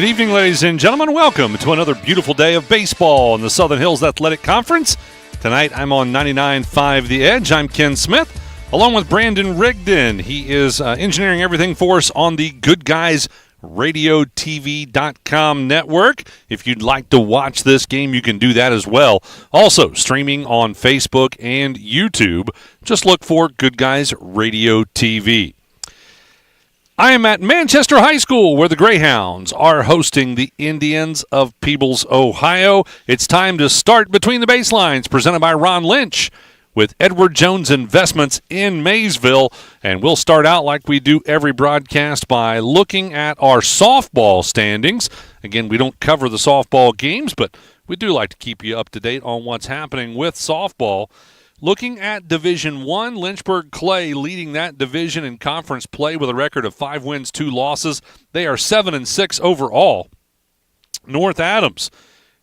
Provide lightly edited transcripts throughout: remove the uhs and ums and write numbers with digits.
Good evening, ladies and gentlemen. Welcome to another beautiful day of baseball in the Southern Hills Athletic Conference. Tonight, I'm on 99.5 The Edge. I'm Ken Smith, along with Brandon Rigdon. He is engineering everything for us on the Goodguysradiotv.com network. If you'd like to watch this game, you can do that as well. Also, streaming on Facebook and YouTube. Just look for Good Guys Radio TV. I am at Manchester High School, where the Greyhounds are hosting the Indians of Peebles, Ohio. It's time to start Between the Baselines, presented by Ron Lynch with Edward Jones Investments in Maysville. And we'll start out like we do every broadcast by looking at our softball standings. Again, we don't cover the softball games, but we do like to keep you up to date on what's happening with softball. Looking at Division I, Lynchburg Clay leading that division in conference play with a record of 5 wins, 2 losses. They are 7-6 overall. North Adams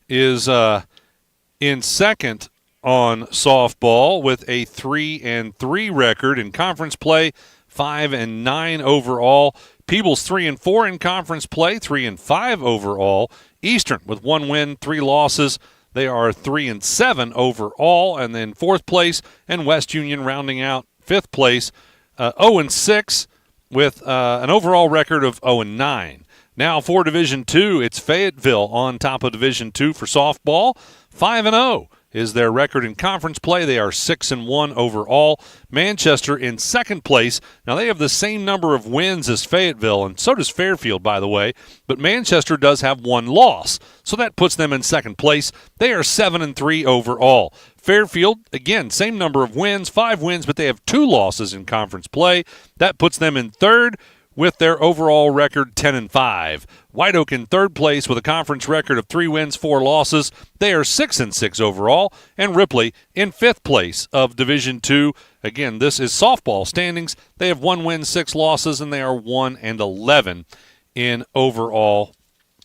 is in second on softball with a 3-3 record in conference play, 5-9 overall. Peebles 3-4 in conference play, 3-5 overall. Eastern with 1 win, 3 losses. They are 3-7 overall, and then 4th place, and West Union rounding out 5th place, 0-6 with an overall record of 0-9. Now for Division II, it's Fayetteville on top of Division II for softball. 5-0 is their record in conference play. They are 6-1 overall. Manchester in second place. Now they have the same number of wins as Fayetteville, and so does Fairfield, by the way, but Manchester does have 1 loss, so that puts them in second place. They are 7-3 overall. Fairfield, again, same number of wins, 5 wins, but they have 2 losses in conference play. That puts them in third with their overall record 10-5. White Oak in third place with a conference record of 3 wins, 4 losses. They are 6-6 overall. And Ripley in 5th place of Division II. Again, this is softball standings. They have 1 win, 6 losses, and they are 1-11 in overall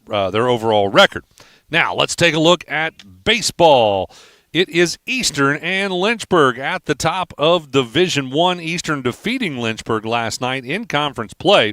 their overall record. Now, let's take a look at baseball. It is Eastern and Lynchburg at the top of Division I. Eastern defeating Lynchburg last night in conference play.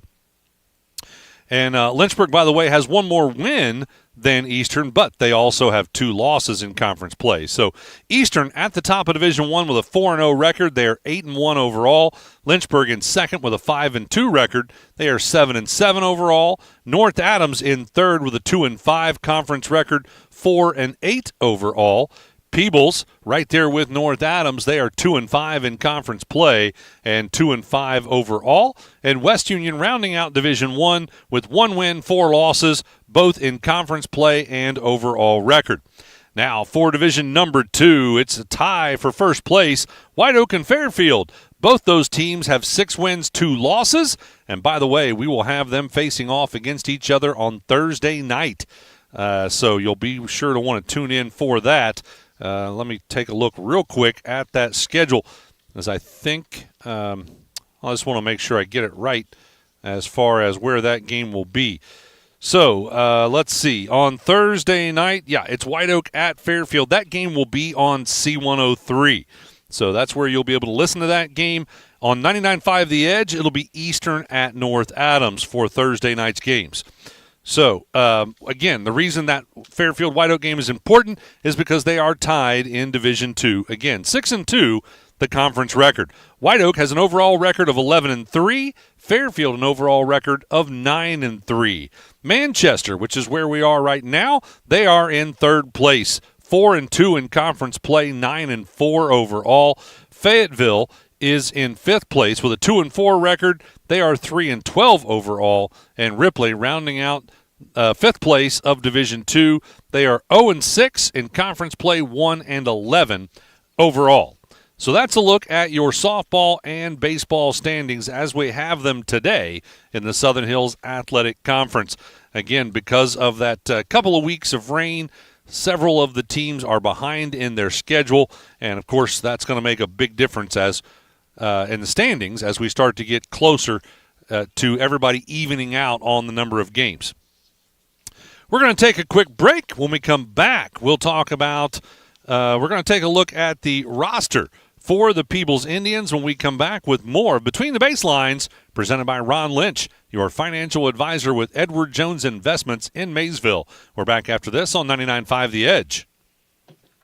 And Lynchburg, by the way, has 1 more win than Eastern, but they also have 2 losses in conference play. So Eastern at the top of Division I with a 4-0 record. They are 8-1 overall. Lynchburg in second with a 5-2 record. They are 7-7 overall. North Adams in third with a 2-5 conference record, 4-8 overall. Peebles right there with North Adams. They are 2-5 in conference play and 2-5 overall. And West Union rounding out Division I with 1 win, 4 losses, both in conference play and overall record. Now for Division number 2, it's a tie for first place. White Oak and Fairfield. Both those teams have 6 wins, 2 losses. And by the way, we will have them facing off against each other on Thursday night. So you'll be sure to want to tune in for that. Let me take a look real quick at that schedule, as I think I just want to make sure I get it right as far as where that game will be. So let's see. On Thursday night, it's White Oak at Fairfield. That game will be on C103. So that's where you'll be able to listen to that game. On 99.5 The Edge, it'll be Eastern at North Adams for Thursday night's games. So, again, the reason that Fairfield-White Oak game is important is because they are tied in Division II. Again, 6-2, the conference record. White Oak has an overall record of 11-3. Fairfield an overall record of 9-3. Manchester, which is where we are right now, they are in third place. 4-2 in conference play, 9-4 overall. Fayetteville is in 5th place with a 2-4 record. They are 3-12 overall. And Ripley rounding out 5th place of Division II. They are 0-6 in conference play, 1-11 overall. So that's a look at your softball and baseball standings as we have them today in the Southern Hills Athletic Conference. Again, because of that couple of weeks of rain, several of the teams are behind in their schedule. And, of course, that's going to make a big difference as in the standings as we start to get closer to everybody evening out on the number of games. We're going to take a quick break. When we come back, we'll talk about we're going to take a look at the roster for the Peebles Indians when we come back with more Between the Baselines, presented by Ron Lynch, your financial advisor with Edward Jones Investments in Maysville. We're back after this on 99.5 The Edge.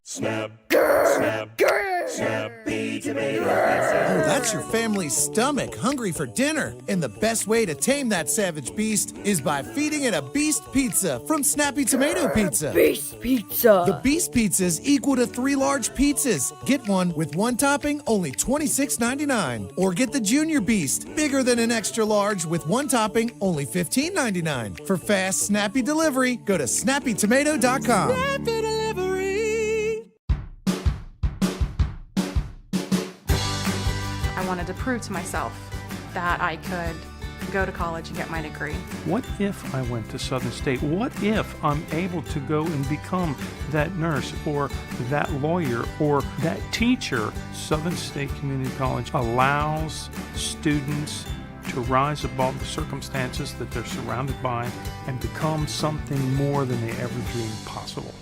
Snap, snap, snappy tomato pizza. Oh, that's your family's stomach hungry for dinner. And the best way to tame that savage beast is by feeding it a Beast Pizza from Snappy Tomato Pizza. Beast Pizza. The Beast Pizza is equal to 3 large pizzas. Get one with 1 topping, only $26.99. Or get the Junior Beast, bigger than an extra large with 1 topping, only $15.99. For fast, snappy delivery, go to snappytomato.com. Snappy delivery. I wanted to prove to myself that I could go to college and get my degree. What if I went to Southern State? What if I'm able to go and become that nurse or that lawyer or that teacher? Southern State Community College allows students to rise above the circumstances that they're surrounded by and become something more than they ever dreamed possible.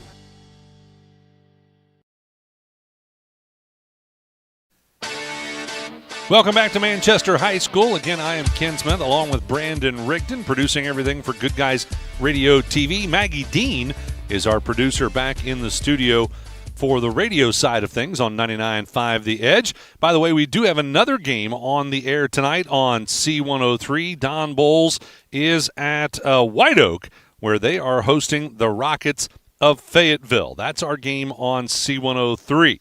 Welcome back to Manchester High School. Again, I am Ken Smith along with Brandon Rigdon, producing everything for Good Guys Radio TV. Maggie Dean is our producer back in the studio for the radio side of things on 99.5 The Edge. By the way, we do have another game on the air tonight on C103. Don Bowles is at White Oak, where they are hosting the Rockets of Fayetteville. That's our game on C103.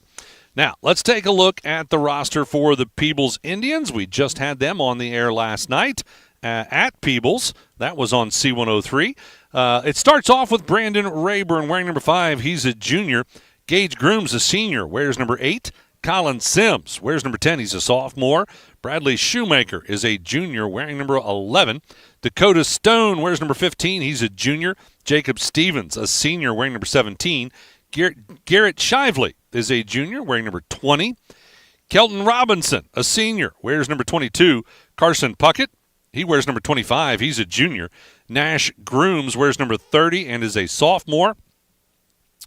Now, let's take a look at the roster for the Peebles Indians. We just had them on the air last night at Peebles. That was on C103. It starts off with Brandon Rayburn wearing number 5. He's a junior. Gage Grooms, a senior, wears number 8. Colin Sims wears number 10. He's a sophomore. Bradley Shoemaker is a junior wearing number 11. Dakota Stone wears number 15. He's a junior. Jacob Stevens, a senior, wearing number 17. Garrett Shively is a junior, wearing number 20. Kelton Robinson, a senior, wears number 22. Carson Puckett, he wears number 25. He's a junior. Nash Grooms wears number 30 and is a sophomore.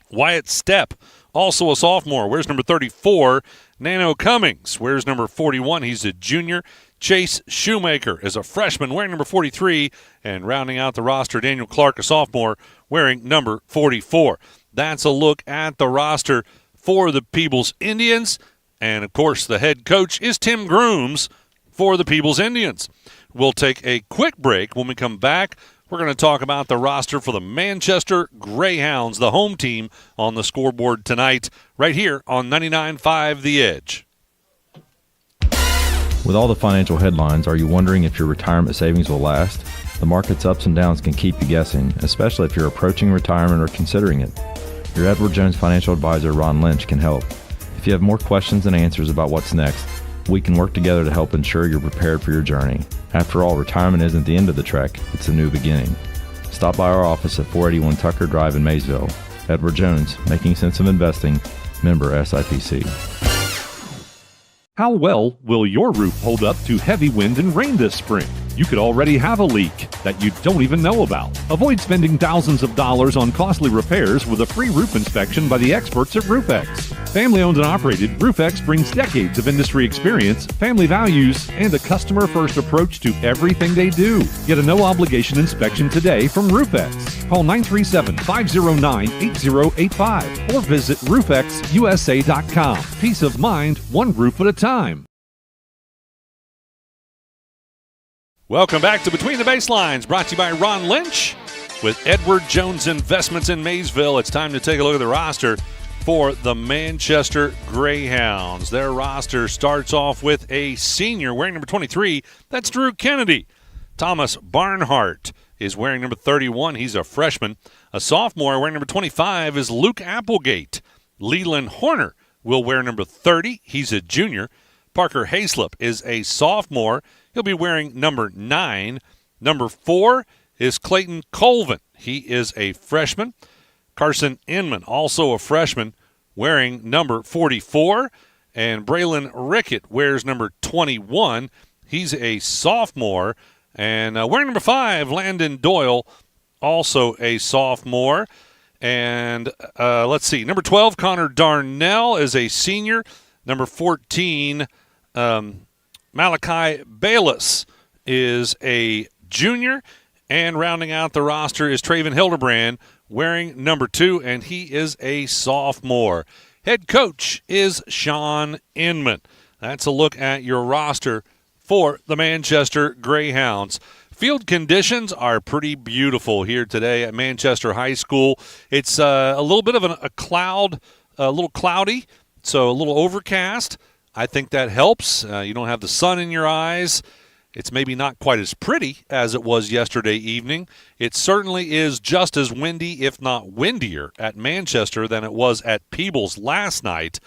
Wyatt Stepp, also a sophomore, wears number 34. Nano Cummings wears number 41. He's a junior. Chase Shoemaker is a freshman, wearing number 43. And rounding out the roster, Daniel Clark, a sophomore, wearing number 44. That's a look at the roster for the Peebles Indians. And, of course, the head coach is Tim Grooms for the Peebles Indians. We'll take a quick break. When we come back, we're going to talk about the roster for the Manchester Greyhounds, the home team, on the scoreboard tonight, right here on 99.5 The Edge. With all the financial headlines, are you wondering if your retirement savings will last? The market's ups and downs can keep you guessing, especially if you're approaching retirement or considering it. Your Edward Jones financial advisor, Ron Lynch, can help. If you have more questions than answers about what's next, we can work together to help ensure you're prepared for your journey. After all, retirement isn't the end of the trek, it's a new beginning. Stop by our office at 481 Tucker Drive in Maysville. Edward Jones, making sense of investing, member SIPC. How well will your roof hold up to heavy wind and rain this spring? You could already have a leak that you don't even know about. Avoid spending thousands of dollars on costly repairs with a free roof inspection by the experts at RoofX. Family owned and operated, RoofX brings decades of industry experience, family values, and a customer-first approach to everything they do. Get a no-obligation inspection today from RoofX. Call 937-509-8085 or visit roofxusa.com. Peace of mind, one roof at a time. Welcome back to Between the Baselines, brought to you by Ron Lynch with Edward Jones Investments in Maysville. It's time to take a look at the roster for the Manchester Greyhounds. Their roster starts off with a senior wearing number 23. That's Drew Kennedy. Thomas Barnhart is wearing number 31. He's a freshman. A sophomore wearing number 25 is Luke Applegate. Leland Horner will wear number 30. He's a junior. Parker Hayslip is a sophomore. He'll be wearing number 9. Number 4 is Clayton Colvin. He is a freshman. Carson Inman, also a freshman, wearing number 44. And Braylon Rickett wears number 21. He's a sophomore. And wearing number 5, Landon Doyle, also a sophomore. And let's see, number 12, Connor Darnell is a senior. Number 14, Malachi Bayless is a junior. And rounding out the roster is Traven Hildebrand wearing number 2, and he is a sophomore. Head coach is Sean Inman. That's a look at your roster for the Manchester Greyhounds. Field conditions are pretty beautiful here today at Manchester High School. It's a little bit of a cloud, a little cloudy, so a little overcast. I think that helps. You don't have the sun in your eyes. It's maybe not quite as pretty as it was yesterday evening. It certainly is just as windy, if not windier, at Manchester than it was at Peebles last night.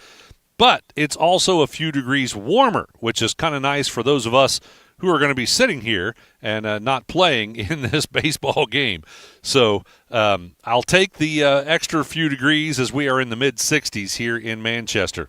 But it's also a few degrees warmer, which is kind of nice for those of us who are going to be sitting here and not playing in this baseball game. So I'll take the extra few degrees as we are in the mid-60s here in Manchester.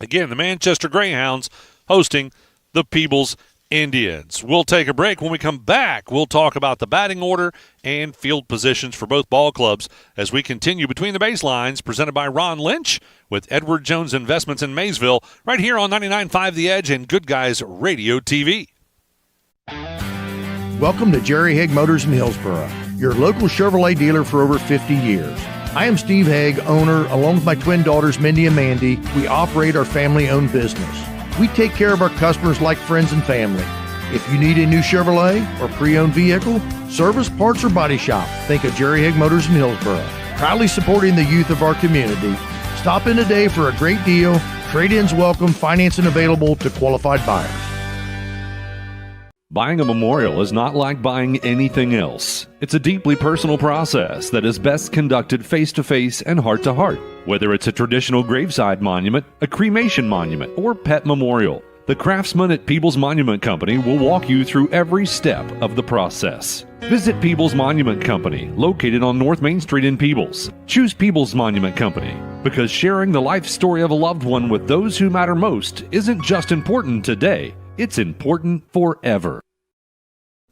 Again, the Manchester Greyhounds hosting the Peebles Indians. We'll take a break. When we come back, we'll talk about the batting order and field positions for both ball clubs as we continue Between the Baselines, presented by Ron Lynch with Edward Jones Investments in Maysville, right here on 99.5 The Edge and Good Guys Radio TV. Welcome to Jerry Haig Motors in Hillsboro, your local Chevrolet dealer for over 50 years. I am Steve Haig, owner, along with my twin daughters, Mindy and Mandy. We operate our family-owned business. We take care of our customers like friends and family. If you need a new Chevrolet or pre-owned vehicle, service, parts, or body shop, think of Jerry Haig Motors in Hillsboro. Proudly supporting the youth of our community. Stop in today for a great deal. Trade-ins welcome, financing available to qualified buyers. Buying a memorial is not like buying anything else. It's a deeply personal process that is best conducted face-to-face and heart-to-heart. Whether it's a traditional graveside monument, a cremation monument, or pet memorial, the craftsmen at Peebles Monument Company will walk you through every step of the process. Visit Peebles Monument Company, located on North Main Street in Peebles. Choose Peebles Monument Company because sharing the life story of a loved one with those who matter most isn't just important today, it's important forever.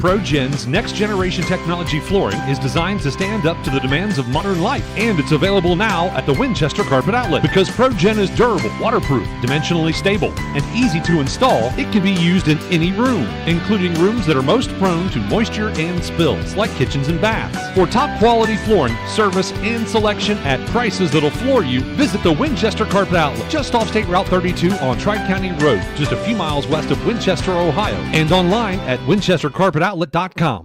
ProGen's next-generation technology flooring is designed to stand up to the demands of modern life, and it's available now at the Winchester Carpet Outlet. Because ProGen is durable, waterproof, dimensionally stable, and easy to install, it can be used in any room, including rooms that are most prone to moisture and spills, like kitchens and baths. For top-quality flooring, service, and selection at prices that'll floor you, visit the Winchester Carpet Outlet, just off State Route 32 on Tri-County Road, just a few miles west of Winchester, Ohio, and online at winchestercarpetoutlet.com.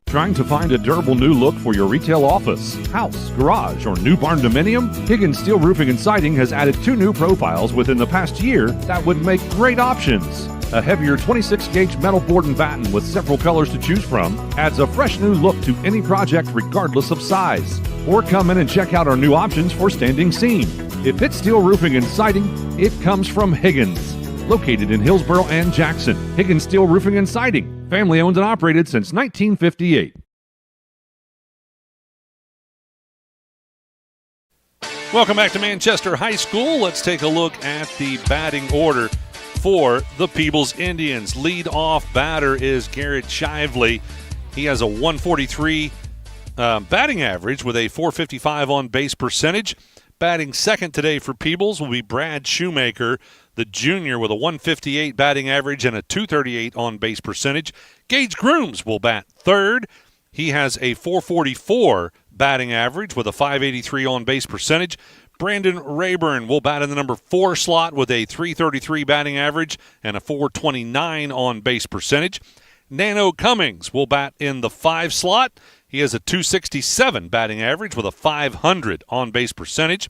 Trying to find a durable new look for your retail office, house, garage, or new barn dominium? Higgins Steel Roofing and Siding has added 2 new profiles within the past year that would make great options. A heavier 26-gauge metal board and batten with several colors to choose from adds a fresh new look to any project regardless of size. Or come in and check out our new options for standing seam. If it's steel roofing and siding, it comes from Higgins. Located in Hillsboro and Jackson, Higgins Steel Roofing and Siding. Family owned and operated since 1958. Welcome back to Manchester High School. Let's take a look at the batting order for the Peebles Indians. Lead-off batter is Garrett Shively. He has a 143 batting average with a 455 on-base percentage. Batting second today for Peebles will be Brad Shoemaker, the junior, with a 158 batting average and a 238 on-base percentage. Gage Grooms will bat third. He has a 444 batting average with a 583 on-base percentage. Brandon Rayburn will bat in the number 4 slot with a 333 batting average and a 429 on-base percentage. Nano Cummings will bat in the 5 slot. He has a 267 batting average with a 500 on-base percentage.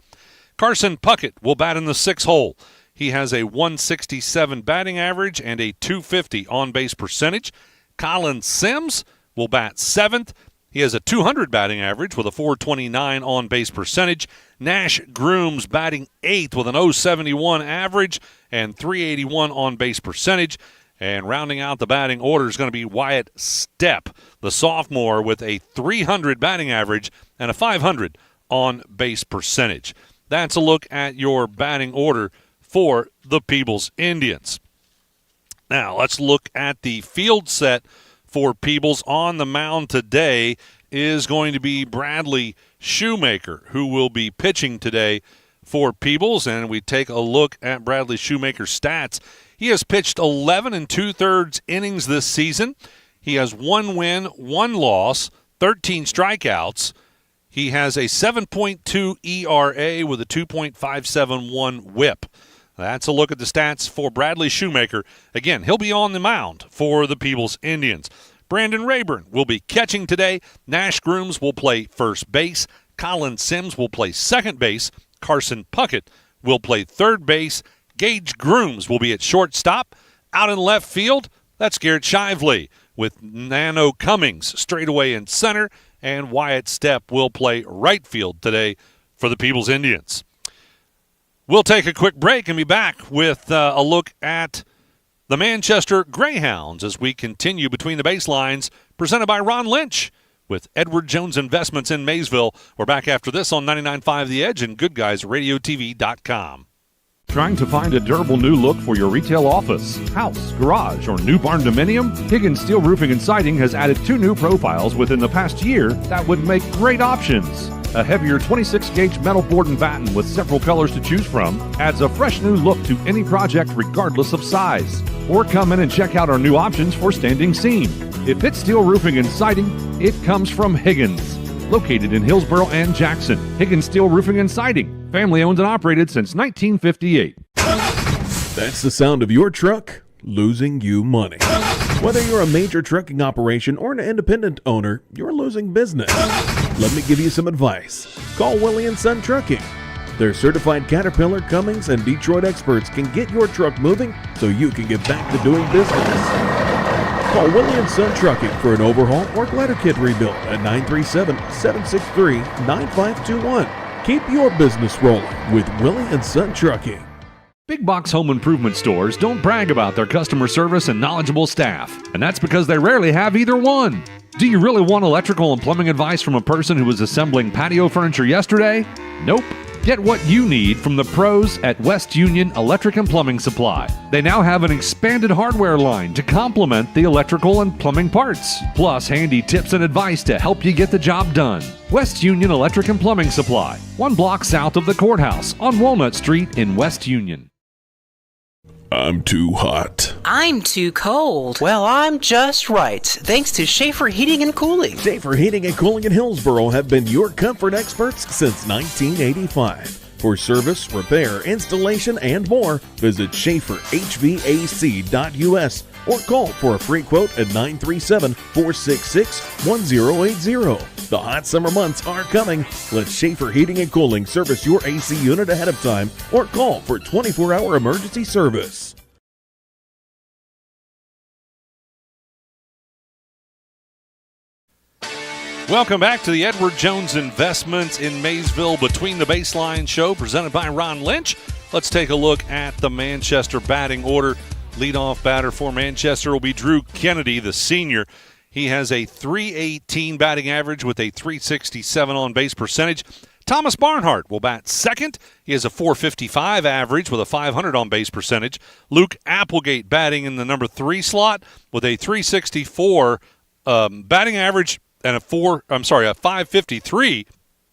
Carson Puckett will bat in the 6 hole. He has a 167 batting average and a 250 on-base percentage. Colin Sims will bat 7th. He has a 200 batting average with a 429 on-base percentage. Nash Grooms batting 8th with an 071 average and 381 on-base percentage. And rounding out the batting order is going to be Wyatt Stepp, the sophomore, with a 300 batting average and a 500 on-base percentage. That's a look at your batting order for the Peebles Indians. Now, let's look at the field set for Peebles. On the mound today is going to be Bradley Shoemaker, who will be pitching today for Peebles, and we take a look at Bradley Shoemaker's stats. He has pitched 11 2/3 innings this season. He has 1 win, 1 loss, 13 strikeouts. He has a 7.2 ERA with a 2.571 whip. That's a look at the stats for Bradley Shoemaker. Again, he'll be on the mound for the Peebles Indians. Brandon Rayburn will be catching today. Nash Grooms will play first base. Colin Sims will play second base. Carson Puckett will play third base. Gage Grooms will be at shortstop. Out in left field, that's Garrett Shively, with Nano Cummings straightaway in center, and Wyatt Stepp will play right field today for the Peebles Indians. We'll take a quick break and be back with a look at the Manchester Greyhounds as we continue Between the Baselines, presented by Ron Lynch with Edward Jones Investments in Maysville. We're back after this on 99.5 The Edge and GoodGuysRadioTV.com. Trying to find a durable new look for your retail office, house, garage, or new barn dominium? Higgins Steel Roofing and Siding has added 2 new profiles within the past year that would make great options. A heavier 26-gauge metal board and batten with several colors to choose from adds a fresh new look to any project regardless of size. Or come in and check out our new options for standing seam. If it's steel roofing and siding, it comes from Higgins. Located in Hillsboro and Jackson, Higgins Steel Roofing and Siding. Family owned and operated since 1958. That's the sound of your truck losing you money. Whether you're a major trucking operation or an independent owner, you're losing business. Let me give you some advice. Call Willie & Son Trucking. Their certified Caterpillar, Cummins, and Detroit experts can get your truck moving so you can get back to doing business. Call Willie & Son Trucking for an overhaul or glider kit rebuild at 937-763-9521. Keep your business rolling with Willie & Son Trucking. Big box home improvement stores don't brag about their customer service and knowledgeable staff, and that's because they rarely have either one. Do you really want electrical and plumbing advice from a person who was assembling patio furniture yesterday? Nope. Get what you need from the pros at West Union Electric and Plumbing Supply. They now have an expanded hardware line to complement the electrical and plumbing parts, plus handy tips and advice to help you get the job done. West Union Electric and Plumbing Supply, 1 block south of the courthouse on Walnut Street in West Union. I'm too hot. I'm too cold. Well, I'm just right, thanks to Schaefer Heating and Cooling. Schaefer Heating and Cooling in Hillsboro have been your comfort experts since 1985. For service, repair, installation, and more, visit SchaeferHVAC.us or call for a free quote at 937-466-1080. The hot summer months are coming. Let Schaefer Heating and Cooling service your AC unit ahead of time or call for 24-hour emergency service. Welcome back to the Edward Jones Investments in Maysville Between the Baseline show presented by Ron Lynch. Let's take a look at the Manchester batting order. Leadoff batter for Manchester will be Drew Kennedy, the senior. He has a .318 batting average with a .367 on-base percentage. Thomas Barnhart will bat second. He has a .455 average with a .500 on-base percentage. Luke Applegate batting in the number 3 slot with a .364 batting average and a .553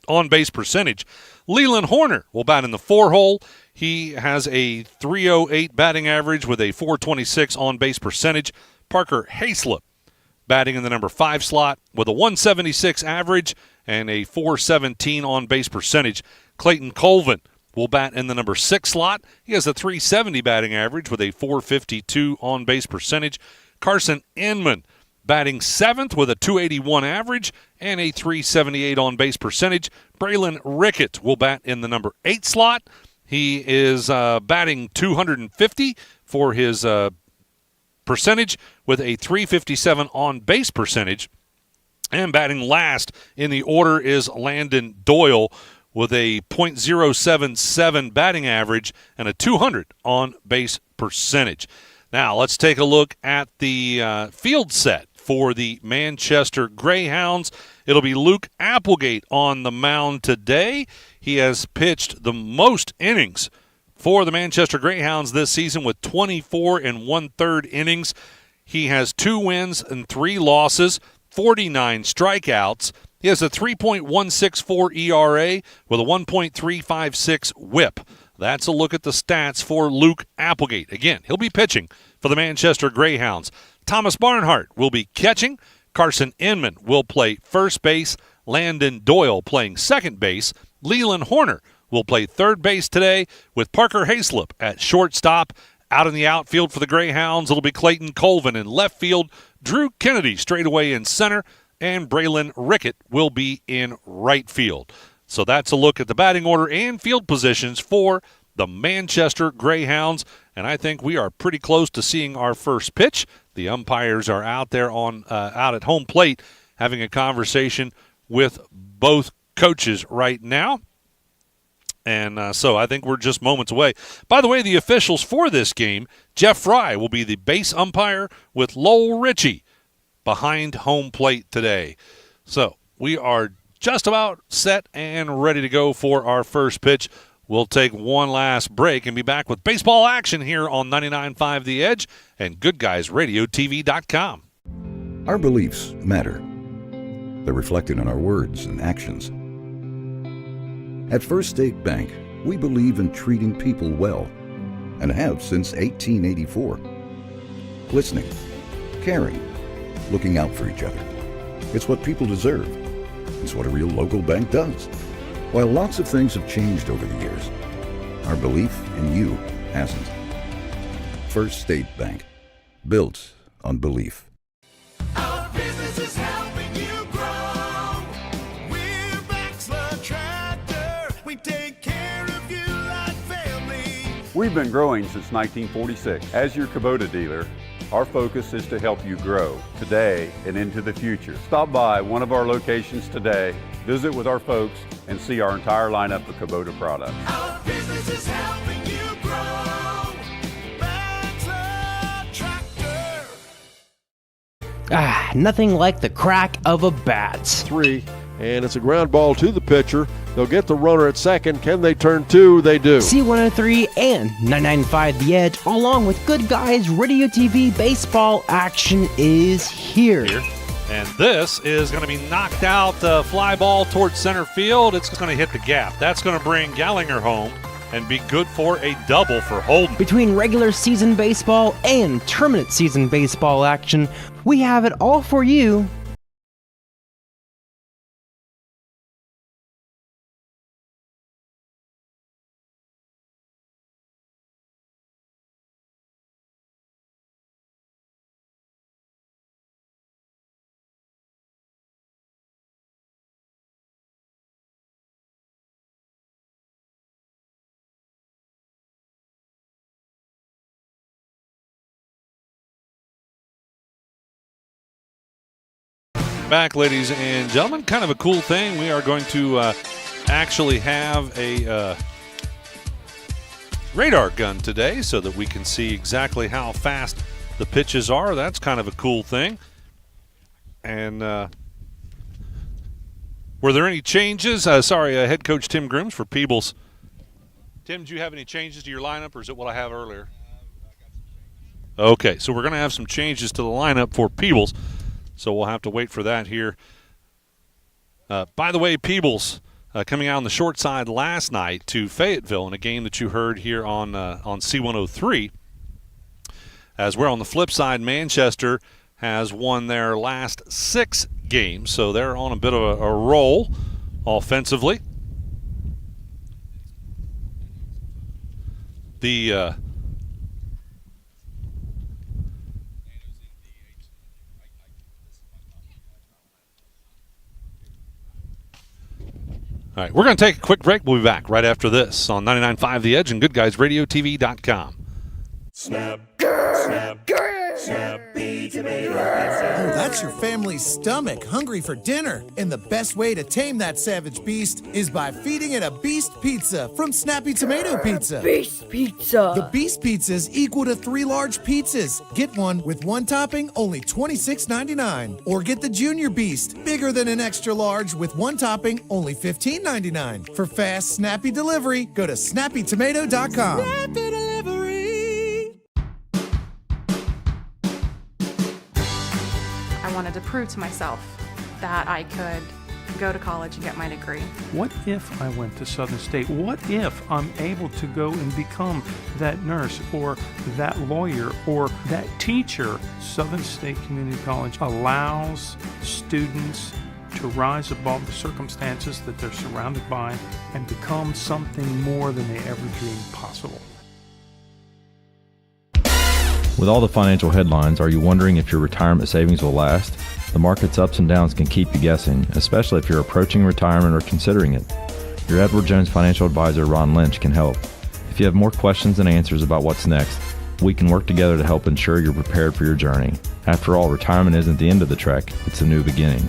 on-base percentage. Leland Horner will bat in the 4 hole. He has a .308 batting average with a .426 on-base percentage. Parker Hayslip batting in the number 5 slot with a .176 average and a .417 on-base percentage. Clayton Colvin will bat in the number 6 slot. He has a .370 batting average with a .452 on-base percentage. Carson Inman batting 7th with a .281 average and a .378 on-base percentage. Braylon Rickett will bat in the number 8 slot. He is batting .250 for his percentage with a .357 on-base percentage. And batting last in the order is Landon Doyle with a .077 batting average and a .200 on-base percentage. Now let's take a look at the field set for the Manchester Greyhounds. It'll be Luke Applegate on the mound today. He has pitched the most innings for the Manchester Greyhounds this season with 24 1/3 innings. He has 2 wins and 3 losses, 49 strikeouts. He has a 3.164 ERA with a 1.356 whip. That's a look at the stats for Luke Applegate. Again, he'll be pitching for the Manchester Greyhounds. Thomas Barnhart will be catching. Carson Inman will play first base. Landon Doyle playing second base. Leland Horner will play third base today with Parker Hayslip at shortstop. Out in the outfield for the Greyhounds, it'll be Clayton Colvin in left field. Drew Kennedy straightaway in center. And Braylon Rickett will be in right field. So that's a look at the batting order and field positions for the Manchester Greyhounds. And I think we are pretty close to seeing our first pitch. The umpires are out there out at home plate having a conversation with both coaches right now. And so I think we're just moments away. By the way, the officials for this game, Jeff Fry will be the base umpire with Lowell Ritchie behind home plate today. So we are just about set and ready to go for our first pitch. We'll take one last break and be back with baseball action here on 99.5 The Edge and Goodguysradiotv.com. Our beliefs matter. They're reflected in our words and actions. At First State Bank, we believe in treating people well and have since 1884. Listening, caring, looking out for each other. It's what people deserve. It's what a real local bank does. While lots of things have changed over the years, our belief in you hasn't. First State Bank, built on belief. Our business is helping you grow. We're Baxter Tractor. We take care of you like family. We've been growing since 1946. As your Kubota dealer, our focus is to help you grow today and into the future. Stop by one of our locations today, visit with our folks, and see our entire lineup of Kubota products. Our business is helping you grow. Baxter Tractor. Nothing like the crack of a bat. 3, and it's a ground ball to the pitcher. They'll get the runner at second. Can they turn 2? They do. C103 and 995 The Edge, along with Good Guys Radio TV baseball action is here. And this is going to be knocked out, fly ball towards center field. It's going to hit the gap. That's going to bring Gallagher home and be good for a double for Holden. Between regular season baseball and tournament season baseball action, we have it all for you. Back, ladies and gentlemen. Kind of a cool thing. We are going to actually have a radar gun today so that we can see exactly how fast the pitches are. That's kind of a cool thing. And were there any changes? Head coach Tim Grooms for Peebles. Tim, did you have any changes to your lineup, or is it what I have earlier? Okay, so we're going to have some changes to the lineup for Peebles. So we'll have to wait for that here. By the way, Peebles coming out on the short side last night to Fayetteville in a game that you heard here on C103. As we're on the flip side, Manchester has won their last 6 games, so they're on a bit of a roll offensively. All right, we're going to take a quick break. We'll be back right after this on 99.5 The Edge and GoodGuysRadioTV.com. Snap, snap, snappy tomato pizza. Oh, that's your family's stomach hungry for dinner. And the best way to tame that savage beast is by feeding it a Beast Pizza from Snappy Tomato Pizza. Beast Pizza. The Beast Pizzas equal to 3 large pizzas. Get one with 1 topping, only $26.99. Or get the Junior Beast, bigger than an extra large with 1 topping, only $15.99. For fast, snappy delivery, go to snappytomato.com. Snappy delivery. I wanted to prove to myself that I could go to college and get my degree. What if I went to Southern State? What if I'm able to go and become that nurse or that lawyer or that teacher? Southern State Community College allows students to rise above the circumstances that they're surrounded by and become something more than they ever dreamed possible. With all the financial headlines, are you wondering if your retirement savings will last? The market's ups and downs can keep you guessing, especially if you're approaching retirement or considering it. Your Edward Jones financial advisor, Ron Lynch, can help. If you have more questions than answers about what's next, we can work together to help ensure you're prepared for your journey. After all, retirement isn't the end of the trek, it's a new beginning.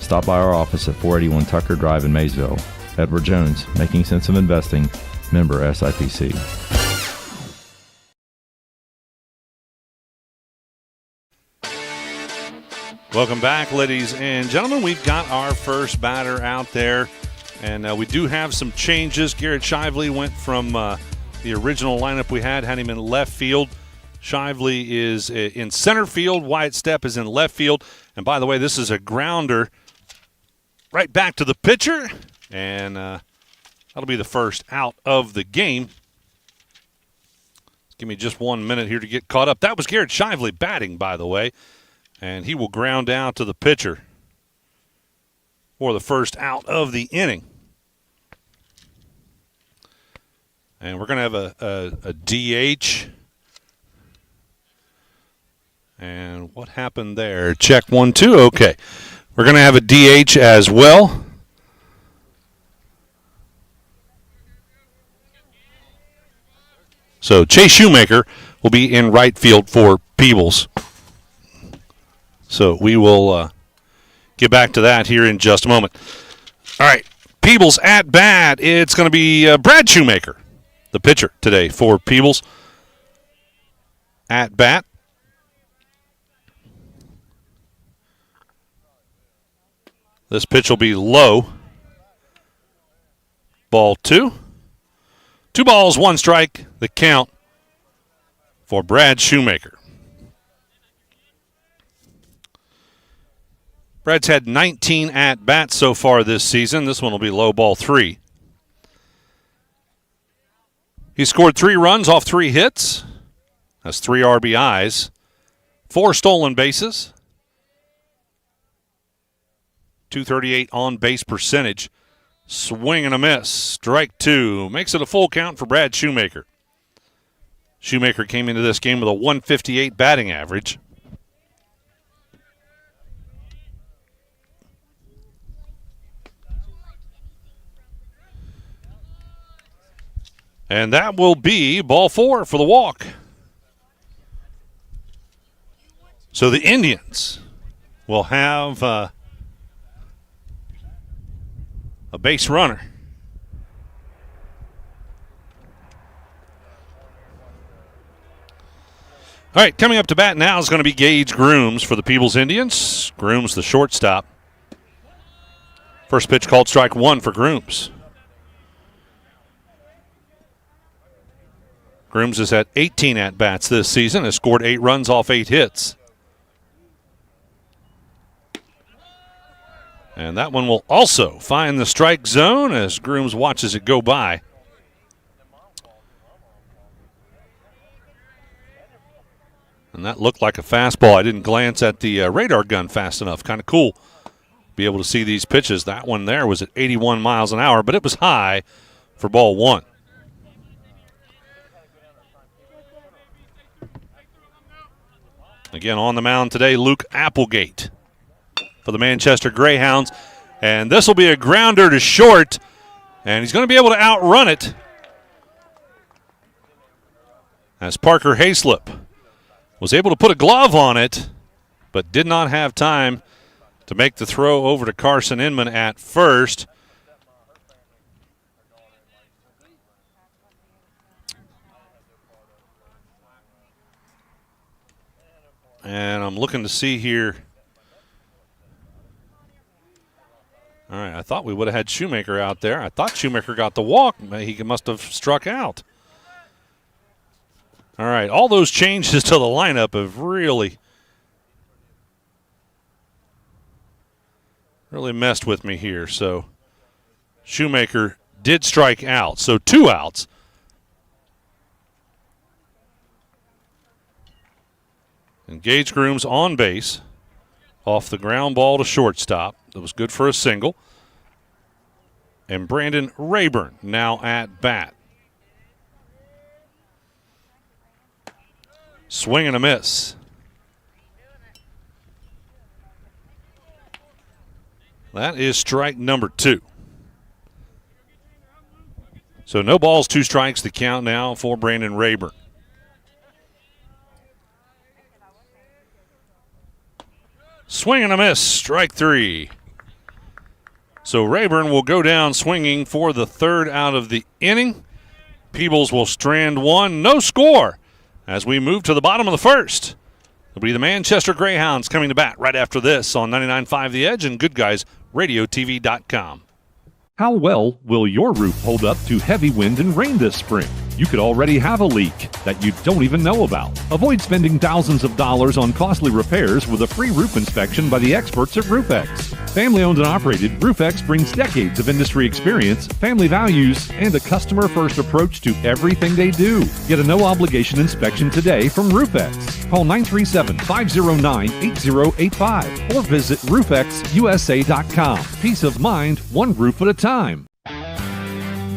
Stop by our office at 481 Tucker Drive in Maysville. Edward Jones, making sense of investing, member SIPC. Welcome back, ladies and gentlemen. We've got our first batter out there, and we do have some changes. Garrett Shively went from the original lineup we had him in left field. Shively is in center field. Wyatt Stepp is in left field. And by the way, this is a grounder right back to the pitcher, and that'll be the first out of the game. Give me just 1 minute here to get caught up. That was Garrett Shively batting, by the way. And he will ground out to the pitcher for the first out of the inning. And we're going to have a DH. And what happened there? Check 1, 2. Okay. We're going to have a DH as well. So Chase Shoemaker will be in right field for Peebles. So we will get back to that here in just a moment. All right, Peebles at bat. It's going to be Brad Shoemaker, the pitcher today for Peebles. At bat. This pitch will be low. Ball 2. 2 balls, 1 strike. The count for Brad Shoemaker. Brad's had 19 at-bats so far this season. This one will be low, ball 3. He scored 3 runs off 3 hits. That's 3 RBIs. 4 stolen bases. .238 on-base percentage. Swing and a miss. Strike 2. Makes it a full count for Brad Shoemaker. Shoemaker came into this game with a .158 batting average. And that will be ball 4 for the walk. So the Indians will have a base runner. All right, coming up to bat now is going to be Gage Grooms for the Peebles Indians. Grooms, the shortstop. First pitch called strike 1 for Grooms. Grooms has had 18 at-bats this season, has scored 8 runs off 8 hits. And that one will also find the strike zone as Grooms watches it go by. And that looked like a fastball. I didn't glance at the radar gun fast enough. Kind of cool. Be able to see these pitches. That one there was at 81 miles an hour, but it was high for ball 1. Again, on the mound today, Luke Applegate for the Manchester Greyhounds. And this will be a grounder to short, and he's going to be able to outrun it as Parker Hayslip was able to put a glove on it, but did not have time to make the throw over to Carson Inman at first. And I'm looking to see here. All right, I thought we would have had Shoemaker out there. I thought Shoemaker got the walk. He must have struck out. All right, all those changes to the lineup have really really messed with me here. So Shoemaker did strike out. So 2 outs. And Gage Grooms on base off the ground ball to shortstop. That was good for a single. And Brandon Rayburn now at bat. Swing and a miss. That is strike number 2. So no balls, 2 strikes, the count now for Brandon Rayburn. Swing and a miss, strike 3. So Rayburn will go down swinging for the 3rd out of the inning. Peebles will strand 1, no score as we move to the bottom of the 1st. It'll be the Manchester Greyhounds coming to bat right after this on 99.5 The Edge and Goodguysradiotv.com. How well will your roof hold up to heavy wind and rain this spring? You could already have a leak that you don't even know about. Avoid spending thousands of dollars on costly repairs with a free roof inspection by the experts at RoofX. Family owned and operated, RoofX brings decades of industry experience, family values, and a customer-first approach to everything they do. Get a no-obligation inspection today from RoofX. Call 937-509-8085 or visit roofxusa.com. Peace of mind, one roof at a time.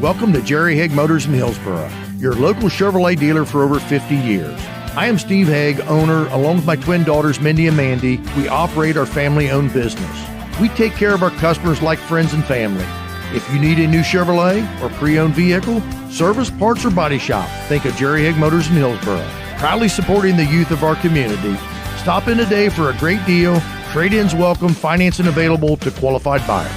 Welcome to Jerry Haig Motors in Hillsboro, your local Chevrolet dealer for over 50 years. I am Steve Haig, owner, along with my twin daughters, Mindy and Mandy. We operate our family-owned business. We take care of our customers like friends and family. If you need a new Chevrolet or pre-owned vehicle, service, parts, or body shop, think of Jerry Haig Motors in Hillsboro. Proudly supporting the youth of our community. Stop in today for a great deal. Trade-ins welcome, financing available to qualified buyers.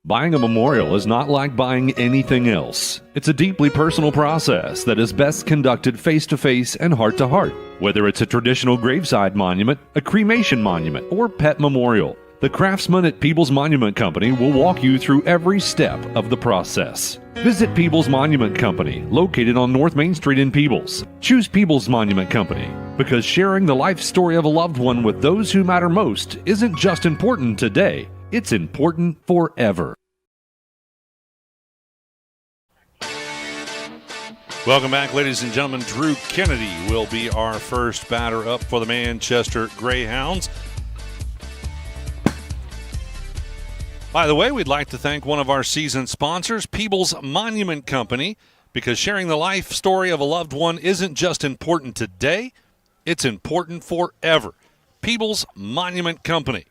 Buying a memorial is not like buying anything else. It's a deeply personal process that is best conducted face-to-face and heart-to-heart. Whether it's a traditional graveside monument, a cremation monument, or pet memorial, the craftsmen at Peebles Monument Company will walk you through every step of the process. Visit Peebles Monument Company, located on North Main Street in Peebles. Choose Peebles Monument Company because sharing the life story of a loved one with those who matter most isn't just important today, it's important forever. Welcome back, ladies and gentlemen. Drew Kennedy will be our first batter up for the Manchester Greyhounds. By the way, we'd like to thank one of our season sponsors, Peebles Monument Company, because sharing the life story of a loved one isn't just important today, it's important forever. Peebles Monument Company,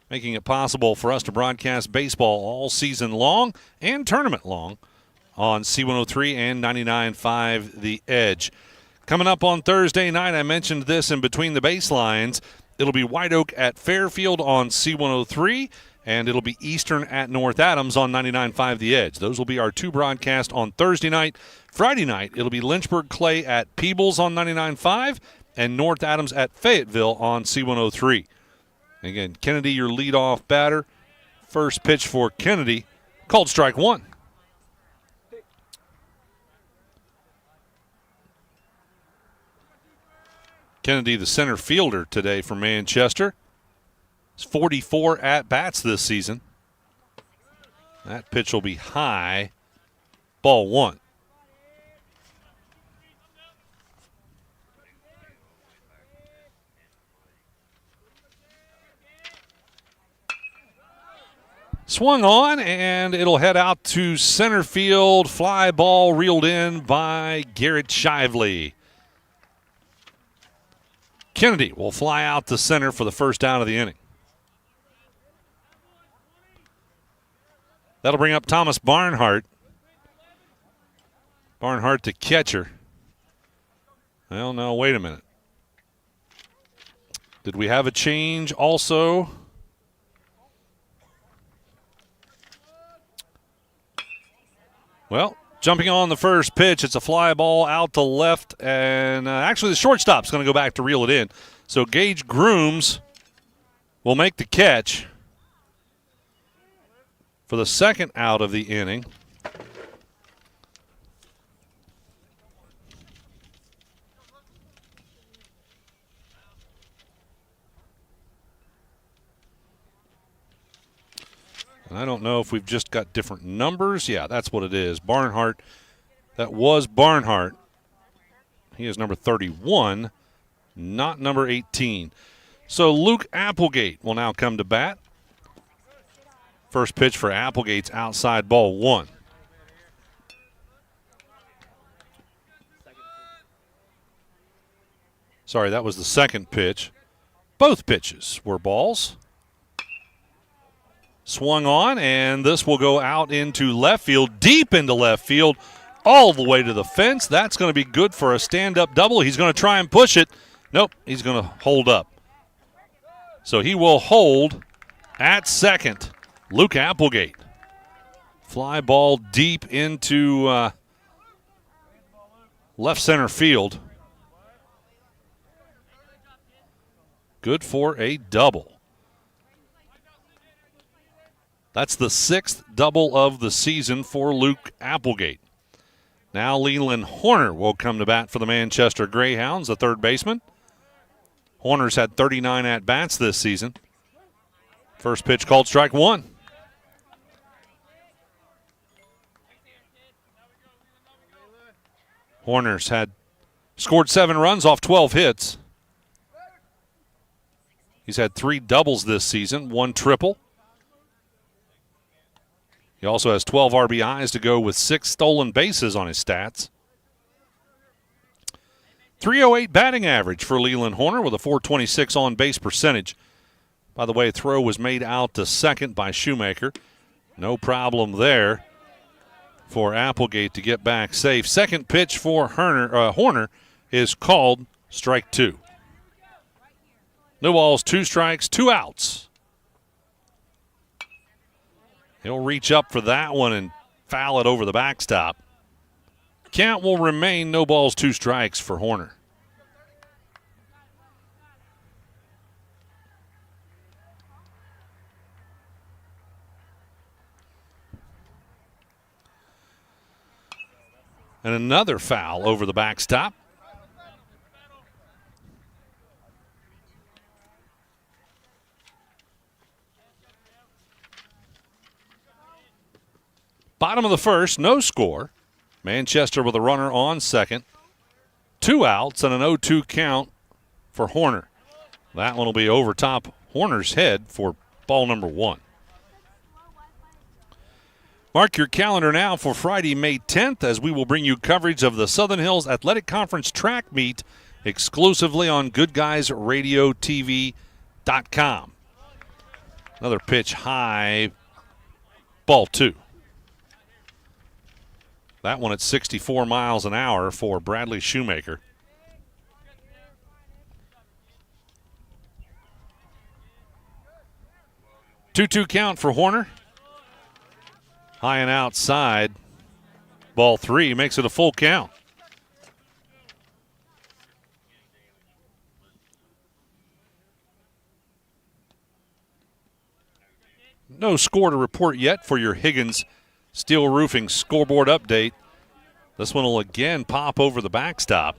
making it possible for us to broadcast baseball all season long and tournament long on C103 and 99.5 The Edge. Coming up on Thursday night, I mentioned this in Between the Baselines, it'll be White Oak at Fairfield on C103, and it'll be Eastern at North Adams on 99.5 The Edge. Those will be our 2 broadcasts on Thursday night. Friday night, it'll be Lynchburg Clay at Peebles on 99.5 and North Adams at Fayetteville on C103. Again, Kennedy, your leadoff batter. First pitch for Kennedy, called strike 1. Kennedy, the center fielder today for Manchester. It's 44 at-bats this season. That pitch will be high. Ball 1. Swung on, and it'll head out to center field. Fly ball reeled in by Garrett Shively. Kennedy will fly out to center for the first out of the inning. That'll bring up Thomas Barnhart. Barnhart to catcher. Well, no, wait a minute. Did we have a change also? Well, jumping on the first pitch, it's a fly ball out to left, and actually the shortstop's going to go back to reel it in. So Gage Grooms will make the catch for the second out of the inning. I don't know if we've just got different numbers. Yeah, that's what it is. Barnhart. That was Barnhart. He is number 31, not number 18. So Luke Applegate will now come to bat. First pitch for Applegate's outside ball 1. Sorry, that was the second pitch. Both pitches were balls. Swung on, and this will go out into left field, deep into left field, all the way to the fence. That's going to be good for a stand-up double. He's going to try and push it. Nope, he's going to hold up. So he will hold at second. Luke Applegate. Fly ball deep into left center field. Good for a double. That's the 6th double of the season for Luke Applegate. Now Leland Horner will come to bat for the Manchester Greyhounds, the third baseman. Horner's had 39 at-bats this season. First pitch called strike 1. Horner's scored 7 runs off 12 hits. He's had 3 doubles this season, 1 triple. He also has 12 RBIs to go with 6 stolen bases on his stats. .308 batting average for Leland Horner with a .426 on-base percentage. By the way, throw was made out to second by Shoemaker. No problem there for Applegate to get back safe. Second pitch for Horner is called strike 2. No balls, 2 strikes, 2 outs. He'll reach up for that one and foul it over the backstop. Count will remain no balls, 2 strikes for Horner. And another foul over the backstop. Bottom of the first, no score. Manchester with a runner on second. 2 outs and an 0-2 count for Horner. That one will be over top Horner's head for ball number 1. Mark your calendar now for Friday, May 10th, as we will bring you coverage of the Southern Hills Athletic Conference track meet exclusively on Goodguysradiotv.com. Another pitch high, ball 2. That one at 64 miles an hour for Bradley Shoemaker. Two-two count for Horner. High and outside. Ball 3 makes it a full count. No score to report yet for your Higgins Steel Roofing scoreboard update. This one will again pop over the backstop.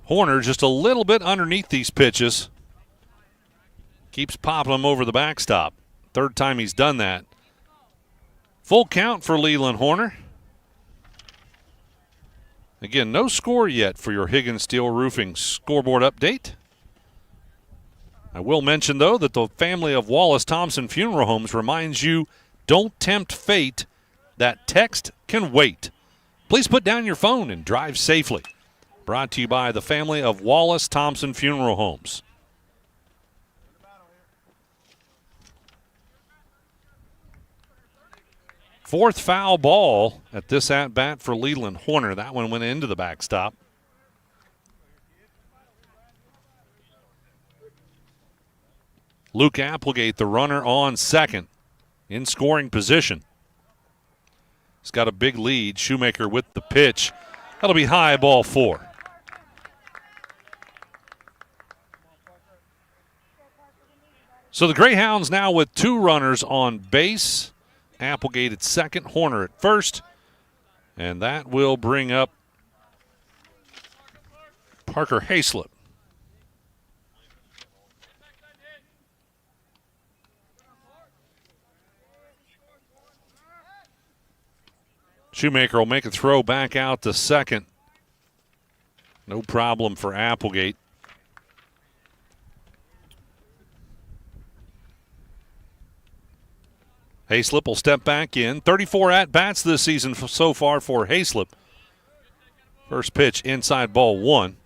Horner just a little bit underneath these pitches. Keeps popping them over the backstop. Third time he's done that. Full count for Leland Horner. Again, no score yet for your Higgins Steel Roofing scoreboard update. I will mention, though, that the family of Wallace Thompson Funeral Homes reminds you, don't tempt fate. That text can wait. Please put down your phone and drive safely. Brought to you by the family of Wallace Thompson Funeral Homes. Fourth foul ball at this at-bat for Leland Horner. That one went into the backstop. Luke Applegate, the runner on second, in scoring position. He's got a big lead. Shoemaker with the pitch. That'll be high, ball 4. So the Greyhounds now with 2 runners on base. Applegate at second, Horner at first. And that will bring up Parker Hayslip. Shoemaker will make a throw back out to second. No problem for Applegate. Hayslip will step back in. 34 at-bats this season so far for Hayslip. First pitch, inside ball 1.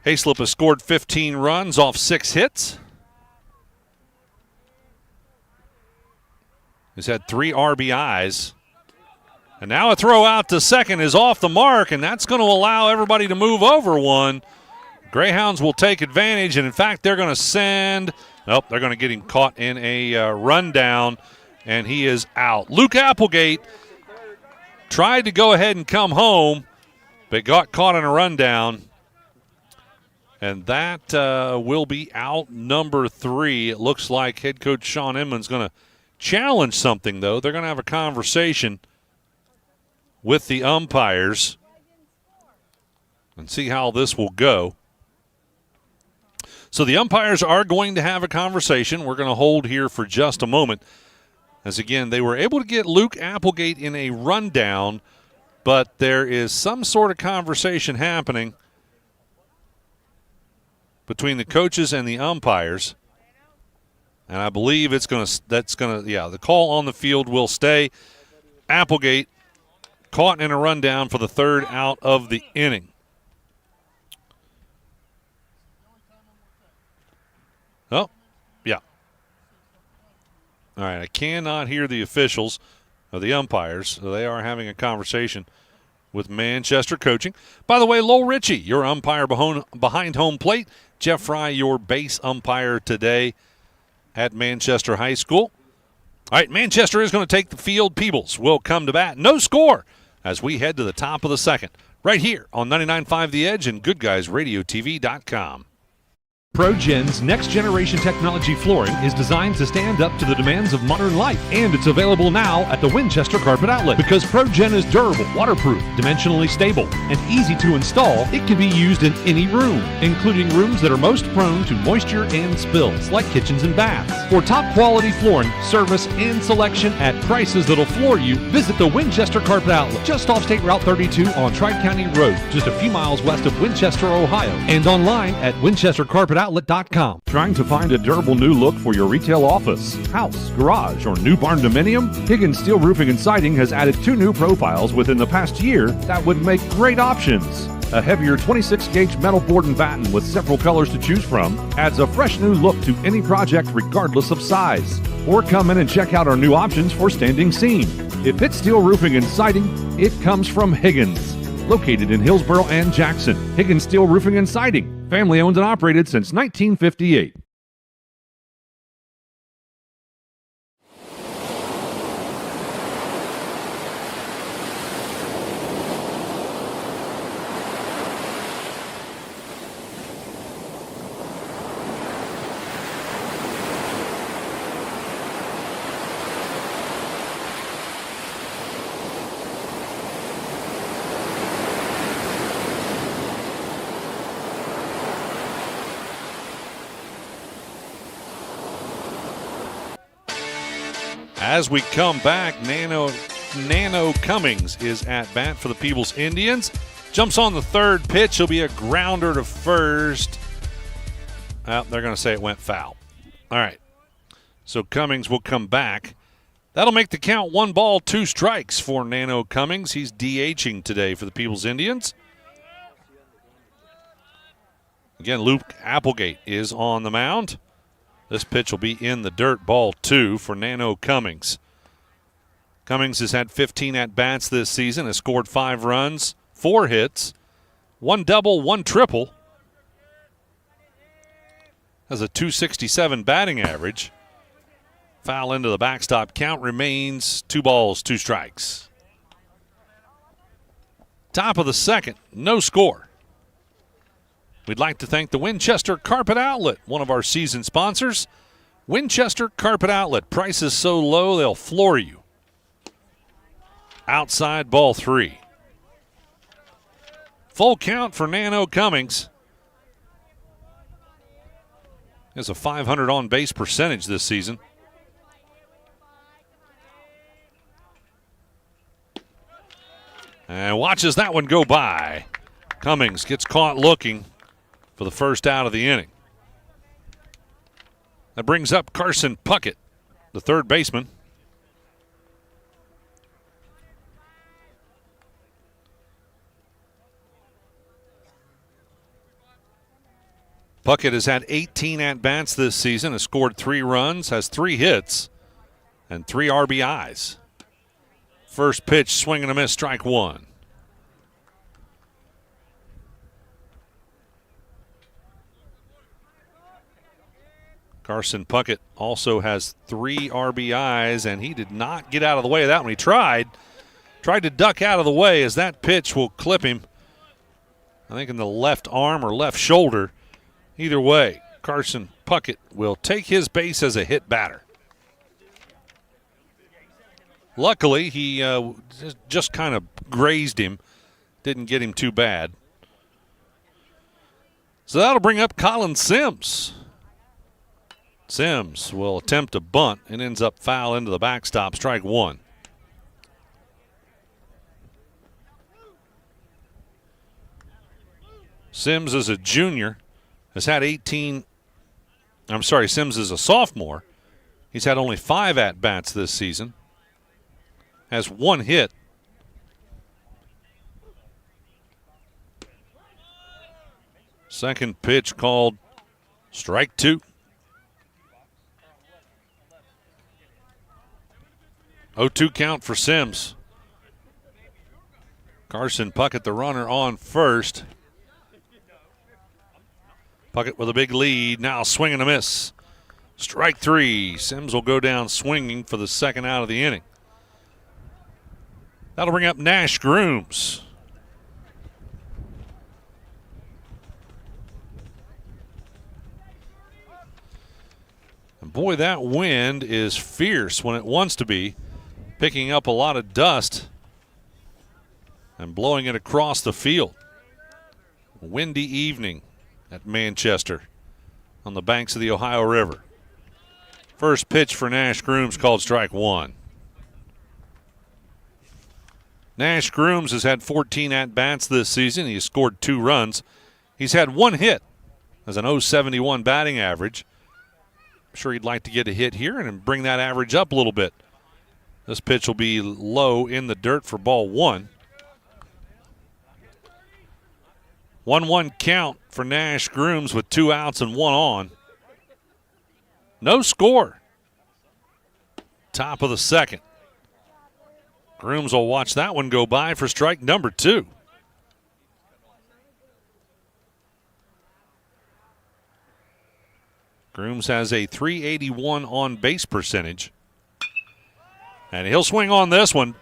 Hayslip has scored 15 runs off 6 hits. He's had 3 RBIs. And now a throw out to second is off the mark, and that's going to allow everybody to move over one. Greyhounds will take advantage, and in fact, they're going to send. Nope, they're going to get him caught in a rundown, and he is out. Luke Applegate tried to go ahead and come home, but got caught in a rundown. And that will be out number 3. It looks like head coach Sean Inman's going to challenge something, though. They're going to have a conversation with the umpires and see how this will go. So the umpires are going to have a conversation. We're going to hold here for just a moment. As again, they were able to get Luke Applegate in a rundown, but there is some sort of conversation happening between the coaches and the umpires. And I believe the call on the field will stay. Applegate caught in a rundown for the 3rd out of the inning. Oh, yeah. All right, I cannot hear the officials or the umpires, so they are having a conversation with Manchester coaching. By the way, Lowell Ritchie, your umpire behind home plate. Jeff Fry, your base umpire today at Manchester High School. All right, Manchester is going to take the field. Peebles will come to bat. No score as we head to the top of the second. Right here on 99.5 The Edge and GoodguysRadioTV.com. ProGen's next-generation technology flooring is designed to stand up to the demands of modern life, and it's available now at the Winchester Carpet Outlet. Because ProGen is durable, waterproof, dimensionally stable, and easy to install, it can be used in any room, including rooms that are most prone to moisture and spills, like kitchens and baths. For top-quality flooring, service, and selection at prices that'll floor you, visit the Winchester Carpet Outlet, just off State Route 32 on Tri-County Road, just a few miles west of Winchester, Ohio, and online at winchestercarpetoutlet.com. Trying to find a durable new look for your retail office, house, garage, or new barn dominium? Higgins Steel Roofing and Siding has added 2 new profiles within the past year that would make great options. A heavier 26-gauge metal board and batten with several colors to choose from adds a fresh new look to any project regardless of size. Or come in and check out our new options for standing seam. If it's steel roofing and siding, it comes from Higgins. Located in Hillsboro and Jackson, Higgins Steel Roofing and Siding. Family owned and operated since 1958. As we come back, Nano Cummings is at bat for the Peebles Indians. Jumps on the 3rd pitch. He'll be a grounder to first. They're going to say it went foul. All right. So Cummings will come back. That'll make the count 1 ball, 2 strikes for Nano Cummings. He's DHing today for the Peebles Indians. Again, Luke Applegate is on the mound. This pitch will be in the dirt, ball 2 for Nano Cummings. Cummings has had 15 at-bats this season, has scored 5 runs, 4 hits, 1 double, 1 triple. Has a .267 batting average. Foul into the backstop. Count remains 2 balls, 2 strikes. Top of the second, no score. We'd like to thank the Winchester Carpet Outlet, one of our season sponsors. Winchester Carpet Outlet. Prices so low they'll floor you. Outside, ball 3. Full count for Nano Cummings. He has a .500 on-base percentage this season. And watches that one go by. Cummings gets caught looking for the first out of the inning. That brings up Carson Puckett, the third baseman. Puckett has had 18 at-bats this season, has scored 3 runs, has 3 hits, and 3 RBIs. First pitch, swing and a miss, strike 1. Carson Puckett also has 3 RBIs, and he did not get out of the way of that one. He tried to duck out of the way as that pitch will clip him, I think in the left arm or left shoulder. Either way, Carson Puckett will take his base as a hit batter. Luckily, he just kind of grazed him, didn't get him too bad. So that'll bring up Colin Sims. Sims will attempt a bunt and ends up foul into the backstop, strike 1. Sims is a junior, has had Sims is a sophomore. He's had only 5 at-bats this season. Has 1 hit. Second pitch called strike 2. 0-2 count for Sims. Carson Puckett, the runner, on first. Puckett with a big lead. Now swing and a miss. Strike 3. Sims will go down swinging for the second out of the inning. That'll bring up Nash Grooms. And boy, that wind is fierce when it wants to be, picking up a lot of dust and blowing it across the field. A windy evening at Manchester on the banks of the Ohio River. First pitch for Nash Grooms called strike 1. Nash Grooms has had 14 at-bats this season. He has scored 2 runs. He's had 1 hit, has an .071 batting average. I'm sure he'd like to get a hit here and bring that average up a little bit. This pitch will be low in the dirt for ball 1. 1-1 count for Nash Grooms with 2 outs and 1 on. No score. Top of the second. Grooms will watch that one go by for strike number 2. Grooms has a .381 on base percentage. And he'll swing on this one.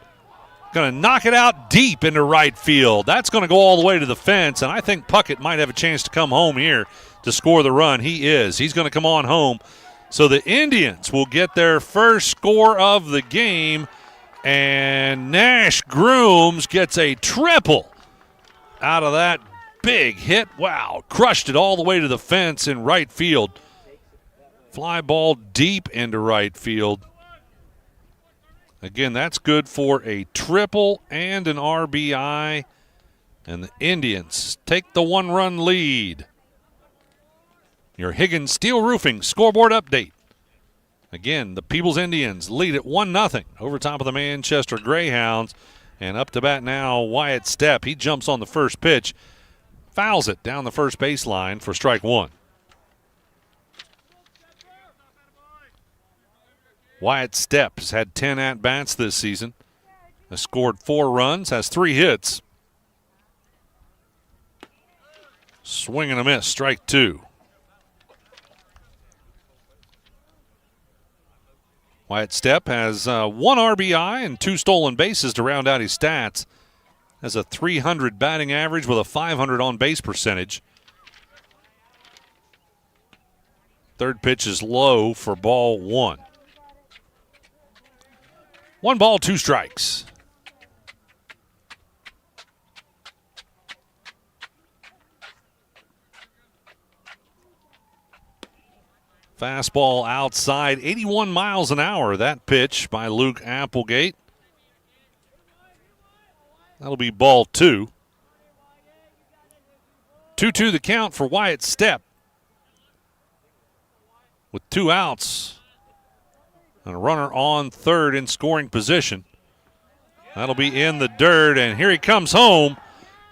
Going to knock it out deep into right field. That's going to go all the way to the fence, and I think Puckett might have a chance to come home here to score the run. He is. He's going to come on home. So the Indians will get their first score of the game, and Nash Grooms gets a triple out of that big hit. Wow, crushed it all the way to the fence in right field. Fly ball deep into right field. Again, that's good for a triple and an RBI. And the Indians take the 1-run lead. Your Higgins Steel Roofing scoreboard update. Again, the Peebles Indians lead at 1-0 over top of the Manchester Greyhounds. And up to bat now, Wyatt Stepp. He jumps on the first pitch, fouls it down the first baseline for strike 1. Wyatt Stepp has had 10 at-bats this season, has scored 4 runs, has 3 hits. Swing and a miss, strike 2. Wyatt Stepp has 1 RBI and 2 stolen bases to round out his stats. Has a .300 batting average with a .500 on-base percentage. Third pitch is low for ball 1. 1 ball, 2 strikes. Fastball outside, 81 miles an hour. That pitch by Luke Applegate. That'll be ball 2. 2-2 the count for Wyatt Stepp. With 2 outs and a runner on third in scoring position. That'll be in the dirt, and here he comes home.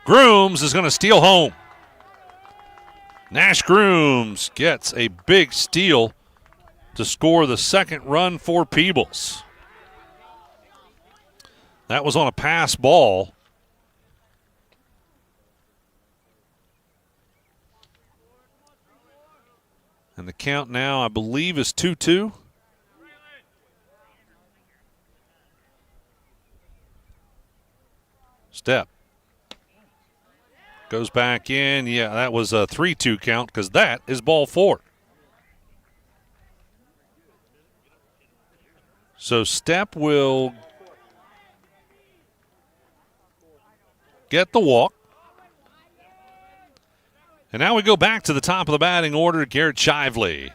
Grooms is going to steal home. Nash Grooms gets a big steal to score the second run for Peebles. That was on a pass ball. And the count now, I believe, is 2-2. Stepp goes back in. Yeah, that was a 3-2 count because that is ball 4. So Stepp will get the walk. And now we go back to the top of the batting order, Garrett Shively.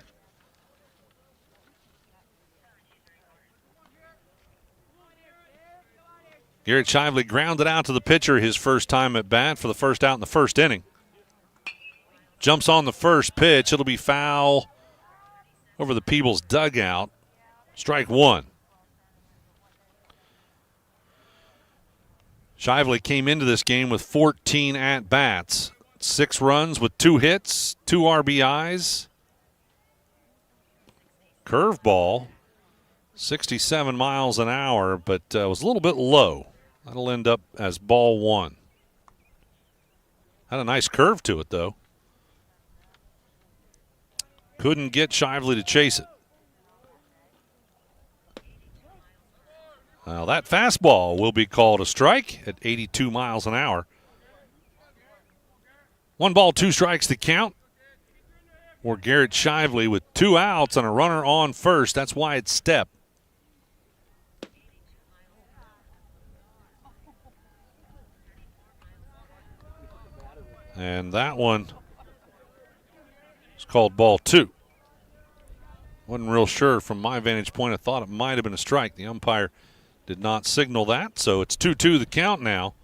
Garrett Shively grounded out to the pitcher his first time at bat for the first out in the first inning. Jumps on the first pitch. It'll be foul over the Peebles dugout. Strike 1. Shively came into this game with 14 at-bats. 6 runs with 2 hits, 2 RBIs. Curveball, 67 miles an hour, but was a little bit low. That'll end up as ball 1. Had a nice curve to it, though. Couldn't get Shively to chase it. Now that fastball will be called a strike at 82 miles an hour. 1 ball, 2 strikes to count for Garrett Shively with 2 outs and a runner on first. That's Wyatt Stepp. And that one is called ball 2. Wasn't real sure from my vantage point. I thought it might have been a strike. The umpire did not signal that, so it's 2-2 the count now.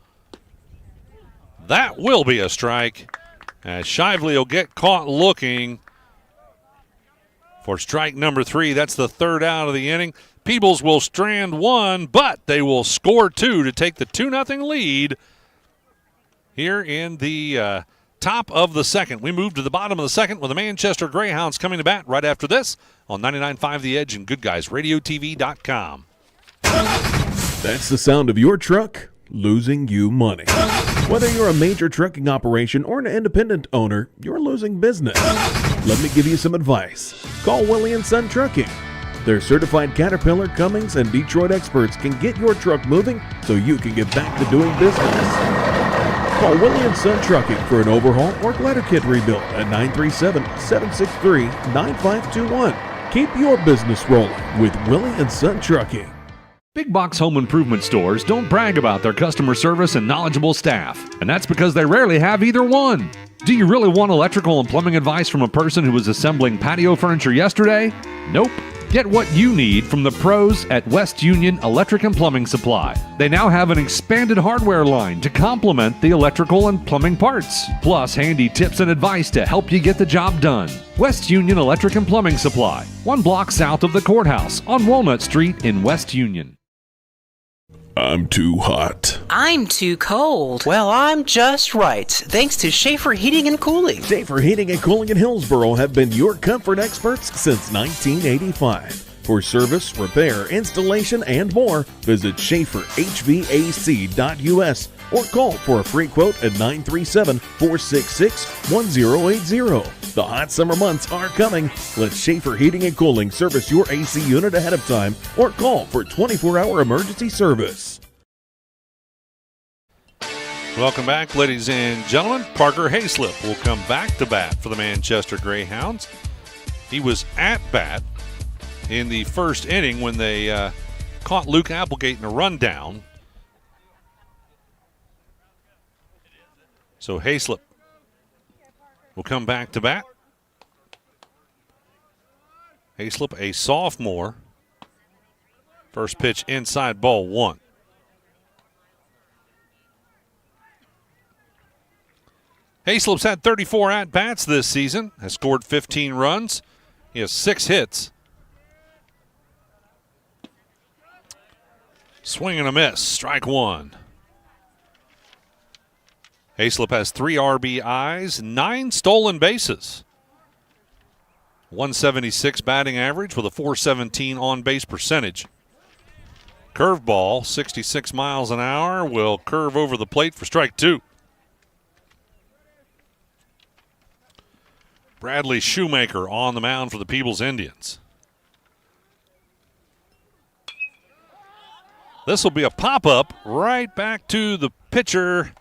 That will be a strike as Shively will get caught looking for strike number 3. That's the 3rd out of the inning. Peebles will strand 1, but they will score 2 to take the 2-0 lead here in the top of the second. We move to the bottom of the second with the Manchester Greyhounds coming to bat right after this on 99.5 The Edge and GoodGuysRadioTV.com. That's the sound of your truck losing you money. Whether you're a major trucking operation or an independent owner, you're losing business. Let me give you some advice. Call Willie & Son Trucking. Their certified Caterpillar, Cummins, and Detroit experts can get your truck moving so you can get back to doing business. Call Willie & Son Trucking for an overhaul or glider kit rebuild at 937-763-9521. Keep your business rolling with Willie & Son Trucking. Big box home improvement stores don't brag about their customer service and knowledgeable staff, and that's because they rarely have either one. Do you really want electrical and plumbing advice from a person who was assembling patio furniture yesterday? Nope. Get what you need from the pros at West Union Electric and Plumbing Supply. They now have an expanded hardware line to complement the electrical and plumbing parts, plus handy tips and advice to help you get the job done. West Union Electric and Plumbing Supply, 1 block south of the courthouse on Walnut Street in West Union. I'm too hot. I'm too cold. Well, I'm just right, thanks to Schaefer Heating and Cooling. Schaefer Heating and Cooling in Hillsboro have been your comfort experts since 1985. For service, repair, installation, and more, visit SchaeferHVAC.us or call for a free quote at 937-466-1080. The hot summer months are coming. Let Schaefer Heating and Cooling service your AC unit ahead of time or call for 24-hour emergency service. Welcome back, ladies and gentlemen. Parker Hayslip will come back to bat for the Manchester Greyhounds. He was at bat in the first inning when they caught Luke Applegate in a rundown. So Hayslip will come back to bat. Hayslip, a sophomore. First pitch inside, ball 1. Hayslip's had 34 at-bats this season, has scored 15 runs. He has 6 hits. Swing and a miss, strike one. Hayslip has 3 RBIs, 9 stolen bases. 176 batting average with a 417 on-base percentage. Curveball, 66 miles an hour, will curve over the plate for strike 2. Bradley Shoemaker on the mound for the Peebles Indians. This will be a pop-up right back to the pitcher.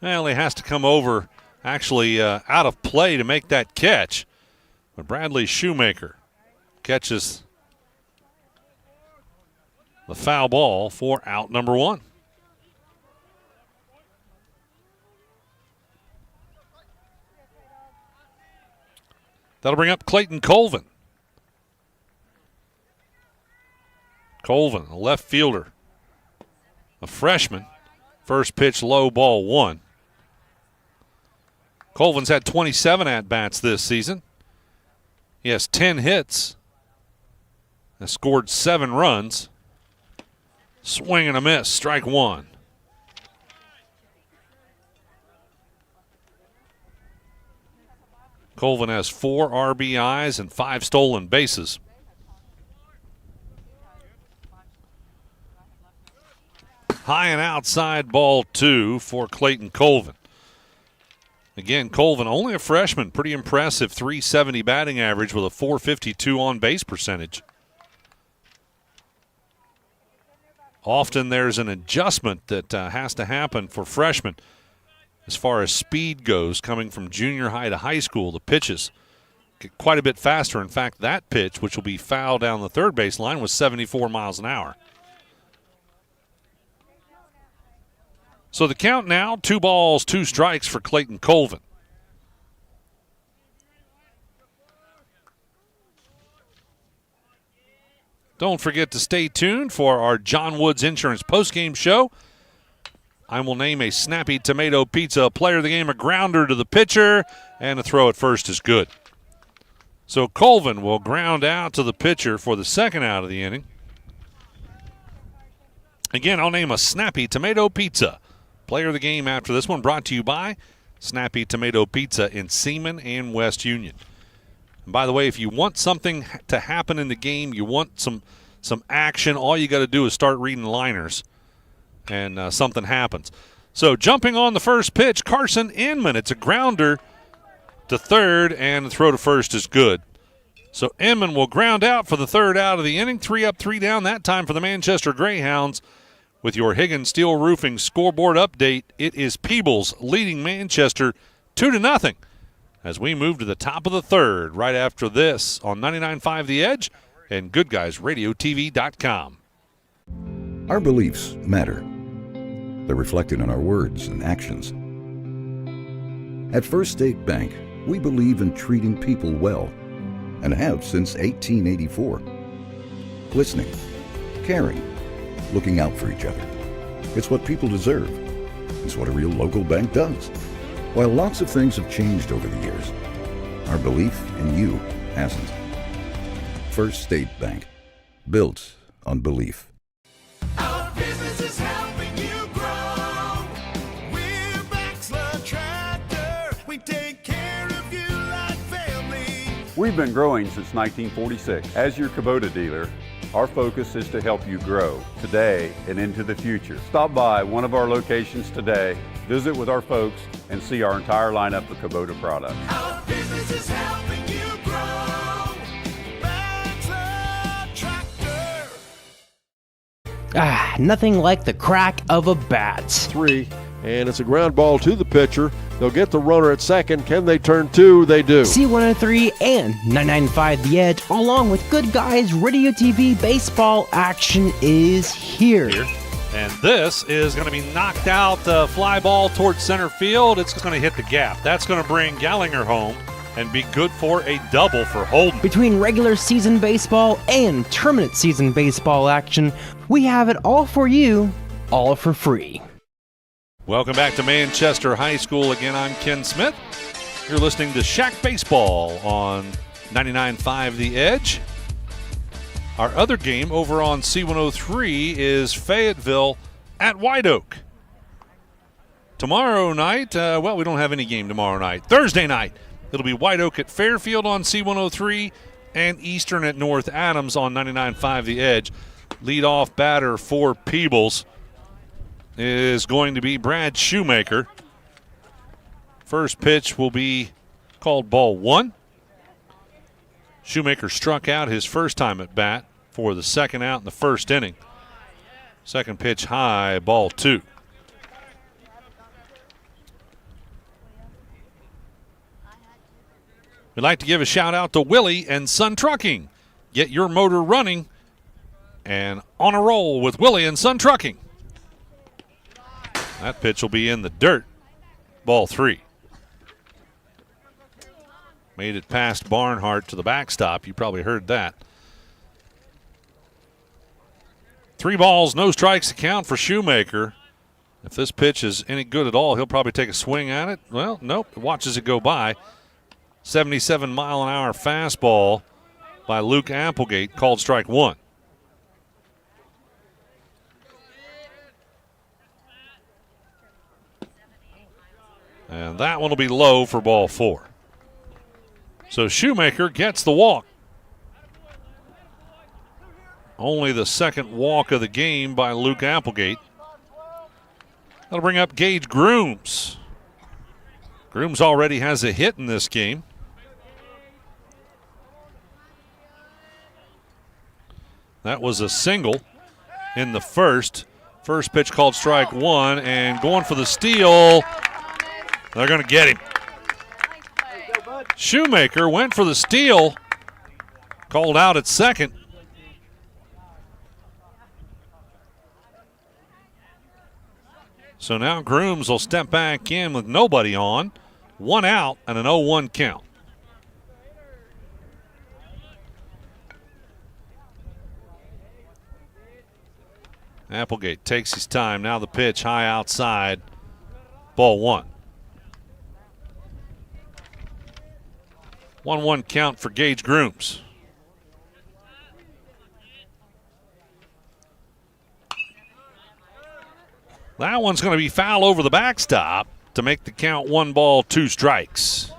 Well, he has to come over actually out of play to make that catch. But Bradley Shoemaker catches the foul ball for out number 1. That'll bring up Clayton Colvin. Colvin, a left fielder, a freshman. First pitch, low, ball 1. Colvin's had 27 at-bats this season. He has 10 hits, has scored 7 runs. Swing and a miss, strike 1. Colvin has 4 RBIs and 5 stolen bases. High and outside, ball 2 for Clayton Colvin. Again, Colvin, only a freshman, pretty impressive, 370 batting average with a 452 on-base percentage. Often there's an adjustment that has to happen for freshmen as far as speed goes, coming from junior high to high school. The pitches get quite a bit faster. In fact, that pitch, which will be foul down the third base line, was 74 miles an hour. So the count now, 2 balls, 2 strikes for Clayton Colvin. Don't forget to stay tuned for our John Woods Insurance postgame show. I will name a snappy tomato pizza player of the game, a grounder to the pitcher, and a throw at first is good. So Colvin will ground out to the pitcher for the second out of the inning. Again, I'll name a snappy tomato pizza player of the game after this one, brought to you by Snappy Tomato Pizza in Seaman and West Union. And by the way, if you want something to happen in the game, you want some action, all you got to do is start reading liners, and something happens. So jumping on the first pitch, Carson Inman. It's a grounder to third, and the throw to first is good. So Inman will ground out for the third out of the inning. 3 up, 3 down that time for the Manchester Greyhounds. With your Higgins Steel Roofing scoreboard update, it is Peebles leading Manchester 2-0 as we move to the top of the third right after this on 99.5 The Edge and Goodguysradiotv.com. Our beliefs matter. They're reflected in our words and actions. At First State Bank, we believe in treating people well and have since 1884. Listening, caring, looking out for each other. It's what people deserve. It's what a real local bank does. While lots of things have changed over the years, our belief in you hasn't. First State Bank, built on belief. Our business is helping you grow. We're Baxter Tractor. We take care of you like family. We've been growing since 1946. As your Kubota dealer, our focus is to help you grow today and into the future. Stop by one of our locations today, visit with our folks, and see our entire lineup of Kubota products. Our business is helping you grow. Baxter Tractor. Nothing like the crack of a bat. 3, and it's a ground ball to the pitcher. They'll get the runner at second. Can they turn 2? They do. C103 and 995 The Edge, along with Good Guys Radio TV baseball action is here. And this is going to be knocked out, fly ball towards center field. It's going to hit the gap. That's going to bring Gallinger home and be good for a double for Holden. Between regular season baseball and tournament season baseball action, we have it all for you, all for free. Welcome back to Manchester High School. Again, I'm Ken Smith. You're listening to SHAC Baseball on 99.5 The Edge. Our other game over on C103 is Fayetteville at White Oak. Tomorrow night, we don't have any game tomorrow night. Thursday night, it'll be White Oak at Fairfield on C103 and Eastern at North Adams on 99.5 The Edge. Leadoff batter for Peebles is going to be Brad Shoemaker. First pitch will be called ball 1. Shoemaker struck out his first time at bat for the second out in the first inning. Second pitch high, ball 2. We'd like to give a shout out to Willie and Son Trucking. Get your motor running and on a roll with Willie and Son Trucking. That pitch will be in the dirt. Ball 3. Made it past Barnhart to the backstop. You probably heard that. 3 balls, no strikes to count for Shoemaker. If this pitch is any good at all, he'll probably take a swing at it. Well, nope. Watches it go by. 77-mile-an-hour fastball by Luke Applegate, called strike 1. And that one will be low for ball 4. So Shoemaker gets the walk. Only the second walk of the game by Luke Applegate. That'll bring up Gage Grooms. Grooms already has a hit in this game. That was a single in the first. First pitch called strike 1, and going for the steal. They're going to get him. Shoemaker went for the steal. Called out at second. So now Grooms will step back in with nobody on. 1 out and an 0-1 count. Applegate takes his time. Now the pitch high outside. Ball 1. 1-1 count for Gage Grooms. That one's going to be foul over the backstop to make the count 1 ball, 2 strikes.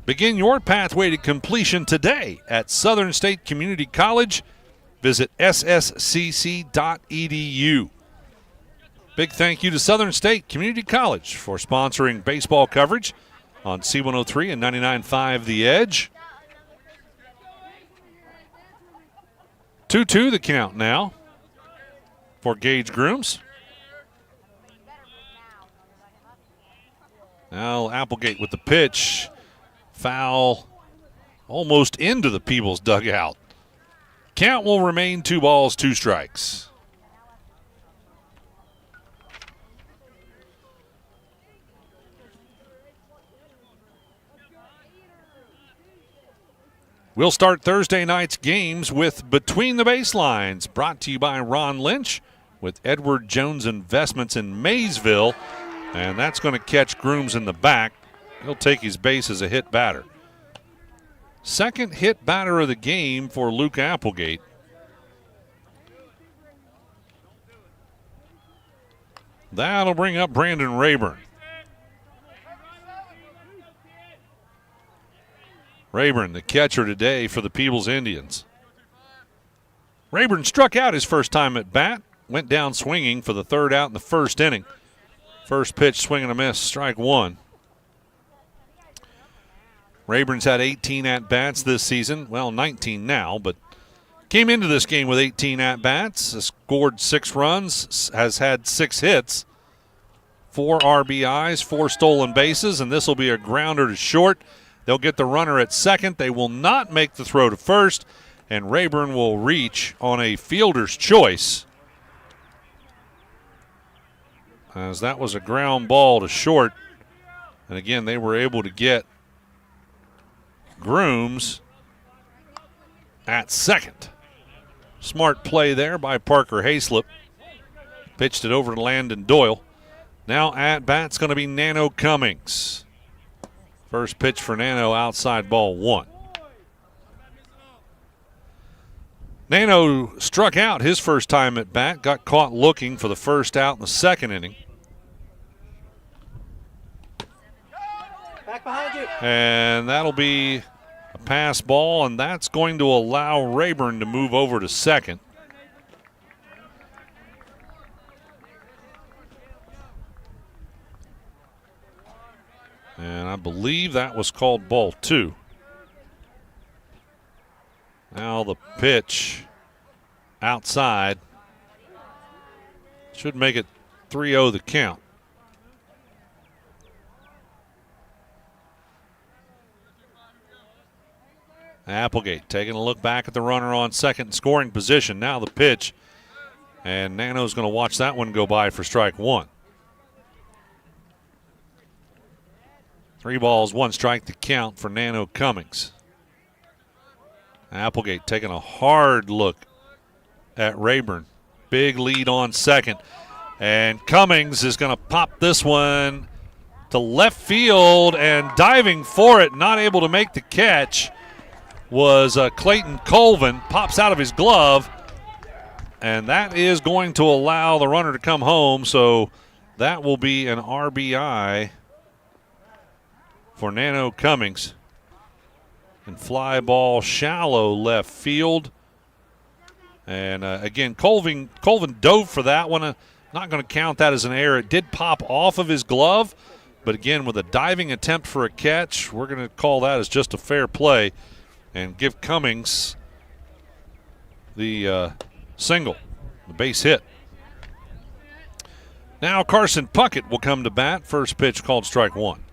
Begin your pathway to completion today at Southern State Community College. Visit sscc.edu. Big thank you to Southern State Community College for sponsoring baseball coverage on C103 and 99.5 The Edge. 2-2 the count now for Gage Grooms. Now Applegate with the pitch. Foul almost into the Peebles dugout. Count will remain 2 balls, 2 strikes. We'll start Thursday night's games with Between the Baselines, brought to you by Ron Lynch with Edward Jones Investments in Maysville. And that's going to catch Grooms in the back. He'll take his base as a hit batter. Second hit batter of the game for Luke Applegate. That'll bring up Brandon Rayburn. Rayburn, the catcher today for the Peebles Indians. Rayburn struck out his first time at bat. Went down swinging for the third out in the first inning. First pitch, swing and a miss, strike 1. Rayburn's had 18 at-bats this season. Well, 19 now, but came into this game with 18 at-bats, scored 6 runs, has had 6 hits, 4 RBIs, 4 stolen bases, and this will be a grounder to short. They'll get the runner at second. They will not make the throw to first, and Rayburn will reach on a fielder's choice, as that was a ground ball to short. And again, they were able to get Grooms at second. Smart play there by Parker Hayslip. Pitched it over to Landon Doyle. Now at bat's going to be Nano Cummings. First pitch for Nano, outside, ball 1. Nano struck out his first time at bat, got caught looking for the first out in the second inning. Back behind you. And that'll be a pass ball, and that's going to allow Rayburn to move over to second. And I believe that was called ball 2. Now the pitch outside. Should make it 3-0 the count. Applegate taking a look back at the runner on second in scoring position. Now the pitch. And Nano's going to watch that one go by for strike 1. 3 balls, 1 strike to count for Nano Cummings. Applegate taking a hard look at Rayburn. Big lead on second. And Cummings is going to pop this one to left field, and diving for it, not able to make the catch, was Clayton Colvin. Pops out of his glove, and that is going to allow the runner to come home. So that will be an RBI for Nano Cummings. And fly ball shallow left field. And again, Colvin dove for that one. Not going to count that as an error. It did pop off of his glove, but again, with a diving attempt for a catch, we're going to call that as just a fair play and give Cummings the single, the base hit. Now Carson Puckett will come to bat. First pitch called strike 1.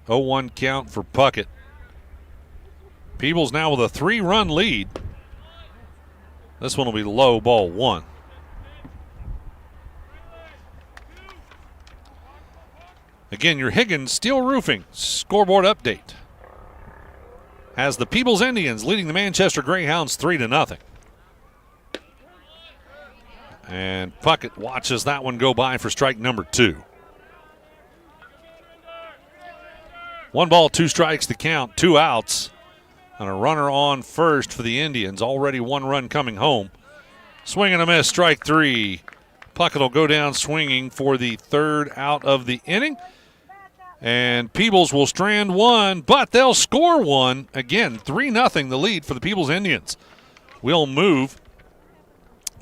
0-1 count for Puckett. Peebles now with a 3-run lead. This one will be low, ball 1. Again, your Higgins Steel Roofing scoreboard update has the Peebles Indians leading the Manchester Greyhounds 3-0. And Puckett watches that one go by for strike number 2. 1 ball, 2 strikes to count, 2 outs, and a runner on first for the Indians. Already 1 run coming home. Swing and a miss, strike 3. Puckett will go down swinging for the 3rd out of the inning. And Peebles will strand 1, but they'll score 1. Again, 3-0 the lead for the Peebles Indians. We'll move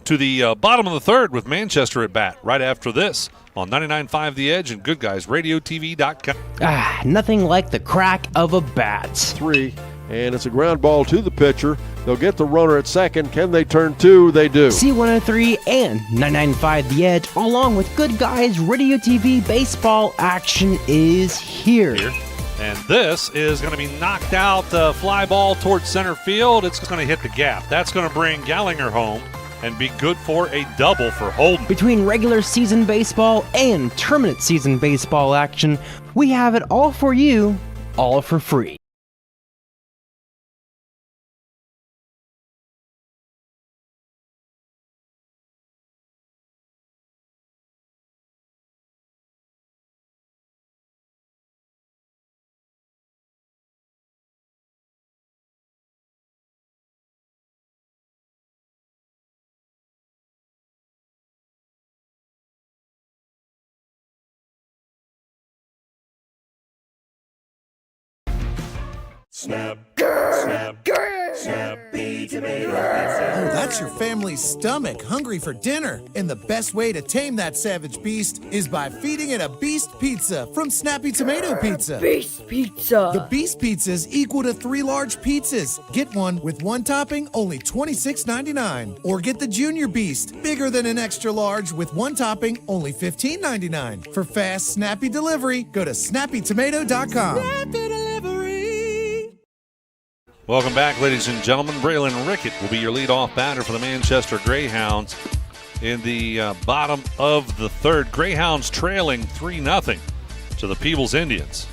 to the bottom of the 3rd with Manchester at bat right after this on 99.5 The Edge and Goodguysradiotv.com. Nothing like the crack of a bat. 3, and it's a ground ball to the pitcher. They'll get the runner at second. Can they turn 2? They do. C103 and 99.5 The Edge, along with Good Guys Radio TV baseball action is here. And this is going to be knocked out, fly ball towards center field. It's going to hit the gap. That's going to bring Gallinger home and be good for a double for Holden. Between regular season baseball and tournament season baseball action, we have it all for you, all for free. Snap, snap, snappy tomato pizza. Oh, that's your family's stomach hungry for dinner. And the best way to tame that savage beast is by feeding it a Beast Pizza from Snappy Tomato Pizza. Beast Pizza. The Beast Pizza is equal to 3 large pizzas. Get one with 1 topping, only $26.99. Or get the Junior Beast, bigger than an extra large with 1 topping, only $15.99. For fast, snappy delivery, go to snappytomato.com. Snappy delivery. Welcome back, ladies and gentlemen. Braylon Rickett will be your leadoff batter for the Manchester Greyhounds in the bottom of the 3rd. Greyhounds trailing 3-0 to the Peebles Indians.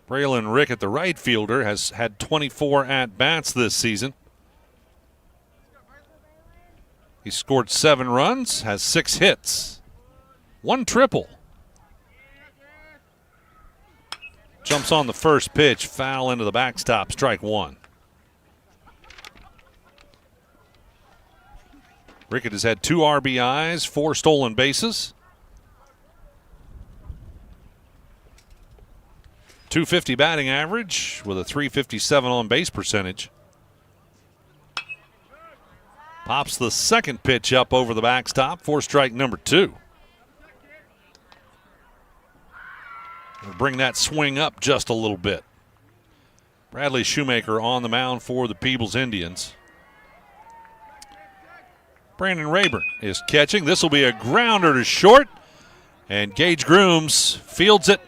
Braylon Rickett, the right fielder, has had 24 at-bats this season. He scored 7 runs, has 6 hits, 1 triple. Jumps on the first pitch, foul into the backstop, strike 1. Rickett has had 2 RBIs, 4 stolen bases. .250 batting average with a .357 on base percentage. Pops the second pitch up over the backstop for strike number 2. We'll bring that swing up just a little bit. Bradley Shoemaker on the mound for the Peebles Indians. Brandon Rayburn is catching. This will be a grounder to short. And Gage Grooms fields it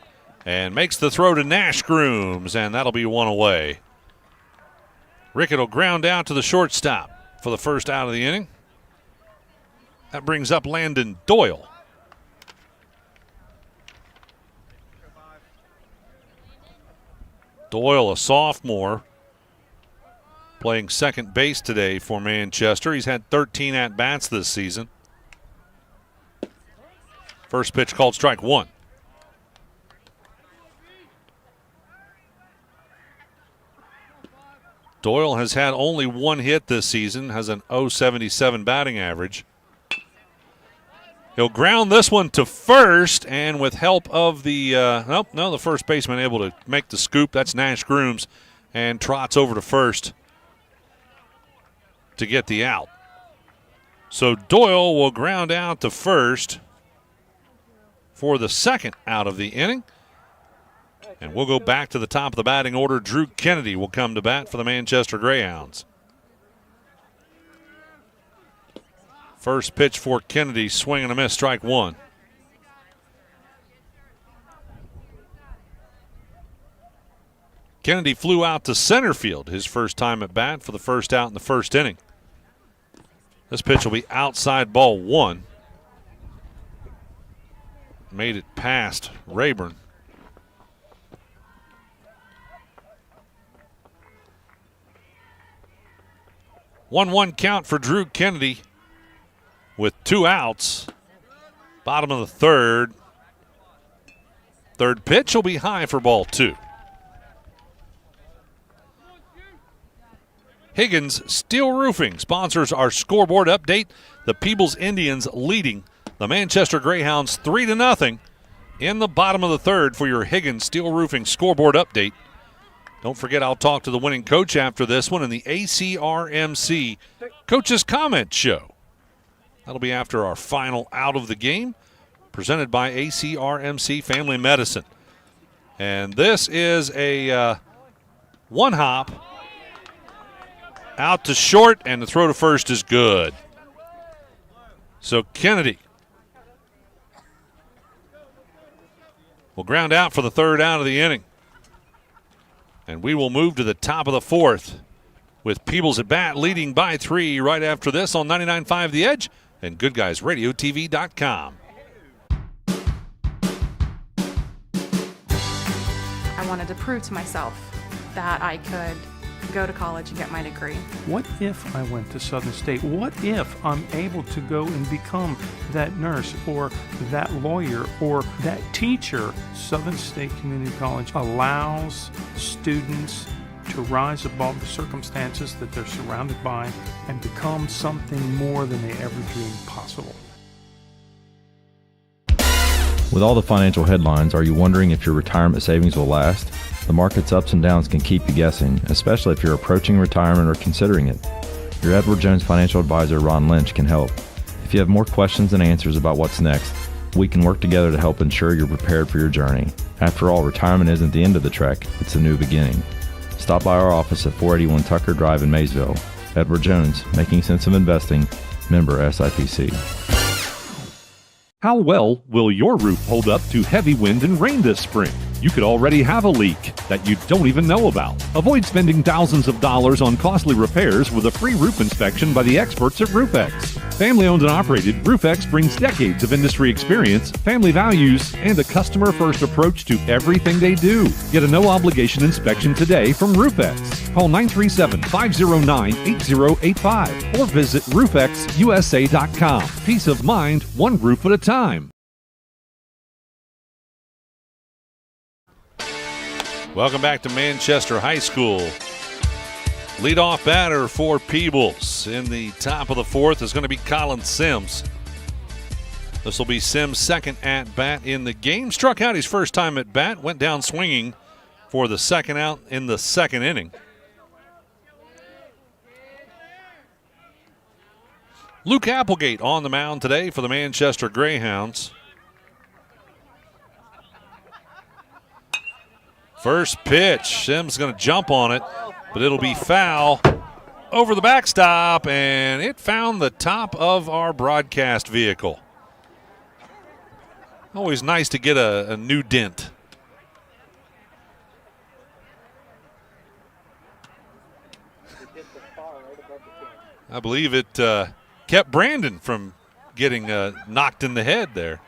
and makes the throw to Nash Grooms, and that'll be 1 away. Rickett will ground out to the shortstop for the first out of the inning. That brings up Landon Doyle. Doyle, a sophomore, playing second base today for Manchester. He's had 13 at-bats this season. First pitch called strike 1. Doyle has had only 1 hit this season, has an .077 batting average. He'll ground this one to first, and with help of the, the first baseman able to make the scoop. That's Nash Grooms, and trots over to first to get the out. So Doyle will ground out to first for the second out of the inning. And we'll go back to the top of the batting order. Drew Kennedy will come to bat for the Manchester Greyhounds. First pitch for Kennedy, swing and a miss, strike 1. Kennedy flew out to center field his first time at bat for the first out in the first inning. This pitch will be outside ball 1. Made it past Rayburn. 1-1 count for Drew Kennedy with 2 outs. Bottom of the third. Third pitch will be high for ball 2. Higgins Steel Roofing sponsors our scoreboard update. The Peebles Indians leading the Manchester Greyhounds 3-0 in the bottom of the third for your Higgins Steel Roofing scoreboard update. Don't forget, I'll talk to the winning coach after this one in the ACRMC Coach's Comment Show. That'll be after our final out of the game, presented by ACRMC Family Medicine. And this is a one hop out to short, and the throw to first is good. So Kennedy will ground out for the third out of the inning. And we will move to the top of the fourth with Peebles at bat leading by 3 right after this on 99.5 The Edge and Goodguysradiotv.com. I wanted to prove to myself that I could go to college and get my degree. What if I went to Southern State? What if I'm able to go and become that nurse or that lawyer or that teacher? Southern State Community College allows students to rise above the circumstances that they're surrounded by and become something more than they ever dreamed possible. With all the financial headlines, are you wondering if your retirement savings will last? The market's ups and downs can keep you guessing, especially if you're approaching retirement or considering it. Your Edward Jones financial advisor, Ron Lynch, can help. If you have more questions than answers about what's next, we can work together to help ensure you're prepared for your journey. After all, retirement isn't the end of the trek, it's a new beginning. Stop by our office at 481 Tucker Drive in Maysville. Edward Jones, making sense of investing, member SIPC. How well will your roof hold up to heavy wind and rain this spring? you could already have a leak that you don't even know about. Avoid spending thousands of dollars on costly repairs with a free roof inspection by the experts at RoofX. Family owned and operated, RoofX brings decades of industry experience, family values, and a customer-first approach to everything they do. Get a no-obligation inspection today from RoofX. Call 937-509-8085 or visit roofxusa.com. Peace of mind, one roof at a time. Welcome back to Manchester High School. Leadoff batter for Peebles in the top of the fourth is going to be Colin Sims. This will be Sims' second at bat in the game. Struck out his first time at bat, went down swinging for the second out in the second inning. Luke Applegate on the mound today for the Manchester Greyhounds. First pitch, Sims going to jump on it, but it'll be foul over the backstop, and it found the top of our broadcast vehicle. Always nice to get a new dent. I believe it kept Brandon from getting knocked in the head there.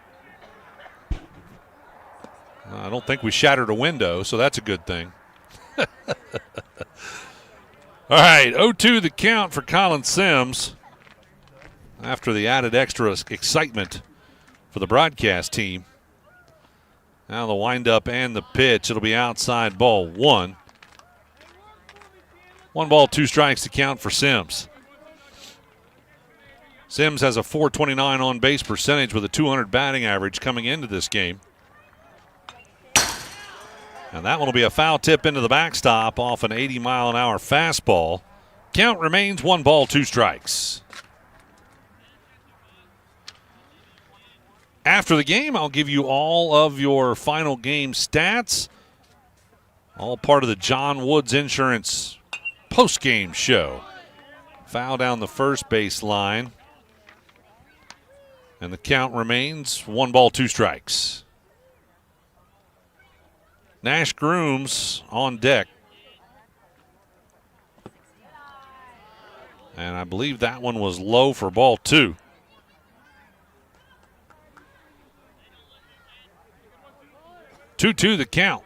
I don't think we shattered a window, so that's a good thing. All right, 0-2 the count for Colin Sims after the added extra excitement for the broadcast team. Now the windup and the pitch. It'll be outside ball one. 1 ball, 2 strikes to count for Sims. Sims has a .429 on base percentage with a .200 batting average coming into this game. And that one will be a foul tip into the backstop off an 80-mile-an-hour fastball. Count remains 1 ball, 2 strikes. After the game, I'll give you all of your final game stats. All part of the John Woods Insurance post-game show. Foul down the first base line. And the count remains 1 ball, 2 strikes. Nash Grooms on deck. And I believe that one was low for ball 2. Two the count.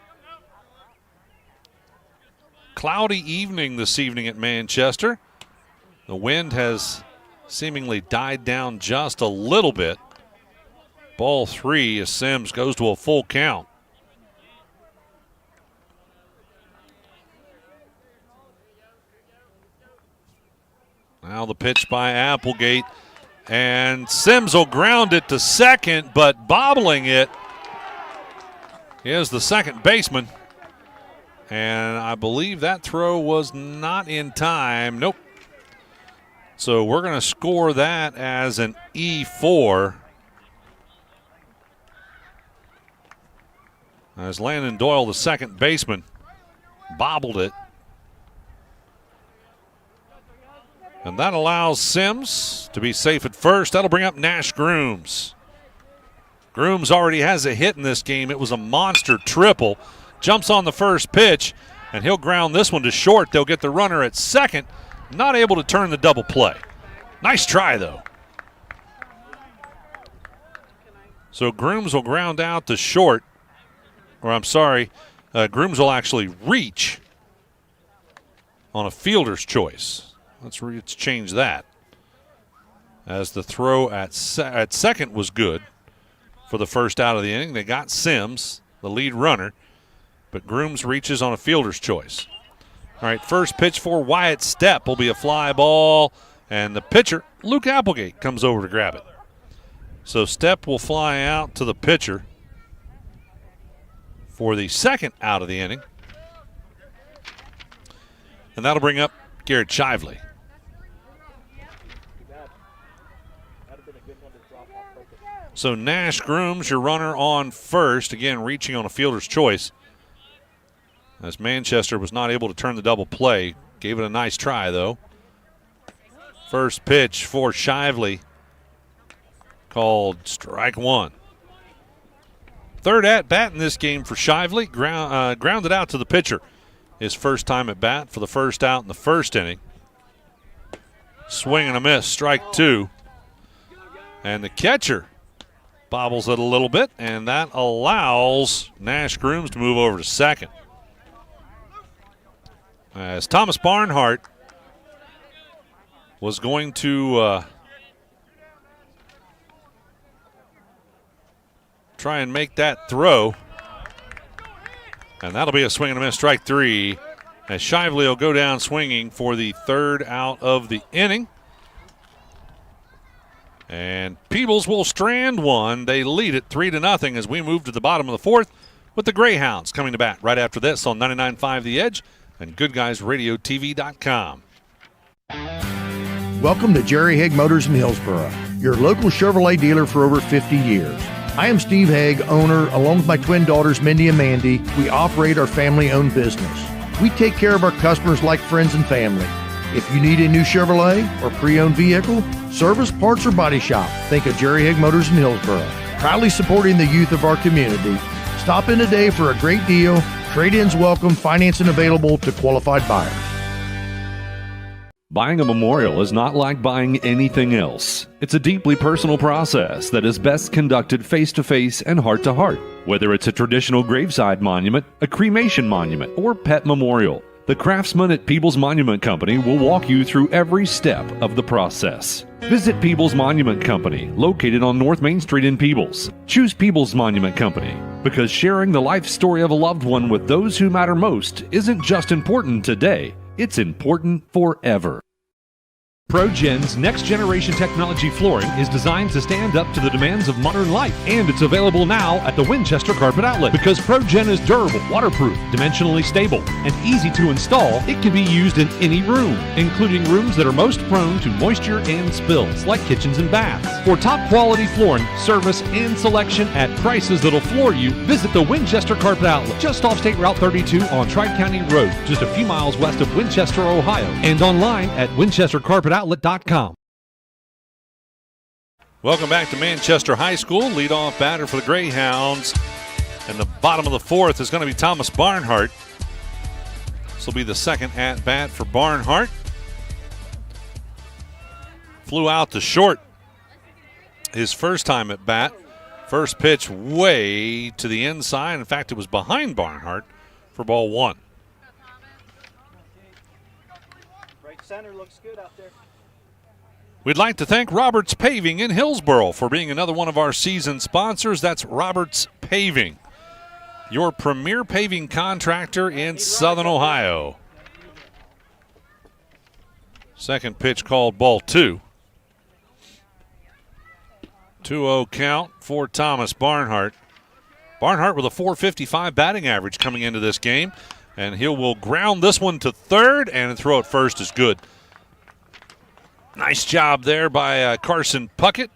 Cloudy evening this evening at Manchester. The wind has seemingly died down just a little bit. Ball 3 as Sims goes to a full count. Now the pitch by Applegate, and Sims will ground it to second, but bobbling it is the second baseman. And I believe that throw was not in time. Nope. So we're going to score that as an E4. As Landon Doyle, the second baseman, bobbled it. And that allows Sims to be safe at first. That'll bring up Nash Grooms. Grooms already has a hit in this game. It was a monster triple. Jumps on the first pitch, and he'll ground this one to short. They'll get the runner at second. Not able to turn the double play. Nice try, though. So Grooms will ground out to short. Or I'm sorry, Grooms will actually reach on a fielder's choice. Let's change that. As the throw at second was good for the first out of the inning. They got Sims, the lead runner, but Grooms reaches on a fielder's choice. All right, first pitch for Wyatt Stepp will be a fly ball, and the pitcher, Luke Applegate, comes over to grab it. So Stepp will fly out to the pitcher for the second out of the inning. And that'll bring up Garrett Shively. So Nash Grooms, your runner on first, again reaching on a fielder's choice. As Manchester was not able to turn the double play. Gave it a nice try, though. First pitch for Shively, called strike one. Third at bat in this game for Shively. Grounded out to the pitcher. His first time at bat for the first out in the first inning. Swing and a miss, strike 2. And the catcher bobbles it a little bit, and that allows Nash Grooms to move over to second. As Thomas Barnhart was going to try and make that throw. And that'll be a swing and a miss, strike 3. As Shively will go down swinging for the third out of the inning. And Peebles will strand one. They lead it 3-0 as we move to the bottom of the fourth with the Greyhounds coming to bat right after this on 99.5 The Edge and GoodguysRadiotv.com. Welcome to Jerry Haig Motors in Hillsboro, your local Chevrolet dealer for over 50 years. I am Steve Haig, owner, along with my twin daughters, Mindy and Mandy. We operate our family-owned business. We take care of our customers like friends and family. If you need a new Chevrolet or pre-owned vehicle, service, parts, or body shop, think of Jerry Haig Motors in Hillsboro. Proudly supporting the youth of our community. Stop in today for a great deal. Trade-ins welcome, financing available to qualified buyers. Buying a memorial is not like buying anything else. It's a deeply personal process that is best conducted face-to-face and heart-to-heart. Whether it's a traditional graveside monument, a cremation monument, or pet memorial, the craftsmen at Peebles Monument Company will walk you through every step of the process. Visit Peebles Monument Company, located on North Main Street in Peebles. Choose Peebles Monument Company because sharing the life story of a loved one with those who matter most isn't just important today, it's important forever. ProGen's next-generation technology flooring is designed to stand up to the demands of modern life, and it's available now at the Winchester Carpet Outlet. Because ProGen is durable, waterproof, dimensionally stable, and easy to install, it can be used in any room, including rooms that are most prone to moisture and spills, like kitchens and baths. For top-quality flooring, service, and selection at prices that'll floor you, visit the Winchester Carpet Outlet, just off State Route 32 on Tri-County Road, just a few miles west of Winchester, Ohio, and online at winchestercarpetoutlet.com. Welcome back to Manchester High School. Leadoff batter for the Greyhounds. And the bottom of the fourth is going to be Thomas Barnhart. This will be the second at-bat for Barnhart. Flew out to short his first time at bat. First pitch way to the inside. In fact, it was behind Barnhart for ball 1. Right center looks good out there. We'd like to thank Roberts Paving in Hillsboro for being another one of our season sponsors. That's Roberts Paving, your premier paving contractor in Southern Ohio. Second pitch called ball 2. 2-0 count for Thomas Barnhart. Barnhart with a .455 batting average coming into this game, and he will ground this one to third, and throw it first is good. Nice job there by Carson Puckett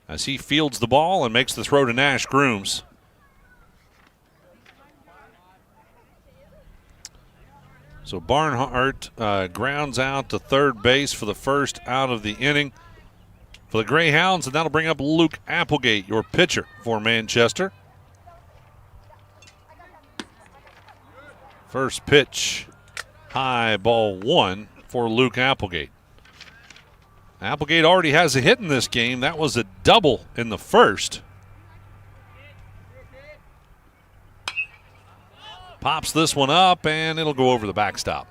as he fields the ball and makes the throw to Nash Grooms. So Barnhart grounds out to third base for the first out of the inning for the Greyhounds, and that'll bring up Luke Applegate, your pitcher for Manchester. First pitch, high, ball 1 for Luke Applegate. Applegate already has a hit in this game. That was a double in the first. Pops this one up, and it'll go over the backstop.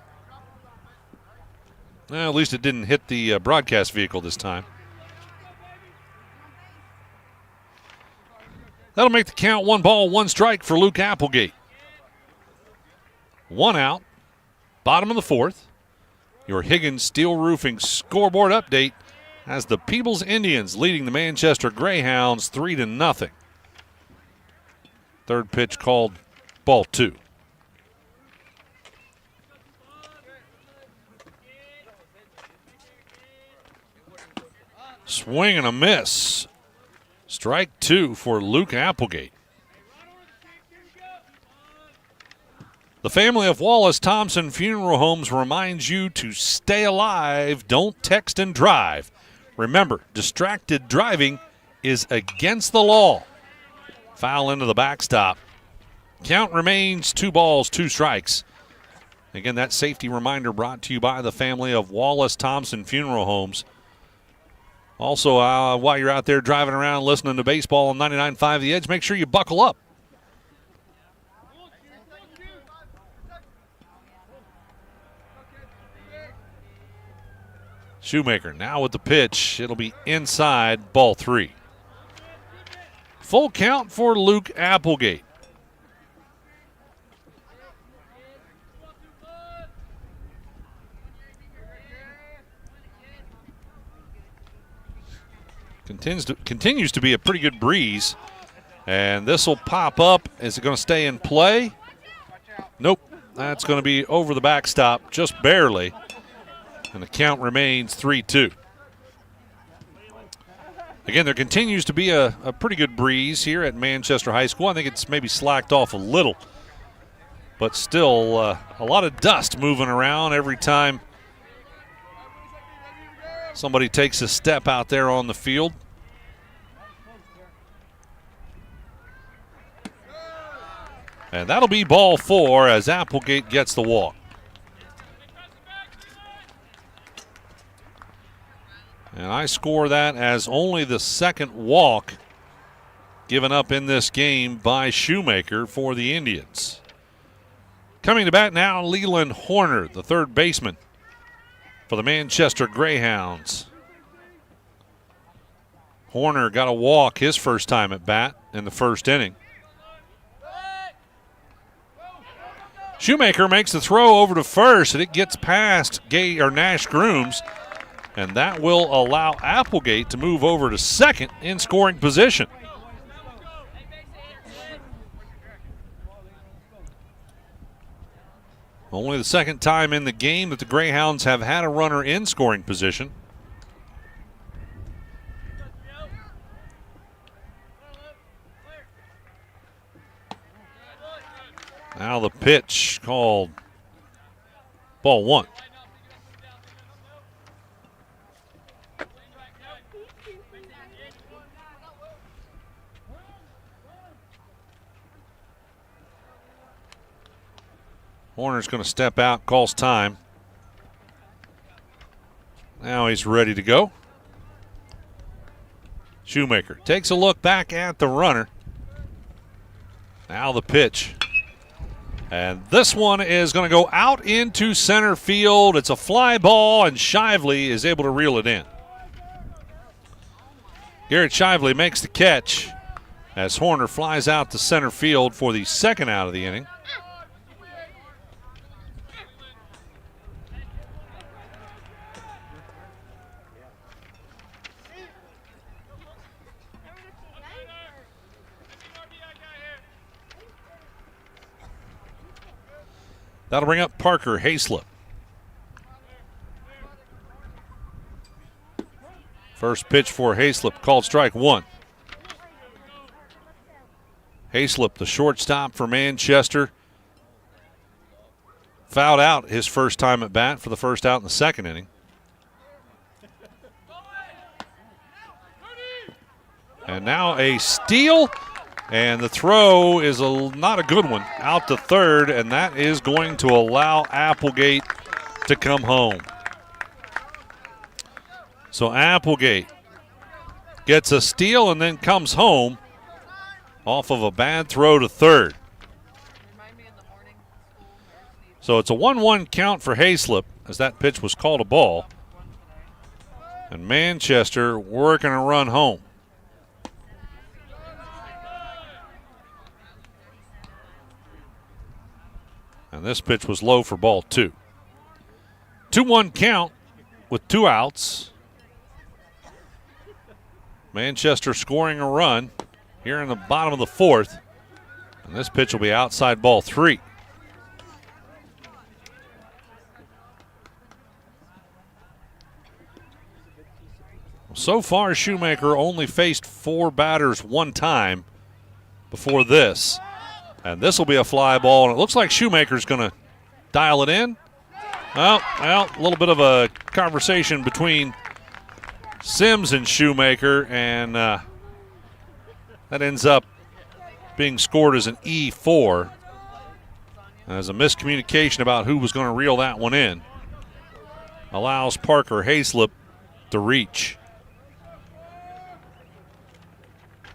Well, at least it didn't hit the broadcast vehicle this time. That'll make the count 1 ball, 1 strike for Luke Applegate. 1 out, bottom of the fourth. Your Higgins Steel Roofing scoreboard update has the Peebles Indians leading the Manchester Greyhounds 3-0. Third pitch called ball 2. Swing and a miss. Strike 2 for Luke Applegate. The family of Wallace Thompson Funeral Homes reminds you to stay alive, don't text and drive. Remember, distracted driving is against the law. Foul into the backstop. Count remains 2 balls, 2 strikes. Again, that safety reminder brought to you by the family of Wallace Thompson Funeral Homes. Also, while you're out there driving around listening to baseball on 99.5 The Edge, make sure you buckle up. Shoemaker now with the pitch. It'll be inside, ball 3. Full count for Luke Applegate. Continues to be a pretty good breeze. And this will pop up. Is it going to stay in play? Nope. That's going to be over the backstop just barely. And the count remains 3-2. Again, there continues to be a pretty good breeze here at Manchester High School. I think it's maybe slacked off a little. But still a lot of dust moving around every time somebody takes a step out there on the field. And that'll be ball 4 as Applegate gets the walk. And I score that as only the second walk given up in this game by Shoemaker for the Indians. Coming to bat now, Leland Horner, the third baseman for the Manchester Greyhounds. Horner got a walk his first time at bat in the first inning. Shoemaker makes the throw over to first, and it gets past Nash Grooms, and that will allow Applegate to move over to second in scoring position. Only the second time in the game that the Greyhounds have had a runner in scoring position. Now the pitch called ball 1. Horner's going to step out, calls time. Now he's ready to go. Shoemaker takes a look back at the runner. Now the pitch. And this one is going to go out into center field. It's a fly ball, and Shively is able to reel it in. Garrett Shively makes the catch as Horner flies out to center field for the second out of the inning. That'll bring up Parker Hayslip. First pitch for Hayslip, called strike 1. Hayslip, the shortstop for Manchester, fouled out his first time at bat for the first out in the second inning. And now a steal. And the throw is not a good one, out to third, and that is going to allow Applegate to come home. So Applegate gets a steal and then comes home off of a bad throw to third. So it's a 1-1 count for Hayslip as that pitch was called a ball. And Manchester working a run home. And this pitch was low for ball 2. 2-1 count with 2 outs. Manchester scoring a run here in the bottom of the 4th. And this pitch will be outside ball 3. So far, Shoemaker only faced 4 batters 1 time before this. And this will be a fly ball, and it looks like Shoemaker's going to dial it in. Well, a little bit of a conversation between Sims and Shoemaker, and that ends up being scored as an E4. As a miscommunication about who was going to reel that one in. Allows Parker Hayslip to reach.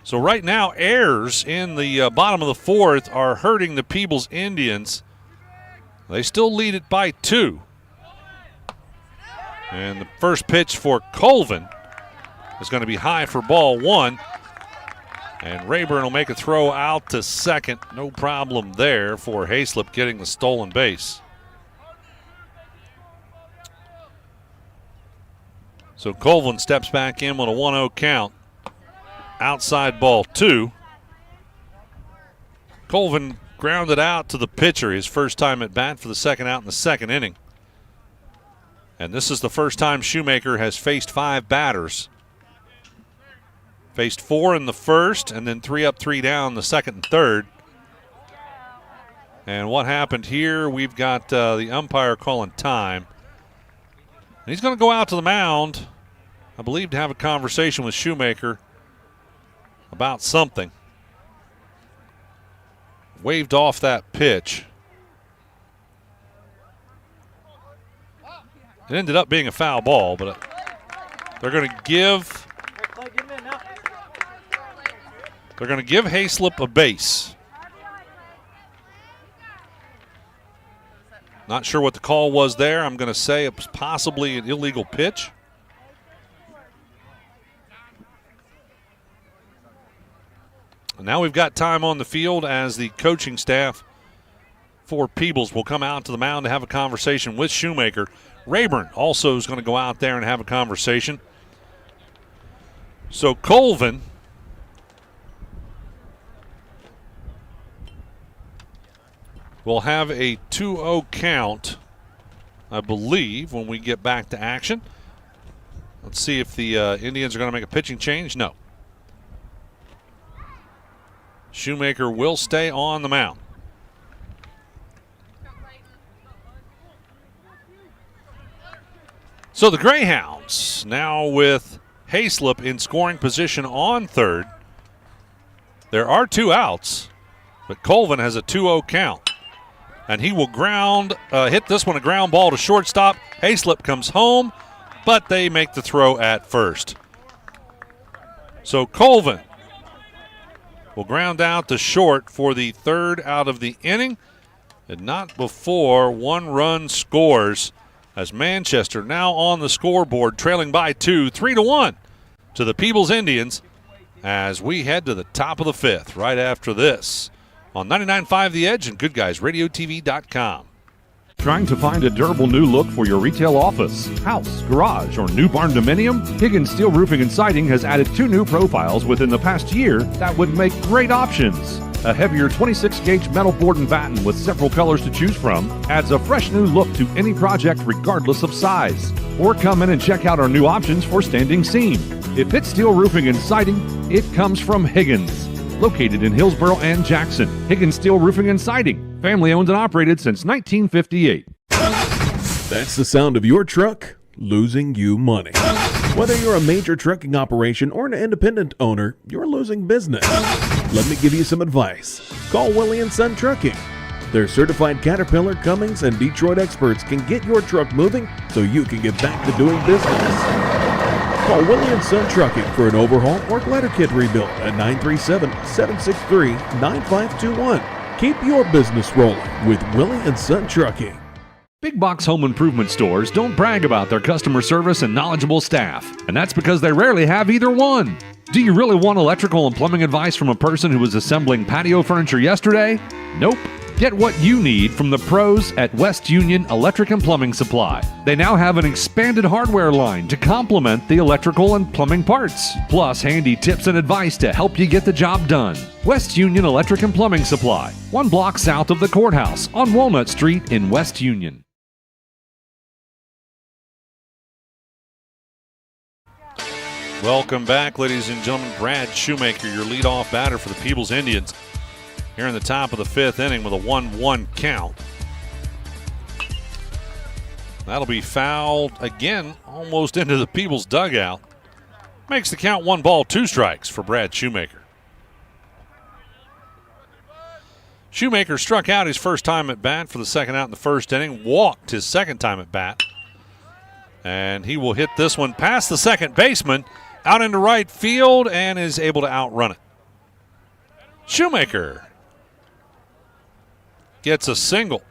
So right now, errors in the bottom of the fourth are hurting the Peebles Indians. They still lead it by 2. And the first pitch for Colvin is going to be high for ball 1. And Rayburn will make a throw out to second. No problem there for Hayslip getting the stolen base. So Colvin steps back in with a 1-0 count. Outside ball 2. Colvin grounded out to the pitcher, his first time at bat for the second out in the second inning. And this is the first time Shoemaker has faced 5 batters. Faced 4 in the first, and then 3 up, 3 down the second and third. And what happened here, we've got the umpire calling time. And he's going to go out to the mound, I believe, to have a conversation with Shoemaker about something. Waved off that pitch. It ended up being a foul ball, but they're going to give Hayslip a base. Not sure what the call was there. I'm going to say it was possibly an illegal pitch. And now we've got time on the field as the coaching staff for Peebles will come out to the mound to have a conversation with Shoemaker. Rayburn also is going to go out there and have a conversation. So Colvin will have a 2-0 count, I believe, when we get back to action. Let's see if the Indians are going to make a pitching change. No. Shoemaker will stay on the mound. So the Greyhounds now with Hayslip in scoring position on third. There are 2 outs, but Colvin has a 2-0 count. And he will hit this one a ground ball to shortstop. Hayslip comes home, but they make the throw at first. So Colvin will ground out to short for the third out of the inning, and not before 1 run scores as Manchester now on the scoreboard, trailing by 2, 3-1 to the Peebles Indians as we head to the top of the 5th right after this on 99.5 The Edge and GoodguysRadioTV.com. Trying to find a durable new look for your retail office, house, garage, or new barn dominium? Higgins Steel Roofing and Siding has added 2 new profiles within the past year that would make great options. A heavier 26-gauge metal board and batten with several colors to choose from adds a fresh new look to any project regardless of size. Or come in and check out our new options for standing seam. If it's steel roofing and siding, it comes from Higgins. Located in Hillsboro and Jackson, Higgins Steel Roofing and Siding. Family owned and operated since 1958. That's the sound of your truck losing you money. Whether you're a major trucking operation or an independent owner, you're losing business. Let me give you some advice. Call Willie & Son Trucking. Their certified Caterpillar, Cummins, and Detroit experts can get your truck moving so you can get back to doing business. Call Willie & Son Trucking for an overhaul or glider kit rebuild at 937-763-9521. Keep your business rolling with Willie & Son Trucking. Big box home improvement stores don't brag about their customer service and knowledgeable staff, and that's because they rarely have either one. Do you really want electrical and plumbing advice from a person who was assembling patio furniture yesterday? Nope. Get what you need from the pros at West Union Electric and Plumbing Supply. They now have an expanded hardware line to complement the electrical and plumbing parts, plus handy tips and advice to help you get the job done. West Union Electric and Plumbing Supply, 1 block south of the courthouse on Walnut Street in West Union. Welcome back, ladies and gentlemen. Brad Shoemaker, your leadoff batter for the Peebles Indians, here in the top of the 5th inning with a 1-1 count. That'll be fouled again, almost into the Peebles dugout. Makes the count 1 ball, 2 strikes for Brad Shoemaker. Shoemaker struck out his first time at bat for the second out in the first inning, walked his second time at bat. And he will hit this one past the second baseman, out into right field, and is able to outrun it. Shoemaker gets a single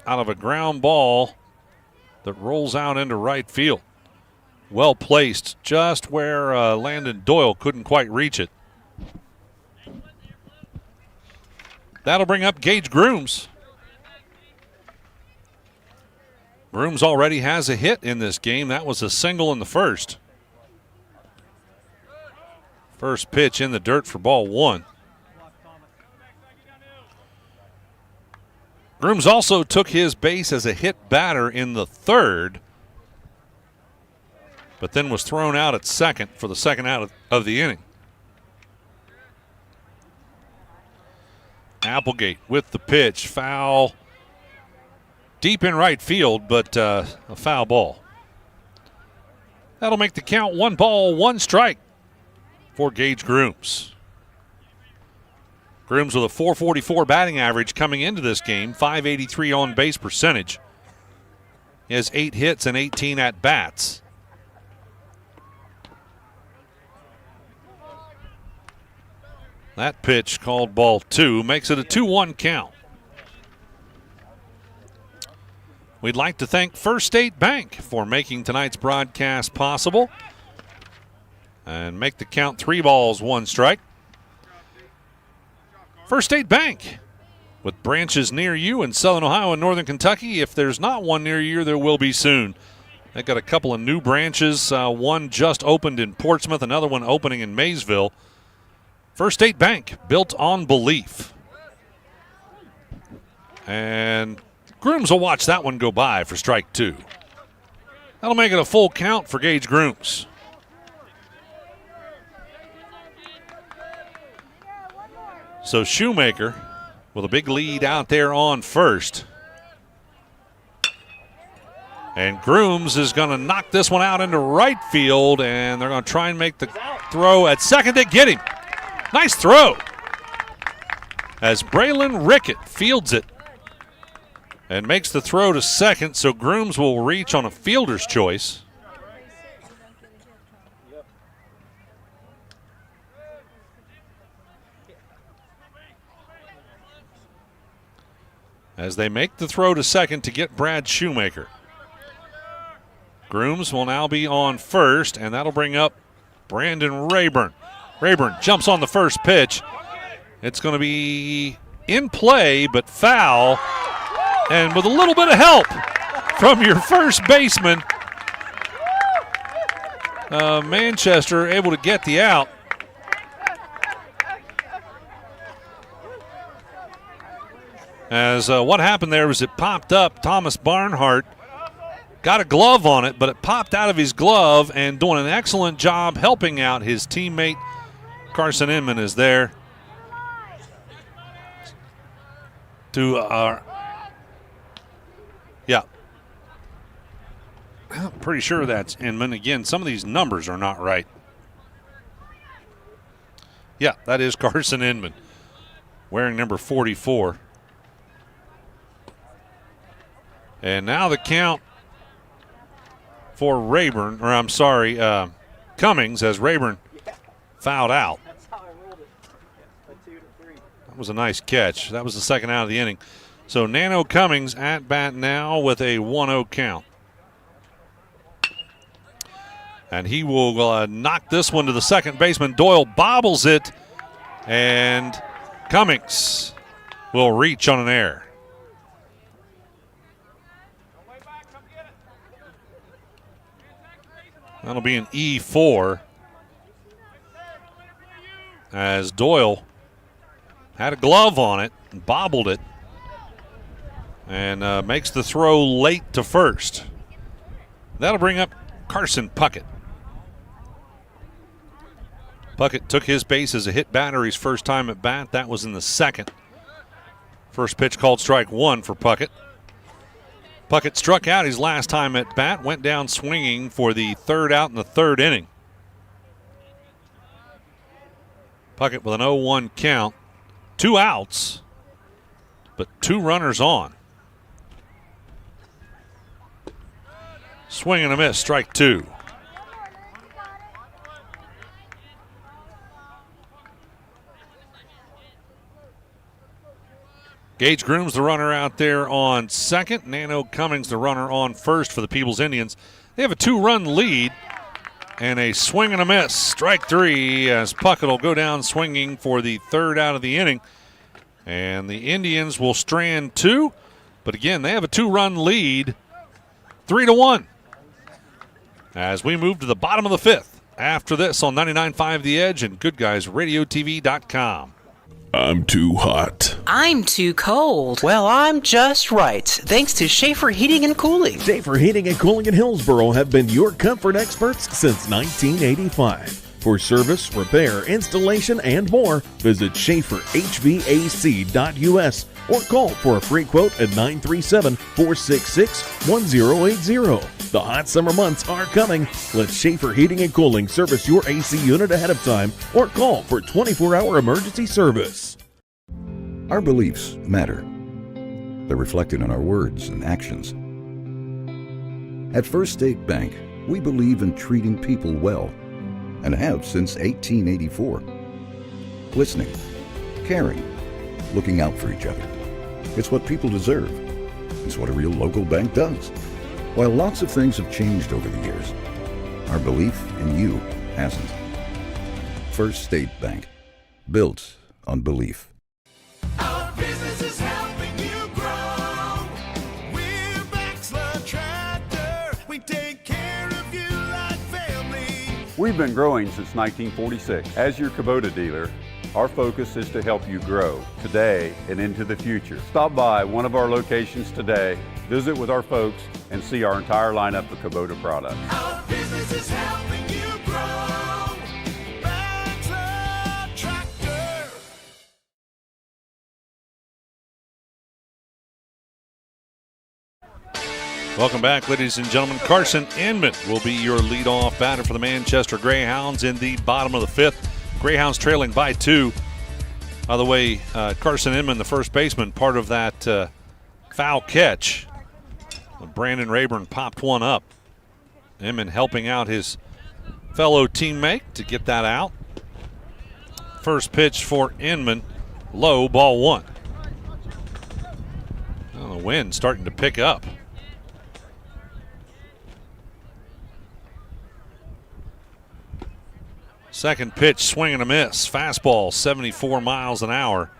out of a ground ball that rolls out into right field. Well placed, just where Landon Doyle couldn't quite reach it. That'll bring up Gage Grooms. Grooms already has a hit in this game. That was a single in the first. First pitch in the dirt for ball one. Grooms also took his base as a hit batter in the third, but then was thrown out at second for the second out of the inning. Applegate with the pitch, foul, deep in right field, but a foul ball. That'll make the count 1 ball, 1 strike for Gage Grooms. Grooms with a .444 batting average coming into this game, .583 on base percentage. He has 8 hits and 18 at bats. That pitch called ball 2 makes it a 2-1 count. We'd like to thank First State Bank for making tonight's broadcast possible. And make the count 3 balls, 1 strike. First State Bank, with branches near you in Southern Ohio and Northern Kentucky. If there's not one near you, there will be soon. They've got a couple of new branches. One just opened in Portsmouth, another one opening in Maysville. First State Bank, built on belief. And Grooms will watch that one go by for strike 2. That'll make it a full count for Gage Grooms. So Shoemaker with a big lead out there on first. And Grooms is going to knock this one out into right field, and they're going to try and make the throw at second to get him. Nice throw as Braylon Rickett fields it and makes the throw to second, so Grooms will reach on a fielder's choice. As they make the throw to second to get Brad Shoemaker. Grooms will now be on first, and that'll bring up Brandon Rayburn. Rayburn jumps on the first pitch. It's going to be in play, but foul. And with a little bit of help from your first baseman, Manchester able to get the out. As what happened there was it popped up. Thomas Barnhart got a glove on it, but it popped out of his glove, and doing an excellent job helping out his teammate Carson Inman is there to, I'm pretty sure that's Inman. Again, some of these numbers are not right. Yeah, that is Carson Inman, wearing number 44. And now the count for Rayburn, or I'm sorry, Cummings, as Rayburn fouled out. That was a nice catch. That was the second out of the inning. So Nano Cummings at bat now with a 1-0 count. And he will knock this one to the second baseman. Doyle bobbles it, and Cummings will reach on an error. That'll be an E4 as Doyle had a glove on it and bobbled it and makes the throw late to first. That'll bring up Carson Puckett. Puckett took his base as a hit batter his first time at bat. That was in the second. First pitch called strike 1 for Puckett. Puckett struck out his last time at bat, went down swinging for the third out in the third inning. Puckett with an 0-1 count. 2 outs but 2 runners on. Swing and a miss, strike 2. Gage Grooms, the runner out there on second. Nano Cummings, the runner on first for the Peebles Indians. They have a 2-run lead and a swing and a miss. Strike 3 as Puckett will go down swinging for the 3rd out of the inning. And the Indians will strand 2. But again, they have a 2-run lead, 3-1. As we move to the bottom of the 5th. After this on 99.5 The Edge and GoodguysRadiotv.com. I'm too hot. I'm too cold. Well, I'm just right. Thanks to Schaefer Heating and Cooling. Schaefer Heating and Cooling in Hillsboro have been your comfort experts since 1985. For service, repair, installation, and more, visit SchaeferHVAC.us or call for a free quote at 937-466-1080. The hot summer months are coming. Let Schaefer Heating and Cooling service your AC unit ahead of time or call for 24-hour emergency service. Our beliefs matter. They're reflected in our words and actions. At First State Bank, we believe in treating people well and have since 1884. Listening, caring, looking out for each other. It's what people deserve. It's what a real local bank does. While lots of things have changed over the years, our belief in you hasn't. First State Bank, built on belief. Our business is helping you grow. We're Baxler Tractor. We take care of you like family. We've been growing since 1946. As your Kubota dealer, our focus is to help you grow today and into the future. Stop by one of our locations today, visit with our folks, and see our entire lineup of Kubota products. Our business is helping you grow. Baxter Tractor. Welcome back, ladies and gentlemen. Carson Inman will be your leadoff batter for the Manchester Greyhounds in the bottom of the 5th. Greyhounds trailing by 2. By the way, Carson Inman, the first baseman, part of that foul catch. Brandon Rayburn popped one up. Inman helping out his fellow teammate to get that out. First pitch for Inman, low, ball 1. Well, the wind starting to pick up. Second pitch, swing and a miss. Fastball, 74 miles an hour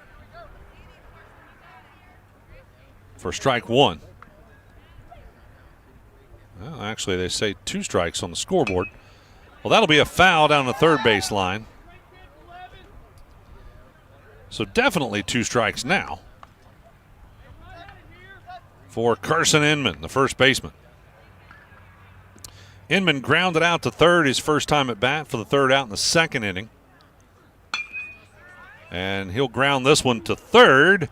for strike 1. Well, actually, they say 2 strikes on the scoreboard. Well, that'll be a foul down the third base line. So definitely 2 strikes now for Carson Inman, the first baseman. Inman grounded out to third, his first time at bat for the 3rd out in the 2nd inning. And he'll ground this one to third.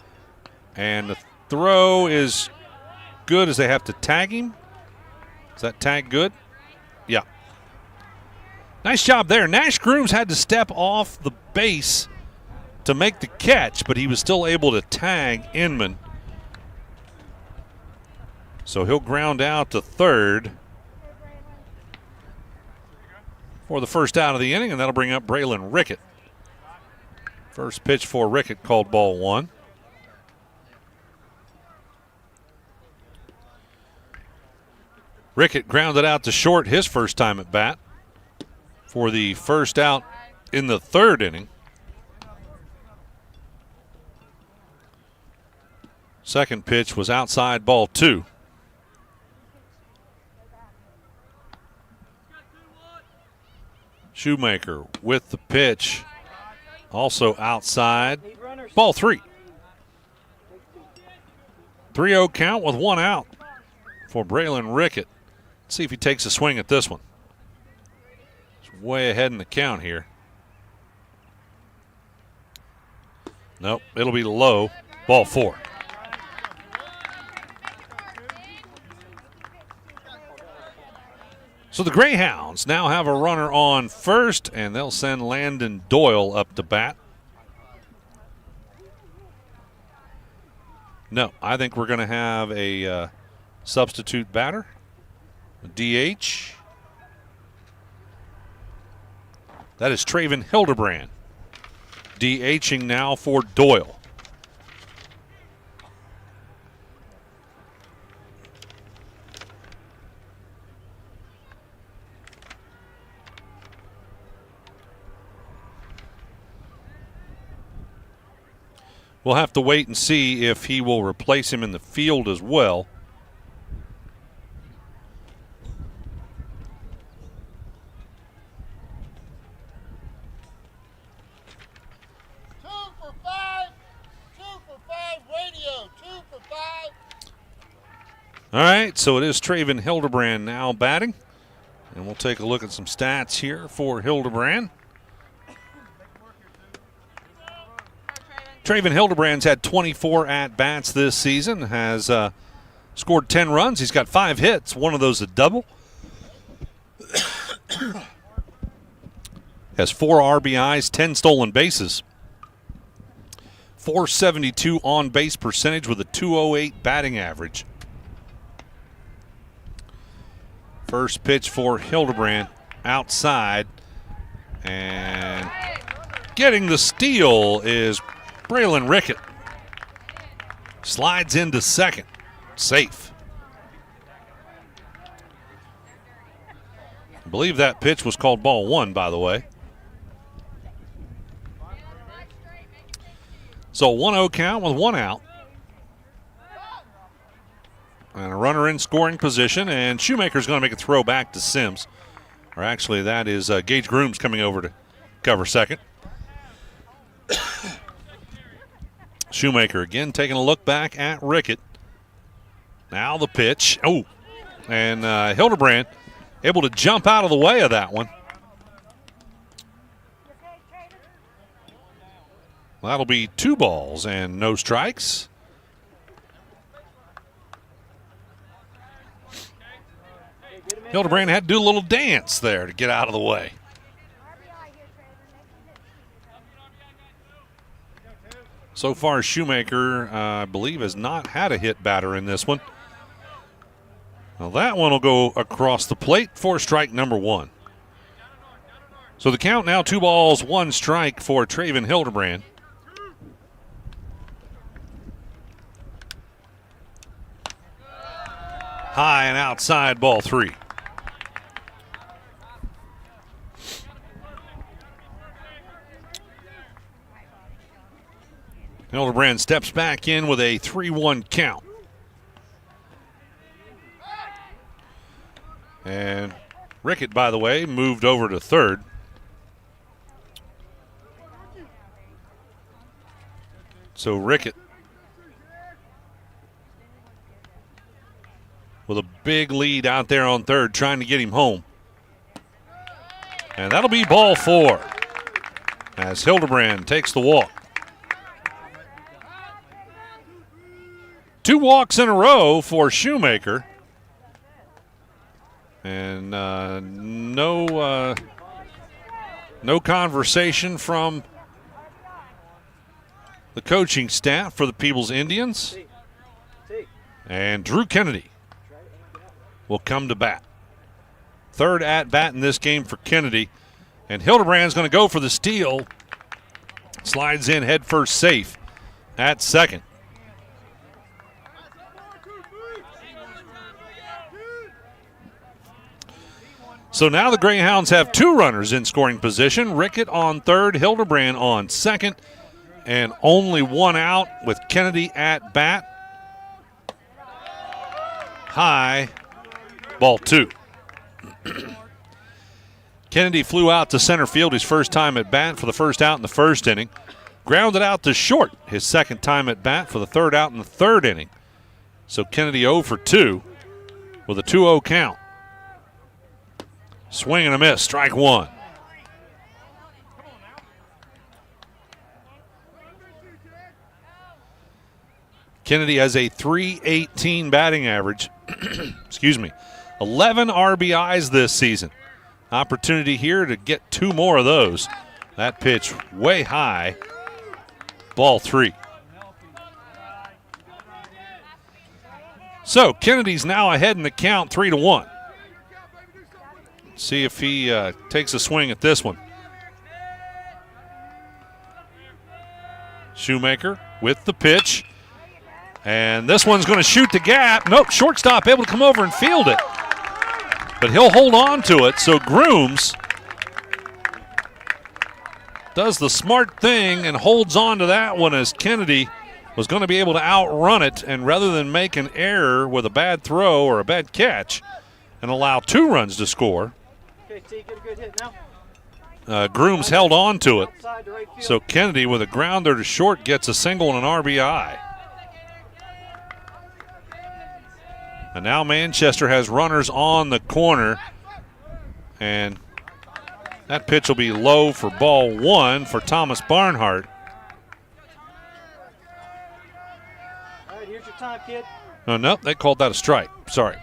And the throw is good as they have to tag him. Is that tag good? Yeah. Nice job there. Nash Grooms had to step off the base to make the catch, but he was still able to tag Inman. So he'll ground out to third for the first out of the inning, and that'll bring up Braylon Rickett. First pitch for Rickett called ball 1. Rickett grounded out to short his first time at bat for the first out in the 3rd inning. Second pitch was outside, ball 2. Shoemaker with the pitch, also outside, ball 3. 3-0 count with 1 out for Braylon Rickett. Let's see if he takes a swing at this one. It's way ahead in the count here. Nope, it'll be low, ball 4. So the Greyhounds now have a runner on first, and they'll send Landon Doyle up to bat. No, I think we're going to have a substitute batter, a DH. That is Traven Hildebrand, DHing now for Doyle. We'll have to wait and see if he will replace him in the field as well. All right, so it is Traven Hildebrand now batting. And we'll take a look at some stats here for Hildebrand. Traven Hildebrand's had 24 at-bats this season, has scored 10 runs. He's got 5 hits, one of those a double. Has 4 RBIs, 10 stolen bases. 472 on-base percentage with a 208 batting average. First pitch for Hildebrand outside. And getting the steal is Braylon Rickett. Slides into second. Safe. I believe that pitch was called ball 1, by the way. So 1-0 count with 1 out. And a runner in scoring position, and Shoemaker's going to make a throw back to Sims. Or actually, that is Gage Grooms coming over to cover second. Shoemaker again taking a look back at Rickett. Now the pitch. Oh, and Hildebrand able to jump out of the way of that one. That'll be 2 balls and no strikes. Hildebrand had to do a little dance there to get out of the way. So far, Shoemaker, I believe, has not had a hit batter in this one. Well, that one will go across the plate for strike number 1. So the count now 2 balls, 1 strike for Traven Hildebrand. High and outside, ball 3. Hildebrand steps back in with a 3-1 count. And Rickett, by the way, moved over to third. So Rickett with a big lead out there on third, trying to get him home. And that'll be ball 4 as Hildebrand takes the walk. 2 walks in a row for Shoemaker. And no conversation from the coaching staff for the Peebles Indians. And Drew Kennedy will come to bat. Third at bat in this game for Kennedy. And Hildebrand's going to go for the steal. Slides in head first safe at second. So now the Greyhounds have 2 runners in scoring position. Rickett on third, Hildebrand on second, and only 1 out with Kennedy at bat. High, ball 2. Kennedy flew out to center field his first time at bat for the first out in the first inning. Grounded out to short his second time at bat for the third out in the third inning. So Kennedy 0 for 2 with a 2-0 count. Swing and a miss, strike 1. Kennedy has a .318 batting average. Excuse me. 11 RBIs this season. Opportunity here to get 2 more of those. That pitch way high. Ball 3. So Kennedy's now ahead in the count 3-1. See if he takes a swing at this one. Shoemaker with the pitch. And this one's going to shoot the gap. Nope, shortstop able to come over and field it. But he'll hold on to it. So Grooms does the smart thing and holds on to that one as Kennedy was going to be able to outrun it. And rather than make an error with a bad throw or a bad catch and allow 2 runs to score, Okay, T, get a good hit now. Grooms held on to it. So Kennedy with a grounder to short gets a single and an RBI. And now Manchester has runners on the corner. And that pitch will be low for ball 1 for Thomas Barnhart. All right, here's your time, kid. Oh, no, they called that a strike. Sorry.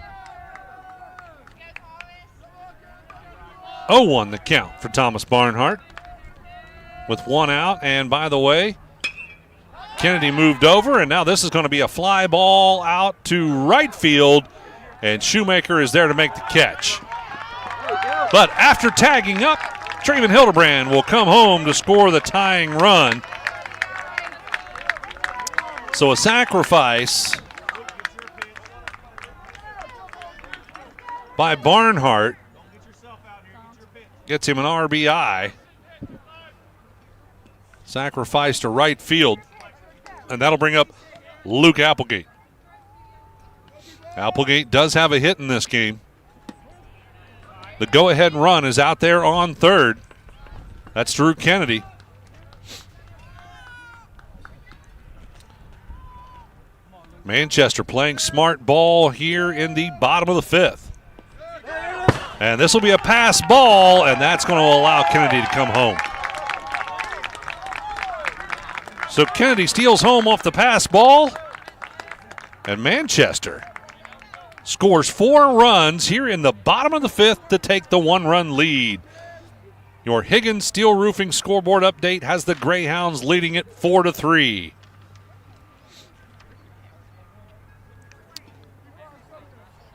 0-1 the count for Thomas Barnhart with 1 out. And by the way, Kennedy moved over, and now this is going to be a fly ball out to right field, and Shoemaker is there to make the catch. But after tagging up, Trayvon Hildebrand will come home to score the tying run. So a sacrifice by Barnhart gets him an RBI. Sacrifice to right field. And that'll bring up Luke Applegate. Applegate does have a hit in this game. The go-ahead run is out there on third. That's Drew Kennedy. Manchester playing smart ball here in the bottom of the 5th. And this will be a pass ball, and that's going to allow Kennedy to come home. So Kennedy steals home off the pass ball, and Manchester scores 4 runs here in the bottom of the 5th to take the 1-run lead. Your Higgins Steel Roofing scoreboard update has the Greyhounds leading it 4-3.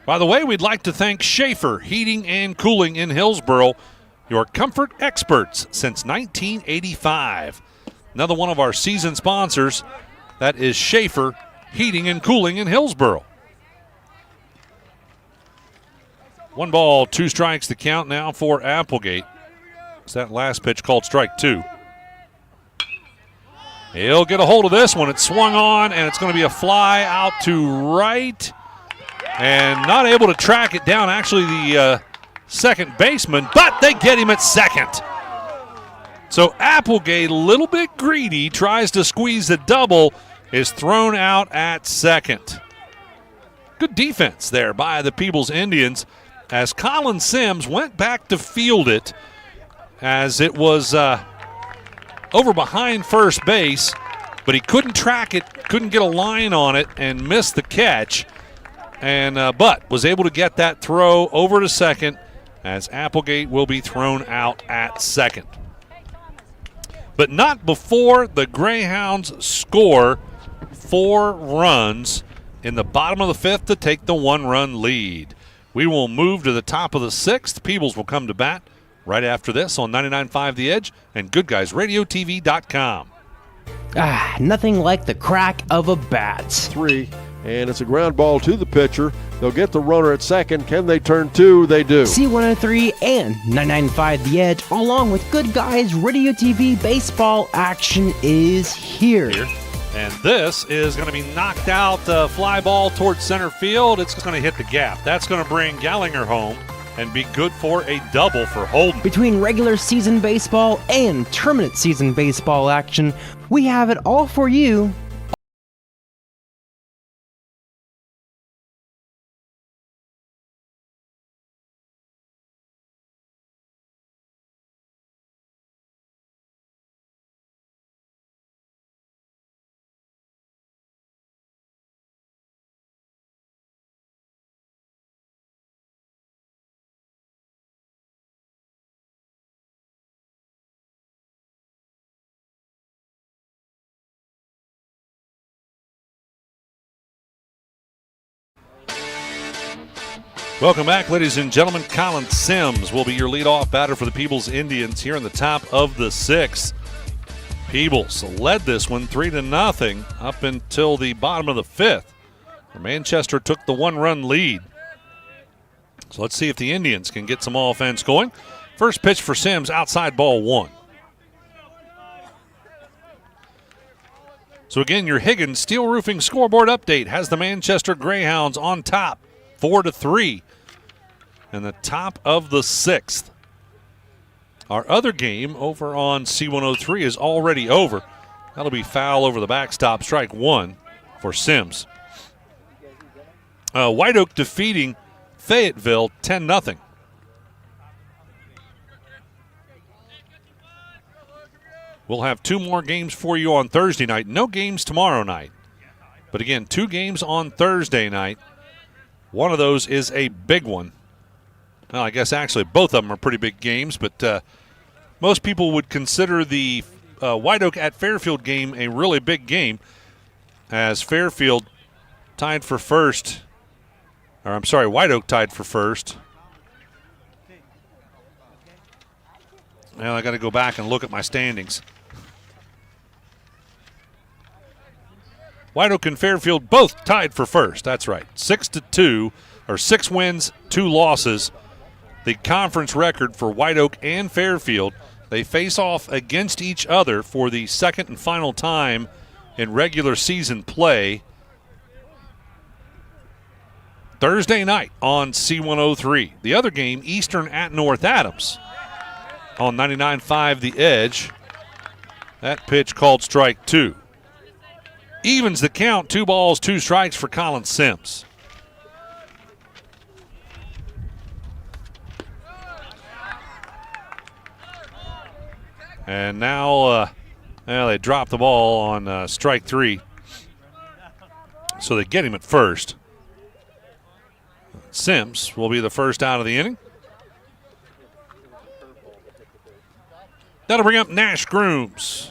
By the way, we'd like to thank Schaefer Heating and Cooling in Hillsboro, your comfort experts since 1985. Another one of our season sponsors, that is Schaefer Heating and Cooling in Hillsboro. 1 ball, 2 strikes to count now for Applegate. It's that last pitch called strike 2. He'll get a hold of this one. It's swung on, and it's going to be a fly out to right. And not able to track it down, actually the second baseman, but they get him at second. So Applegate, a little bit greedy, tries to squeeze the double, is thrown out at second. Good defense there by the Peebles Indians as Colin Sims went back to field it as it was over behind first base, but he couldn't track it, couldn't get a line on it, and missed the catch. And but was able to get that throw over to second as Applegate will be thrown out at second. But not before the Greyhounds score 4 runs in the bottom of the 5th to take the 1-run lead. We will move to the top of the 6th. Peebles will come to bat right after this on 99.5 The Edge and GoodguysRadioTV.com. Nothing like the crack of a bat. 3, and it's a ground ball to the pitcher. They'll get the runner at second. Can they turn 2? They do. C103 and 995 The Edge, along with Good Guys Radio TV baseball action is here. And this is going to be knocked out, fly ball towards center field. It's going to hit the gap. That's going to bring Gallinger home and be good for a double for Holden. Between regular season baseball and tournament season baseball action, we have it all for you Welcome back, ladies and gentlemen. Colin Sims will be your leadoff batter for the Peebles Indians here in the top of the 6th. Peebles led this one 3-0 up until the bottom of the 5th. Manchester took the 1-run lead. So let's see if the Indians can get some offense going. First pitch for Sims, outside, ball 1. So again, your Higgins Steel Roofing scoreboard update has the Manchester Greyhounds on top, 4-3, in the top of the 6th. Our other game over on C103 is already over. That'll be foul over the backstop, strike 1 for Sims. White Oak defeating Fayetteville 10-0. We'll have 2 more games for you on Thursday night. No games tomorrow night. But again, 2 games on Thursday night. One of those is a big one. Well, I guess actually both of them are pretty big games, but most people would consider the White Oak at Fairfield game a really big game, as Fairfield tied for first. Or I'm sorry, White Oak tied for first. Well, I got to go back and look at my standings. White Oak and Fairfield both tied for first. That's right. 6-2, or 6 wins, 2 losses. The conference record for White Oak and Fairfield. They face off against each other for the second and final time in regular season play Thursday night on C103. The other game, Eastern at North Adams on 99.5 The Edge. That pitch called strike 2. Evens the count, 2 balls, 2 strikes for Colin Sims. And now they drop the ball on strike 3. So they get him at first. Sims will be the first out of the inning. That'll bring up Nash Grooms.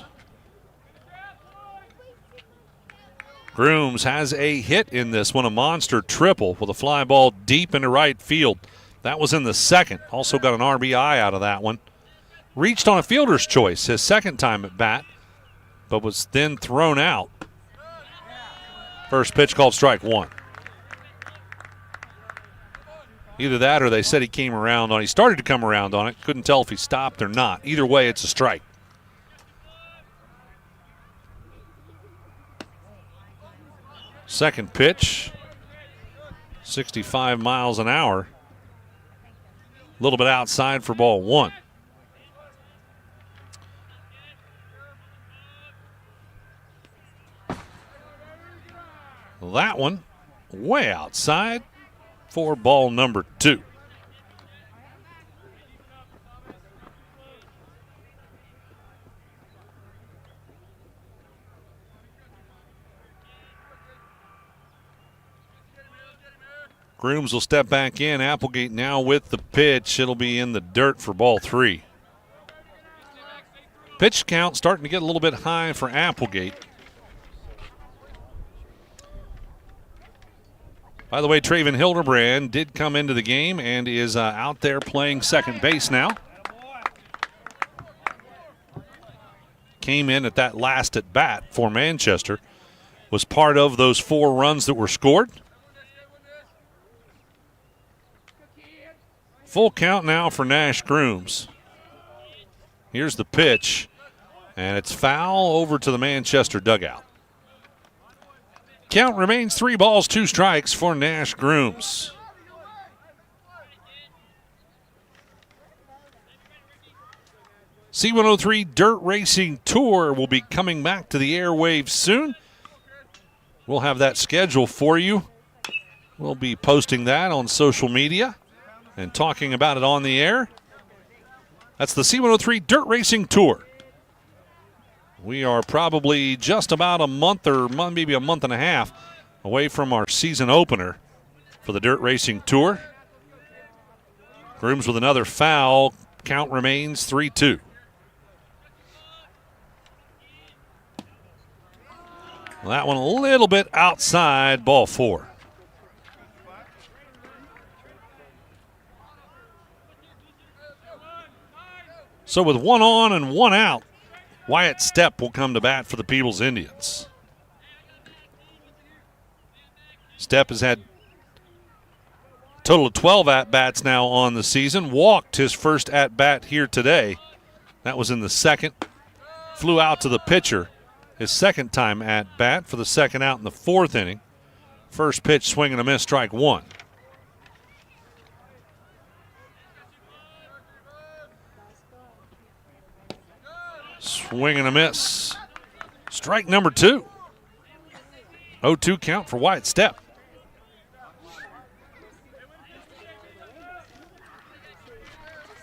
Grooms has a hit in this one, a monster triple with a fly ball deep into right field. That was in the second. Also got an RBI out of that one. Reached on a fielder's choice his second time at bat, but was then thrown out. First pitch called strike 1. Either that or they said he came around on it. He started to come around on it. Couldn't tell if he stopped or not. Either way, it's a strike. Second pitch, 65 miles an hour. A little bit outside for ball 1. That one way outside for ball number 2. Grooms will step back in. Applegate now with the pitch. It'll be in the dirt for ball 3. Pitch count starting to get a little bit high for Applegate. By the way, Traven Hildebrand did come into the game and is out there playing second base now. Came in at that last at bat for Manchester. Was part of those 4 runs that were scored. Full count now for Nash Grooms. Here's the pitch, and it's foul over to the Manchester dugout. Count remains 3 balls, 2 strikes for Nash Grooms. C103 Dirt Racing Tour will be coming back to the airwaves soon. We'll have that schedule for you. We'll be posting that on social media and talking about it on the air. That's the C103 Dirt Racing Tour. We are probably just about a month or maybe a month and a half away from our season opener for the Dirt Racing Tour. Grooms with another foul. Count remains 3-2. Well, that one a little bit outside, ball 4. So with one on and one out, Wyatt Stepp will come to bat for the Peebles Indians. Stepp has had a total of 12 at-bats now on the season. Walked his first at-bat here today. That was in the second. Flew out to the pitcher. His second time at-bat for the second out in the fourth inning. First pitch, swing and a miss, strike one. Swing and a miss. Strike number two. 0-2 count for Wyatt Stepp.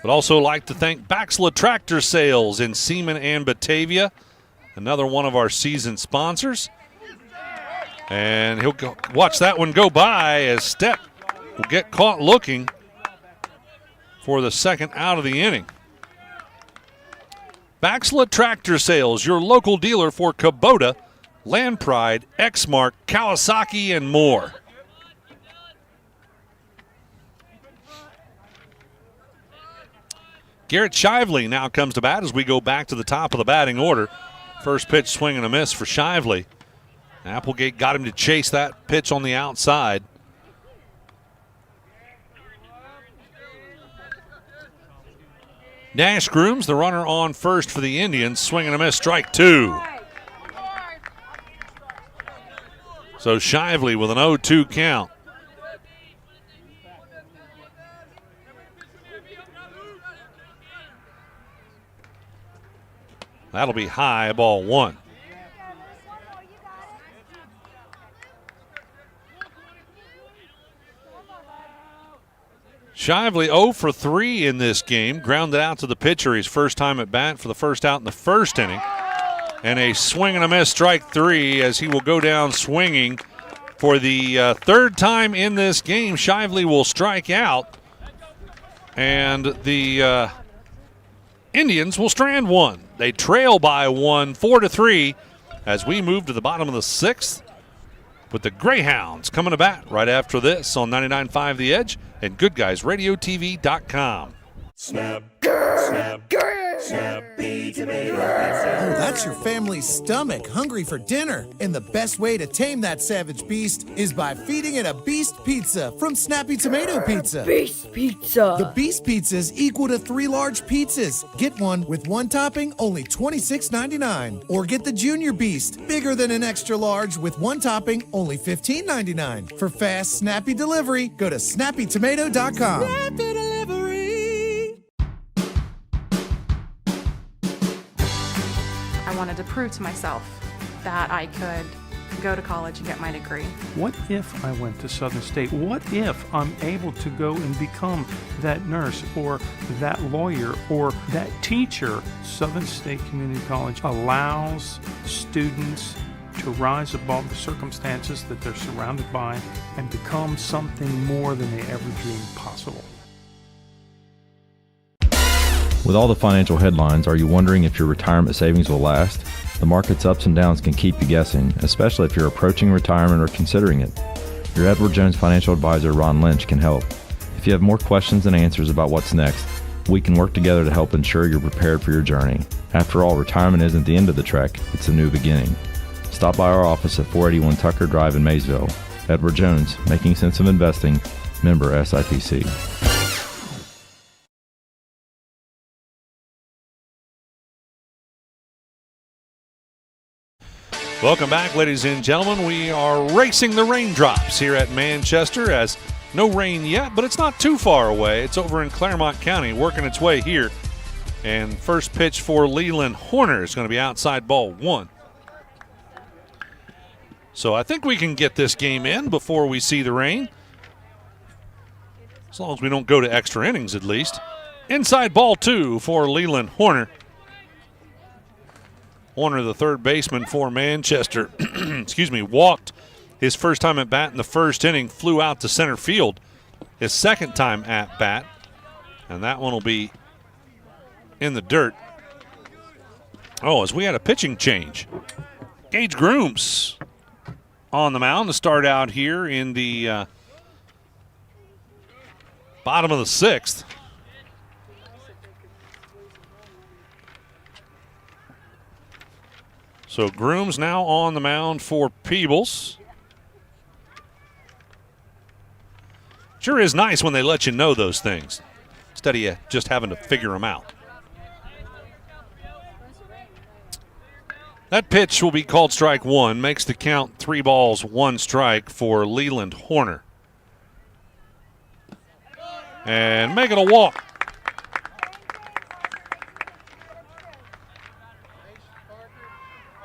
Would also like to thank Baxla Tractor Sales in Seaman and Batavia, another one of our season sponsors. And he'll watch that one go by as Stepp will get caught looking for the second out of the inning. Baxla Tractor Sales, your local dealer for Kubota, Land Pride, Exmark, Kawasaki, and more. Garrett Shively now comes to bat as we go back to the top of the batting order. First pitch, swing and a miss for Shively. Applegate got him to chase that pitch on the outside. Nash Grooms, the runner on first for the Indians. Swing and a miss, strike two. So Shively with an 0-2 count. That'll be high, ball one. Shively 0 for 3 in this game. Grounded out to the pitcher his first time at bat for the first out in the first inning. And a swing and a miss, strike three, as he will go down swinging for the third time in this game. Shively will strike out, and the Indians will strand one. They trail by one, 4-3, as we move to the bottom of the sixth with the Greyhounds coming to bat right after this on 99.5 The Edge and Goodguysradiotv.com. Snap, snap, snappy tomato pizza. Oh, that's your family's stomach hungry for dinner. And the best way to tame that savage beast is by feeding it a Beast Pizza from Snappy Tomato Pizza. Beast Pizza. The Beast Pizzas equal to 3 large pizzas. Get one with one topping, only $26.99. Or get the Junior Beast, bigger than an extra large with one topping, only $15.99. For fast, snappy delivery, go to snappytomato.com. Snappy delivery. I wanted to prove to myself that I could go to college and get my degree. What if I went to Southern State? What if I'm able to go and become that nurse or that lawyer or that teacher? Southern State Community College allows students to rise above the circumstances that they're surrounded by and become something more than they ever dreamed possible. With all the financial headlines, are you wondering if your retirement savings will last? The market's ups and downs can keep you guessing, especially if you're approaching retirement or considering it. Your Edward Jones financial advisor, Ron Lynch, can help. If you have more questions than answers about what's next, we can work together to help ensure you're prepared for your journey. After all, retirement isn't the end of the trek, it's a new beginning. Stop by our office at 481 Tucker Drive in Maysville. Edward Jones, making sense of investing, member SIPC. Welcome back, ladies and gentlemen. We are racing the raindrops here at Manchester, as no rain yet, but it's not too far away. It's over in Claremont County, working its way here. And first pitch for Leland Horner is going to be outside, ball one. So I think we can get this game in before we see the rain. As long as we don't go to extra innings, at least. Inside, ball two for Leland Horner. Horner, the third baseman for Manchester, walked his first time at bat in the first inning, flew out to center field his second time at bat, and that one will be in the dirt. Oh, as we had a pitching change. Gage Grooms on the mound to start out here in the bottom of the sixth. So Grooms now on the mound for Peebles. Sure is nice when they let you know those things instead of you just having to figure them out. That pitch will be called strike one, makes the count 3 balls, 1 strike for Leland Horner. And making a walk.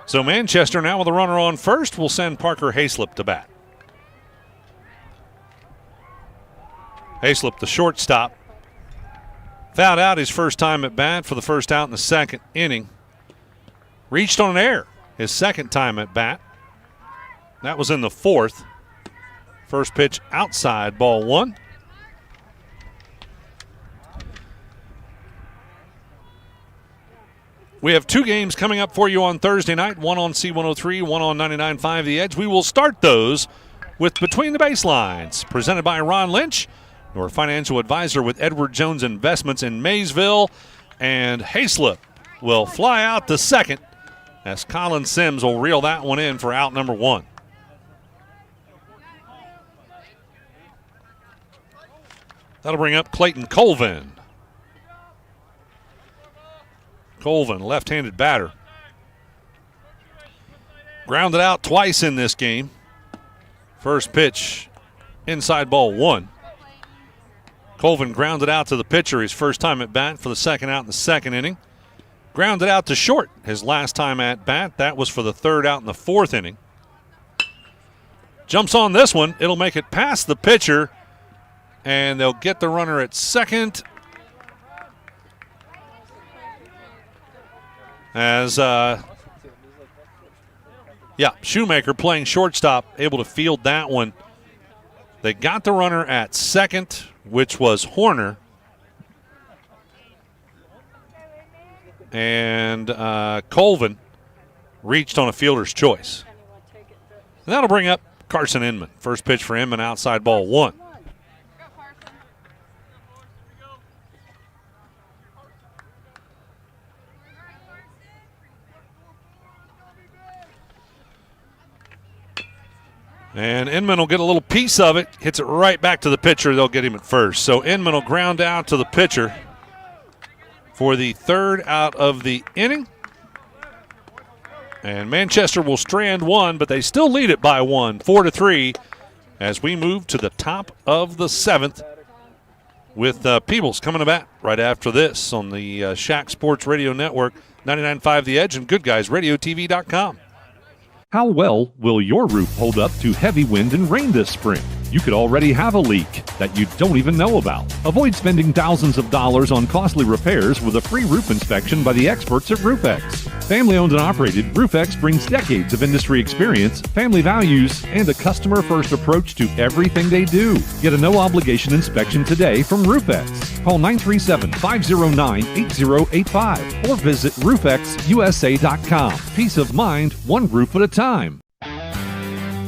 So Manchester now with a runner on first will send Parker Hayslip to bat. Hayslip, the shortstop, fouled out his first time at bat for the first out in the second inning. Reached on an error his second time at bat. That was in the fourth. First pitch outside, ball 1. We have 2 games coming up for you on Thursday night, one on C103, one on 99.5 The Edge. We will start those with Between the Baselines, presented by Ron Lynch, your financial advisor with Edward Jones Investments in Maysville. And Hayslip will fly out to second as Colin Sims will reel that one in for out number 1. That'll bring up Clayton Colvin. Colvin, left-handed batter. Grounded out twice in this game. First pitch, inside ball 1. Colvin grounded out to the pitcher his first time at bat for the second out in the second inning. Grounded out to short his last time at bat. That was for the third out in the fourth inning. Jumps on this one. It'll make it past the pitcher, and they'll get the runner at second. As, Shoemaker playing shortstop, able to field that one. They got the runner at second, which was Horner. And Colvin reached on a fielder's choice. And that'll bring up Carson Inman. First pitch for Inman, outside ball 1. And Inman will get a little piece of it, hits it right back to the pitcher. They'll get him at first. So Inman will ground out to the pitcher for the third out of the inning. And Manchester will strand 1, but they still lead it by 1, 4-3, as we move to the top of the 7th with Peebles coming to bat right after this on the SHAC Sports Radio Network, 99.5 The Edge, and Goodguysradiotv.com. How well will your roof hold up to heavy wind and rain this spring? You could already have a leak that you don't even know about. Avoid spending thousands of dollars on costly repairs with a free roof inspection by the experts at RoofX. Family owned and operated, RoofX brings decades of industry experience, family values, and a customer-first approach to everything they do. Get a no-obligation inspection today from RoofX. Call 937-509-8085 or visit roofxusa.com. Peace of mind, one roof at a time.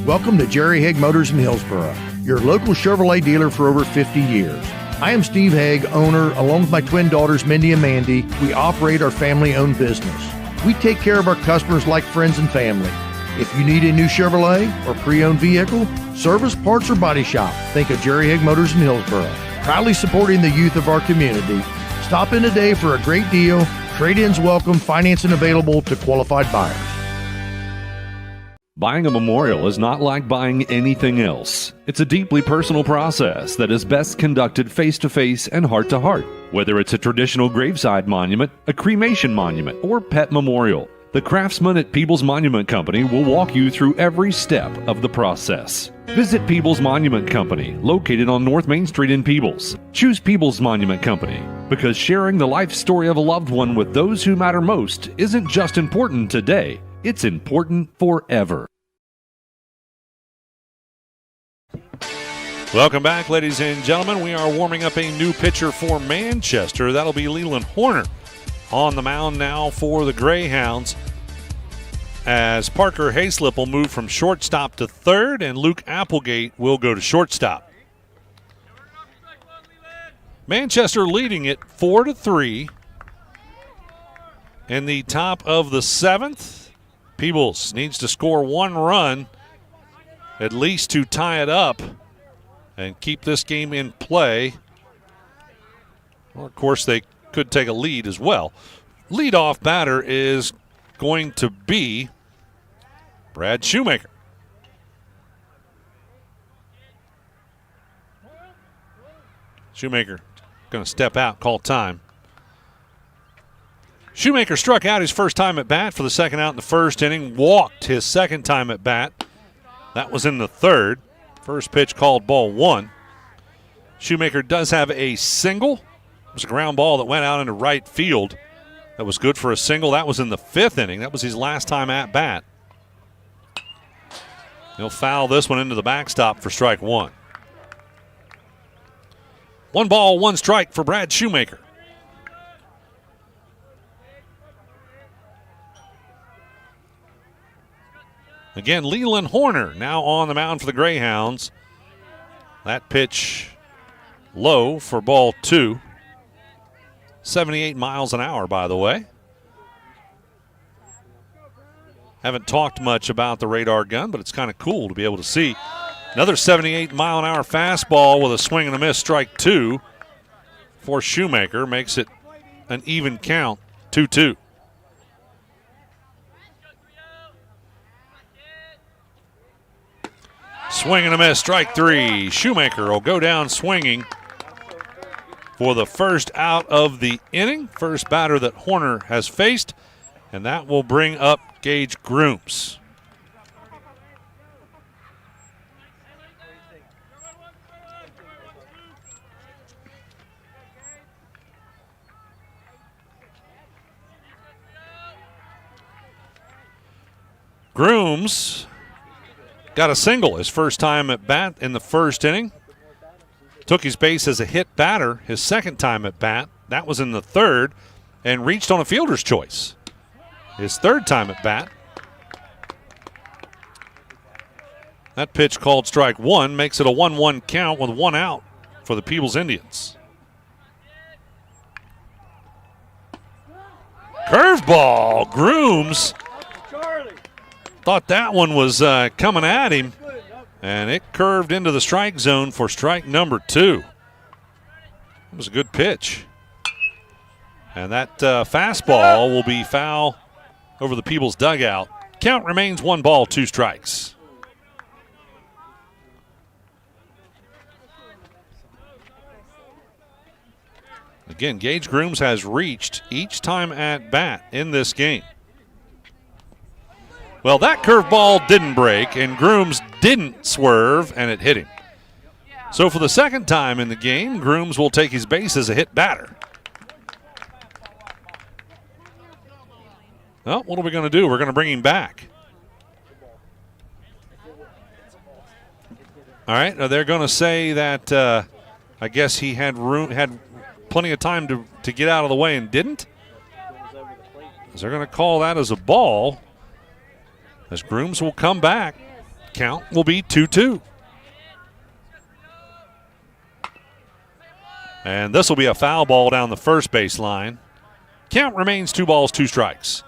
Welcome to Jerry Haig Motors in Hillsboro, your local Chevrolet dealer for over 50 years. I am Steve Haig, owner, along with my twin daughters, Mindy and Mandy. We operate our family-owned business. We take care of our customers like friends and family. If you need a new Chevrolet or pre-owned vehicle, service, parts, or body shop, think of Jerry Haig Motors in Hillsboro. Proudly supporting the youth of our community. Stop in today for a great deal. Trade-ins welcome, financing available to qualified buyers. Buying a memorial is not like buying anything else. It's a deeply personal process that is best conducted face-to-face and heart-to-heart. Whether it's a traditional graveside monument, a cremation monument, or pet memorial, the craftsmen at Peebles Monument Company will walk you through every step of the process. Visit Peebles Monument Company, located on North Main Street in Peebles. Choose Peebles Monument Company because sharing the life story of a loved one with those who matter most isn't just important today. It's important forever. Welcome back, ladies and gentlemen. We are warming up a new pitcher for Manchester. That'll be Leland Horner on the mound now for the Greyhounds, as Parker Hayslip will move from shortstop to third, and Luke Applegate will go to shortstop. Manchester leading it 4-3 in the top of the 7th. Peebles needs to score one run, at least to tie it up and keep this game in play. Well, of course, they could take a lead as well. Leadoff batter is going to be Brad Shoemaker. Shoemaker going to step out, call time. Shoemaker struck out his first time at bat for the second out in the first inning, walked his second time at bat. That was in the third. First pitch called ball one. Shoemaker does have a single. It was a ground ball that went out into right field. That was good for a single. That was in the fifth inning. That was his last time at bat. He'll foul this one into the backstop for strike one. 1 ball, 1 strike for Brad Shoemaker. Again, Leland Horner now on the mound for the Greyhounds. That pitch low for ball 2. 78 miles an hour, by the way. Haven't talked much about the radar gun, but it's kind of cool to be able to see. Another 78-mile-an-hour fastball with a swing and a miss, strike 2 for Shoemaker. Makes it an even count, 2-2. Swing and a miss, strike 3. Shoemaker will go down swinging for the first out of the inning. First batter that Horner has faced, and that will bring up Gage Grooms. Grooms got a single his first time at bat in the first inning. Took his base as a hit batter his second time at bat. That was in the third, and reached on a fielder's choice his third time at bat. That pitch called strike 1 makes it a 1-1 count with 1 out for the Peebles Indians. Curveball. Grooms thought that one was coming at him, and it curved into the strike zone for strike number 2. It was a good pitch. And that fastball will be foul over the Peebles dugout. Count remains 1 ball, 2 strikes. Again, Gage Grooms has reached each time at bat in this game. Well, that curveball didn't break, and Grooms didn't swerve, and it hit him. So for the second time in the game, Grooms will take his base as a hit batter. Well, what are we going to do? We're going to bring him back. All right, they're going to say that I guess he had plenty of time to get out of the way and didn't. They're going to call that as a ball, as Grooms will come back. Count will be 2-2. And this will be a foul ball down the first base line. Count remains 2 balls, 2 strikes.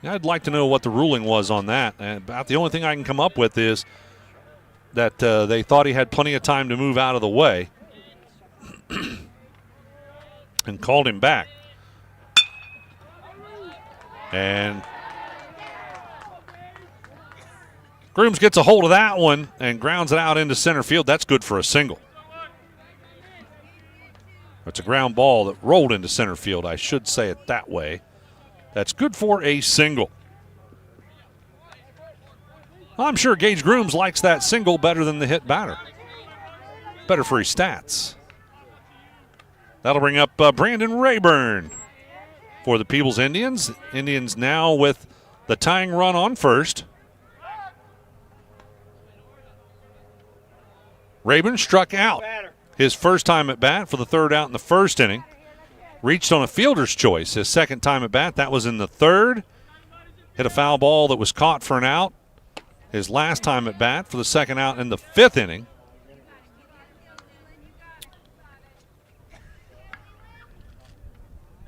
I'd like to know what the ruling was on that. And about the only thing I can come up with is that they thought he had plenty of time to move out of the way and called him back. And Grooms gets a hold of that one and grounds it out into center field. That's good for a single. It's a ground ball that rolled into center field. I should say it that way. That's good for a single. I'm sure Gage Grooms likes that single better than the hit batter. Better for his stats. That'll bring up Brandon Rayburn for the Peebles Indians. Indians now with the tying run on first. Rayburn struck out his first time at bat for the third out in the first inning. Reached on a fielder's choice his second time at bat. That was in the third. Hit a foul ball that was caught for an out his last time at bat for the second out in the fifth inning.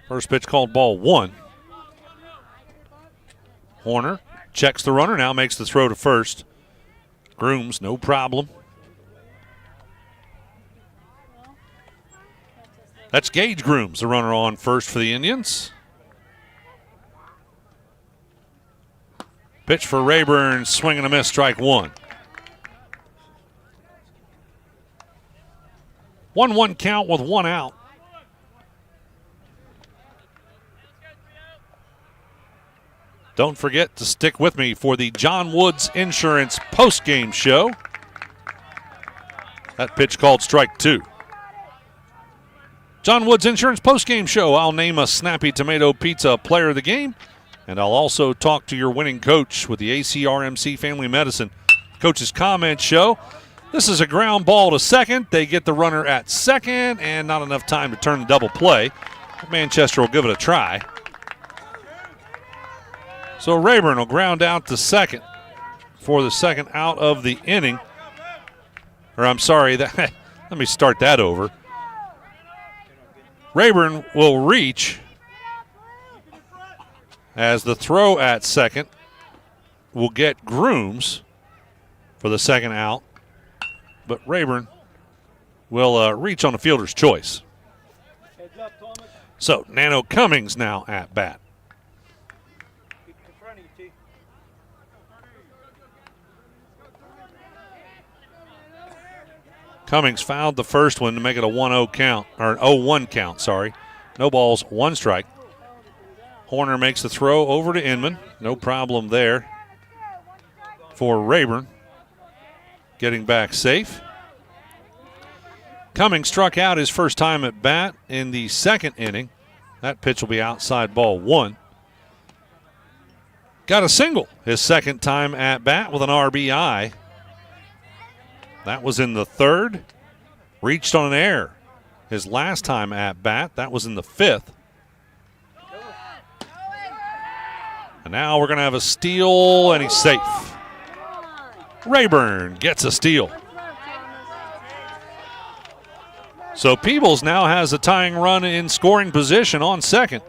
First pitch called ball 1. Horner checks the runner, now makes the throw to first. Grooms, no problem. That's Gage Grooms, the runner on first for the Indians. Pitch for Rayburn, swing and a miss, strike one. 1-1 count with one out. Don't forget to stick with me for the John Woods Insurance postgame show. That pitch called strike two. John Woods Insurance postgame show. I'll name a Snappy Tomato Pizza player of the game, and I'll also talk to your winning coach with the ACRMC Family Medicine Coach's Comment show. This is a ground ball to second. They get the runner at second, and not enough time to turn the double play. Manchester will give it a try. So Rayburn will ground out to second for the second out of the inning. Or I'm sorry, let me start that over. Rayburn will reach as the throw at second will get Grooms for the second out. But Rayburn will reach on the fielder's choice. So Nano Cummings now at bat. Cummings fouled the first one to make it a 1-0 count, or an 0-1 count, sorry. No balls, one strike. Horner makes the throw over to Inman. No problem there for Rayburn. Getting back safe. Cummings struck out his first time at bat in the second inning. That pitch will be outside ball one. Got a single his second time at bat with an RBI. That was in the third. Reached on an error his last time at bat. That was in the fifth. And now we're going to have a steal, and he's safe. Rayburn gets a steal. So Peebles now has a tying run in scoring position on second.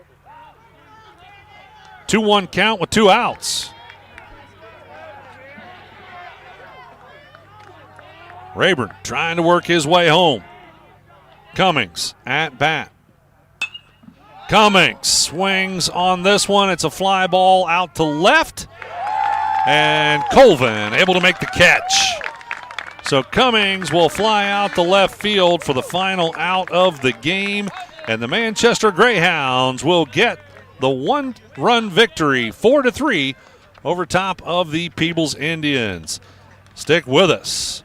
2-1 count with two outs. Rayburn trying to work his way home. Cummings at bat. Cummings swings on this one. It's a fly ball out to left. And Colvin able to make the catch. So Cummings will fly out to left field for the final out of the game. And the Manchester Greyhounds will get the one-run victory, 4-3, over top of the Peebles Indians. Stick with us.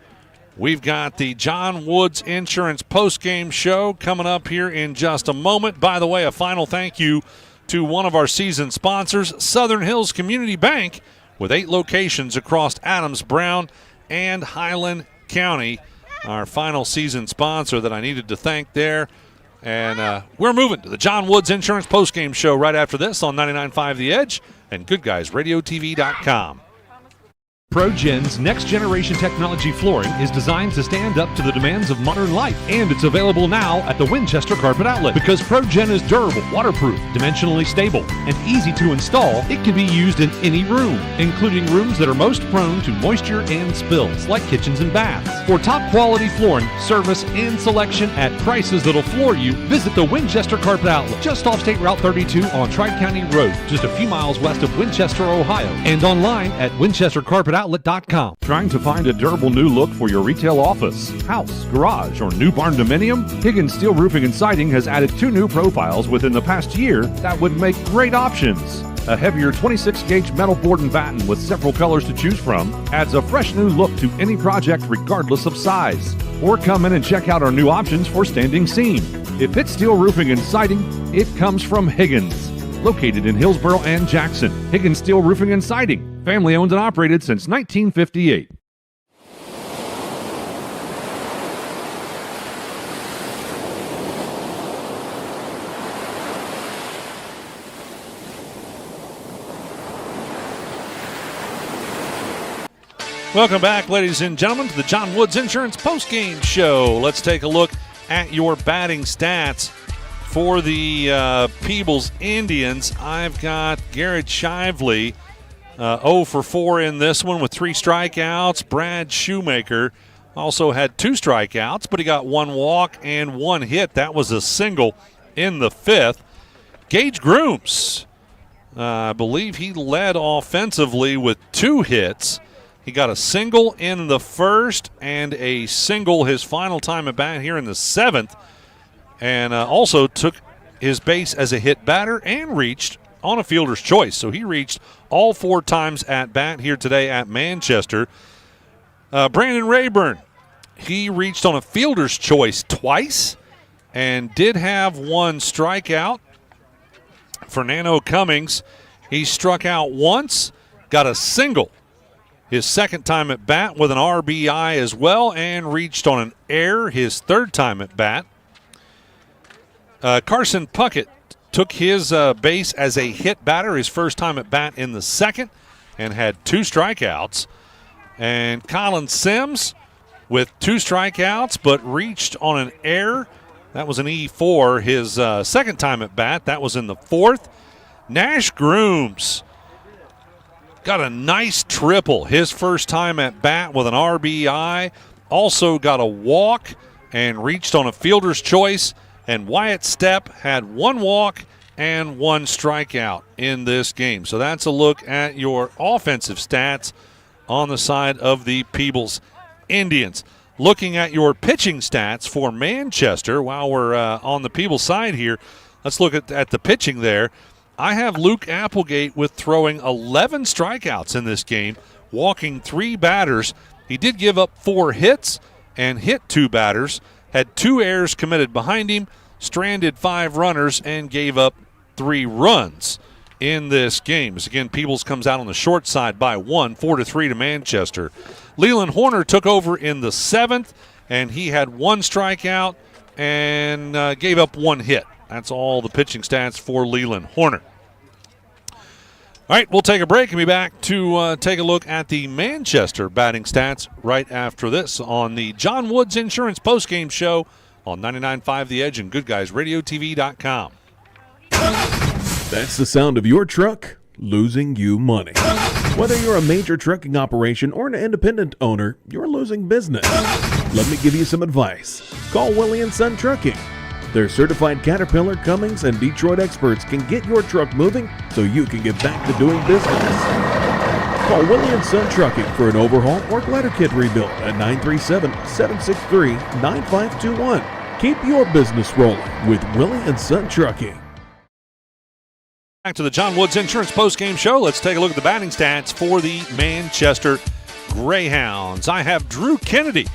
We've got the John Woods Insurance postgame show coming up here in just a moment. By the way, a final thank you to one of our season sponsors, Southern Hills Community Bank, with 8 locations across Adams, Brown, and Highland County. Our final season sponsor that I needed to thank there. And we're moving to the John Woods Insurance postgame show right after this on 99.5 The Edge and Goodguysradiotv.com. ProGen's next-generation technology flooring is designed to stand up to the demands of modern life, and it's available now at the Winchester Carpet Outlet. Because ProGen is durable, waterproof, dimensionally stable, and easy to install, it can be used in any room, including rooms that are most prone to moisture and spills, like kitchens and baths. For top-quality flooring, service, and selection at prices that'll floor you, visit the Winchester Carpet Outlet, just off State Route 32 on Tri-County Road, just a few miles west of Winchester, Ohio, and online at winchestercarpetoutlet.com. Trying to find a durable new look for your retail office, house, garage, or new barn dominium? Higgins Steel Roofing and Siding has added 2 new profiles within the past year that would make great options. A heavier 26-gauge metal board and batten with several colors to choose from adds a fresh new look to any project regardless of size. Or come in and check out our new options for standing seam. If it's steel roofing and siding, it comes from Higgins. Located in Hillsboro and Jackson, Higgins Steel Roofing and Siding. Family owned and operated since 1958. Welcome back, ladies and gentlemen, to the John Woods Insurance postgame show. Let's take a look at your batting stats for the Peebles Indians. I've got Garrett Shively 0 for 4 in this one with 3 strikeouts. Brad Shoemaker also had 2 strikeouts, but he got 1 walk and 1 hit. That was a single in the 5th. Gage Grooms, I believe he led offensively with 2 hits. He got a single in the 1st and a single his final time at bat here in the 7th, and also took his base as a hit batter and reached on a fielder's choice. So he reached all 4 times at bat here today at Manchester. Brandon Rayburn, he reached on a fielder's choice twice and did have 1 strikeout. Fernando Cummings, he struck out once, got a single his 2nd time at bat with an RBI as well, and reached on an error his 3rd time at bat. Carson Puckett took his base as a hit batter his 1st time at bat in the 2nd and had 2 strikeouts. And Colin Sims with 2 strikeouts but reached on an error. That was an E4 his 2nd time at bat. That was in the 4th. Nash Grooms got a nice triple his 1st time at bat with an RBI. Also got a walk and reached on a fielder's choice. And Wyatt Stepp had 1 walk and 1 strikeout in this game. So that's a look at your offensive stats on the side of the Peebles Indians. Looking at your pitching stats for Manchester, while we're on the Peebles side here, let's look at the pitching there. I have Luke Applegate with throwing 11 strikeouts in this game, walking 3 batters. He did give up 4 hits and hit 2 batters, had 2 errors committed behind him, stranded 5 runners, and gave up 3 runs in this game. As again, Peebles comes out on the short side by 1, 4-3 to Manchester. Leland Horner took over in the 7th, and he had 1 strikeout and gave up 1 hit. That's all the pitching stats for Leland Horner. All right, we'll take a break and be back to take a look at the Manchester batting stats right after this on the John Woods Insurance postgame show on 99.5 The Edge and GoodguysRadiotv.com. That's the sound of your truck losing you money. Whether you're a major trucking operation or an independent owner, you're losing business. Let me give you some advice. Call Willie & Son Trucking. Their certified Caterpillar, Cummins, and Detroit experts can get your truck moving so you can get back to doing business. Call Willie & Son Trucking for an overhaul or glider kit rebuild at 937-763-9521. Keep your business rolling with Willie & Son Trucking. Back to the John Woods Insurance postgame show. Let's take a look at the batting stats for the Manchester Greyhounds. I have Drew Kennedy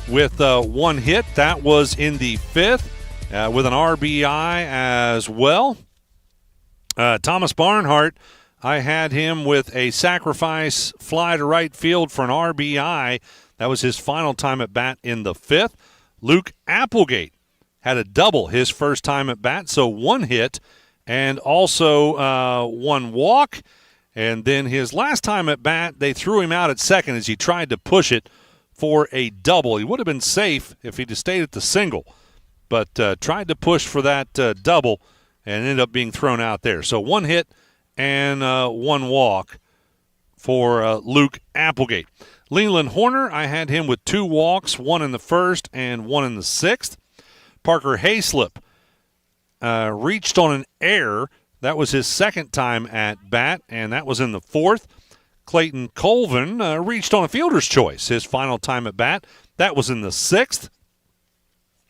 with 1 hit. That was in the 5th. With an RBI as well. Thomas Barnhart, I had him with a sacrifice fly to right field for an RBI. That was his final time at bat in the 5th. Luke Applegate had a double his 1st time at bat, so 1 hit and also 1 walk. And then his last time at bat, they threw him out at 2nd as he tried to push it for a double. He would have been safe if he'd have stayed at the single, but tried to push for that double and ended up being thrown out there. So 1 hit and 1 walk for Luke Applegate. Leland Horner, I had him with 2 walks, 1 in the 1st and 1 in the 6th. Parker Hayslip reached on an error. That was his 2nd time at bat, and that was in the 4th. Clayton Colvin reached on a fielder's choice his final time at bat. That was in the 6th.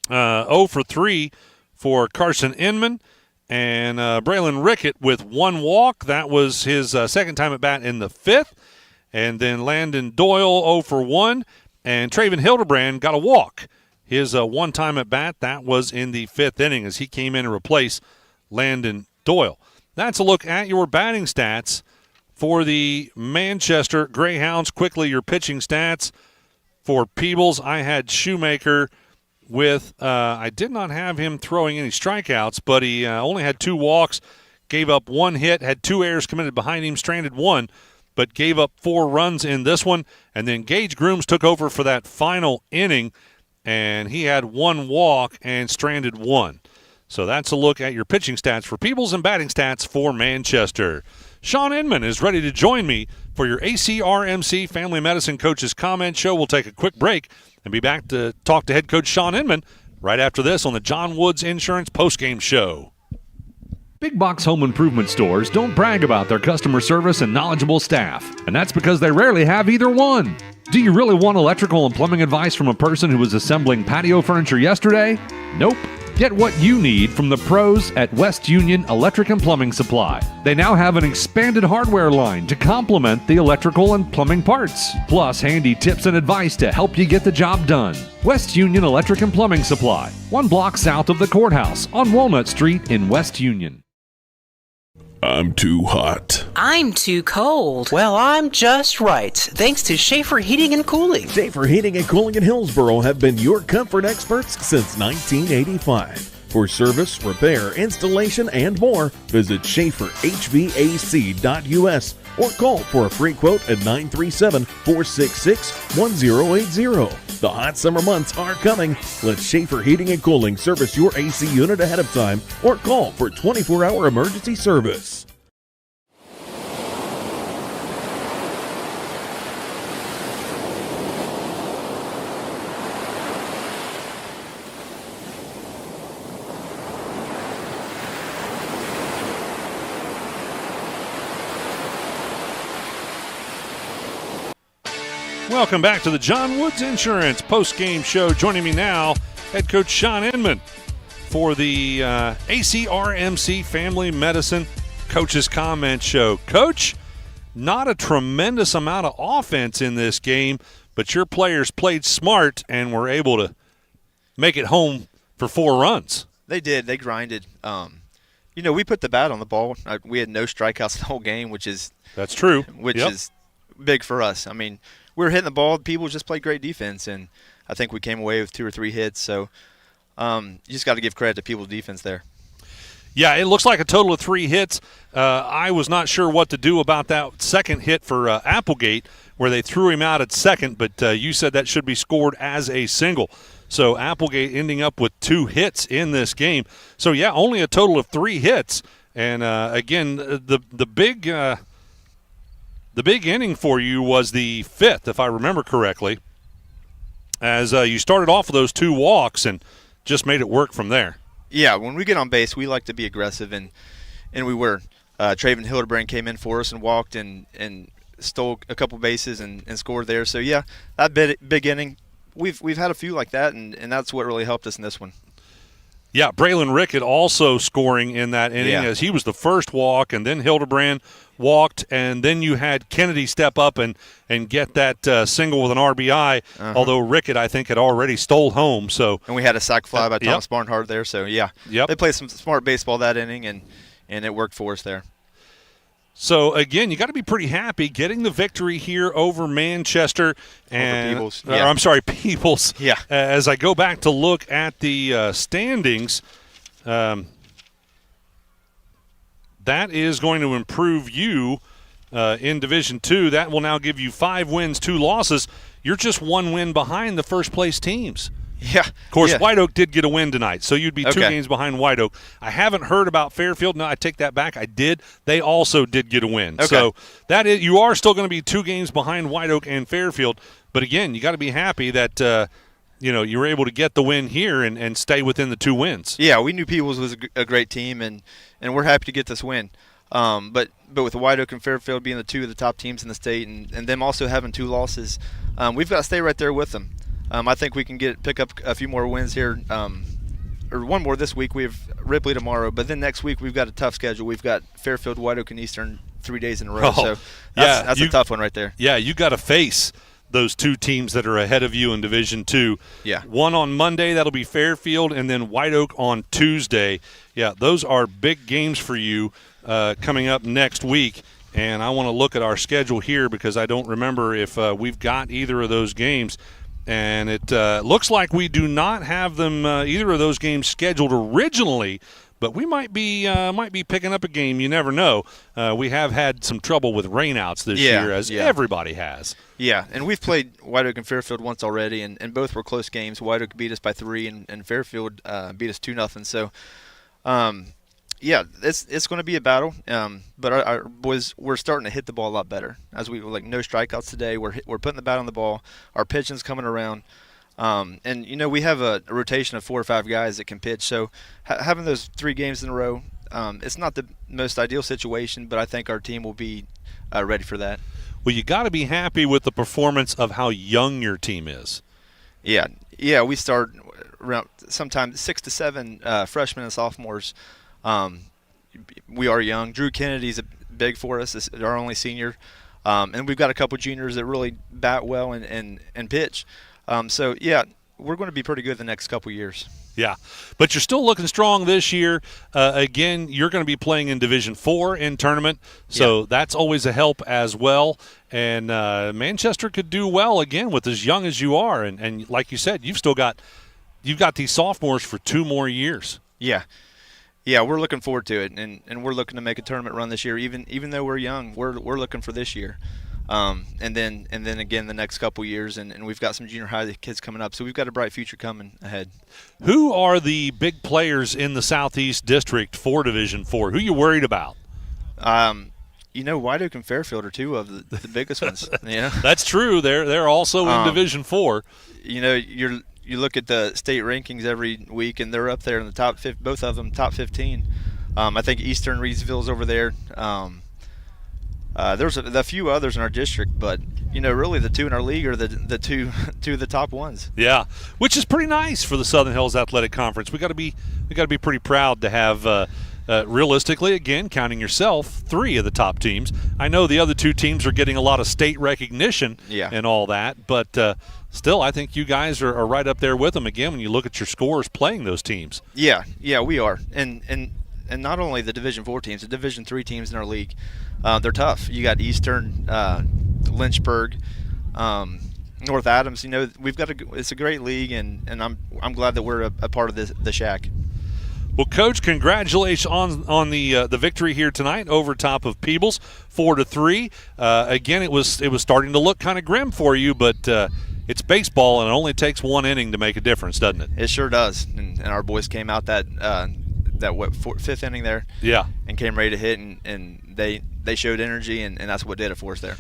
0 for 3 for Carson Inman. And Braylon Rickett with 1 walk. That was his 2nd time at bat in the 5th. And then Landon Doyle 0 for 1. And Traven Hildebrand got a walk. His 1 time at bat, that was in the 5th inning as he came in to replace Landon Doyle. That's a look at your batting stats for the Manchester Greyhounds. Quickly, your pitching stats for Peebles. I had Shoemaker with, I did not have him throwing any strikeouts, but he only had 2 walks, gave up 1 hit, had 2 errors committed behind him, stranded 1, but gave up 4 runs in this one. And then Gage Grooms took over for that final inning, and he had 1 walk and stranded 1. So that's a look at your pitching stats for Peebles and batting stats for Manchester. Sean Inman is ready to join me for your ACRMC Family Medicine Coaches Comment Show. We'll take a quick break and be back to talk to head coach Sean Inman right after this on the John Woods Insurance Postgame Show. Big box home improvement stores don't brag about their customer service and knowledgeable staff, and that's because they rarely have either one. Do you really want electrical and plumbing advice from a person who was assembling patio furniture yesterday? Nope. Get what you need from the pros at West Union Electric and Plumbing Supply. They now have an expanded hardware line to complement the electrical and plumbing parts, plus handy tips and advice to help you get the job done. West Union Electric and Plumbing Supply, 1 block south of the courthouse on Walnut Street in West Union. I'm too hot. I'm too cold. Well, I'm just right. Thanks to Schaefer Heating and Cooling. Schaefer Heating and Cooling in Hillsboro have been your comfort experts since 1985. For service, repair, installation, and more, visit SchaeferHVAC.us or call for a free quote at 937-466-1080. The hot summer months are coming. Let Schaefer Heating and Cooling service your AC unit ahead of time or call for 24-hour emergency service. Welcome back to the John Woods Insurance Postgame Show. Joining me now, head coach Sean Inman for the ACRMC Family Medicine Coaches Comment Show. Coach, not a tremendous amount of offense in this game, but your players played smart and were able to make it home for 4 runs. They did. They grinded. We put the bat on the ball. We had no strikeouts the whole game, which is that's true. Which is big for us. I mean, we were hitting the ball. People just played great defense, and I think we came away with 2 or 3 hits. So you just got to give credit to people's defense there. Yeah, it looks like a total of 3 hits. I was not sure what to do about that second hit for Applegate, where they threw him out at second, but you said that should be scored as a single. So Applegate ending up with 2 hits in this game. So, yeah, only a total of 3 hits. And, again, the big inning for you was the 5th, if I remember correctly, as you started off with those 2 walks and just made it work from there. Yeah, when we get on base, we like to be aggressive, and we were. Traven Hildebrand came in for us and walked and stole a couple bases and scored there. So, yeah, that big inning, we've had a few like that, and that's what really helped us in this one. Yeah, Braylon Rickett also scoring in that inning as he was the first walk, and then Hildebrand walked, and then you had Kennedy step up and get that single with an RBI, although Rickett, I think, had already stole home. And we had a sac fly by Thomas Barnhart there, so, yeah. Yep. They played some smart baseball that inning, and it worked for us there. So, again, you got to be pretty happy getting the victory here over Manchester. And Peebles. I'm sorry, Peebles. Yeah. As I go back to look at the standings, that is going to improve you in Division II. That will now give you 5 wins, 2 losses. You're just 1 win behind the first-place teams. Yeah. Of course, White Oak did get a win tonight, so you'd be 2 games behind White Oak. I haven't heard about Fairfield. No, I take that back. I did. They also did get a win. Okay. So you are still going to be 2 games behind White Oak and Fairfield. But, again, you got to be happy that you were able to get the win here and stay within the 2 wins. Yeah, we knew Peebles was a great team, and we're happy to get this win. But with White Oak and Fairfield being the 2 of the top teams in the state and them also having 2 losses, we've got to stay right there with them. I think we can pick up a few more wins here, or 1 more this week. We have Ripley tomorrow, but then next week we've got a tough schedule. We've got Fairfield, White Oak, and Eastern 3 days in a row. So that's a tough one right there. Yeah, you got to face those 2 teams that are ahead of you in Division II. Yeah. One on Monday, that'll be Fairfield, and then White Oak on Tuesday. Yeah, those are big games for you coming up next week. And I want to look at our schedule here because I don't remember if we've got either of those games. And it looks like we do not have them either of those games scheduled originally, but we might be picking up a game. You never know. We have had some trouble with rainouts this year, as everybody has. Yeah, and we've played White Oak and Fairfield once already, and both were close games. White Oak beat us by 3, and Fairfield beat us 2-0. So Yeah, it's going to be a battle, but our boys, we're starting to hit the ball a lot better. As we like no strikeouts today, we're putting the bat on the ball. Our pitching's coming around, and we have a rotation of 4 or 5 guys that can pitch. So having those 3 games in a row, it's not the most ideal situation, but I think our team will be ready for that. Well, you got to be happy with the performance of how young your team is. Yeah, we start around sometimes 6 to 7 freshmen and sophomores. We are young. Drew Kennedy's big for us. Is our only senior, and we've got a couple juniors that really bat well and pitch. So yeah, we're going to be pretty good the next couple years. Yeah, but you're still looking strong this year. Again, you're going to be playing in Division IV in tournament, so that's always a help as well. And Manchester could do well again with as young as you are, and like you said, you've got these sophomores for 2 more years. Yeah, we're looking forward to it, and we're looking to make a tournament run this year. Even though we're young, we're looking for this year. And then again the next couple years, and we've got some junior high kids coming up, so we've got a bright future coming ahead. Who are the big players in the Southeast District for Division IV? Who are you worried about? White Oak and Fairfield are 2 of the biggest ones. That's true. They're also in Division IV. You look at the state rankings every week, and they're up there in the top 5, both of them top 15. I think Eastern Reedsville's over there. There's a few others in our district, but really the 2 in our league are the two of the top ones. Yeah, which is pretty nice for the Southern Hills Athletic Conference. We got to be pretty proud to have. Realistically, again, counting yourself, 3 of the top teams. I know the other 2 teams are getting a lot of state recognition and all that, but still, I think you guys are right up there with them again when you look at your scores playing those teams. Yeah, we are. And not only the Division IV teams, the Division III teams in our league, they're tough. You got Eastern, Lynchburg, North Adams. We've got it's a great league, and I'm glad that we're a part of the SHAC. Well, Coach, congratulations on the victory here tonight over top of Peebles, 4-3. Again, it was starting to look kind of grim for you, but it's baseball, and it only takes 1 inning to make a difference, doesn't it? It sure does. And our boys came out that 5th inning there, and came ready to hit, and they showed energy, and that's what did it for us there.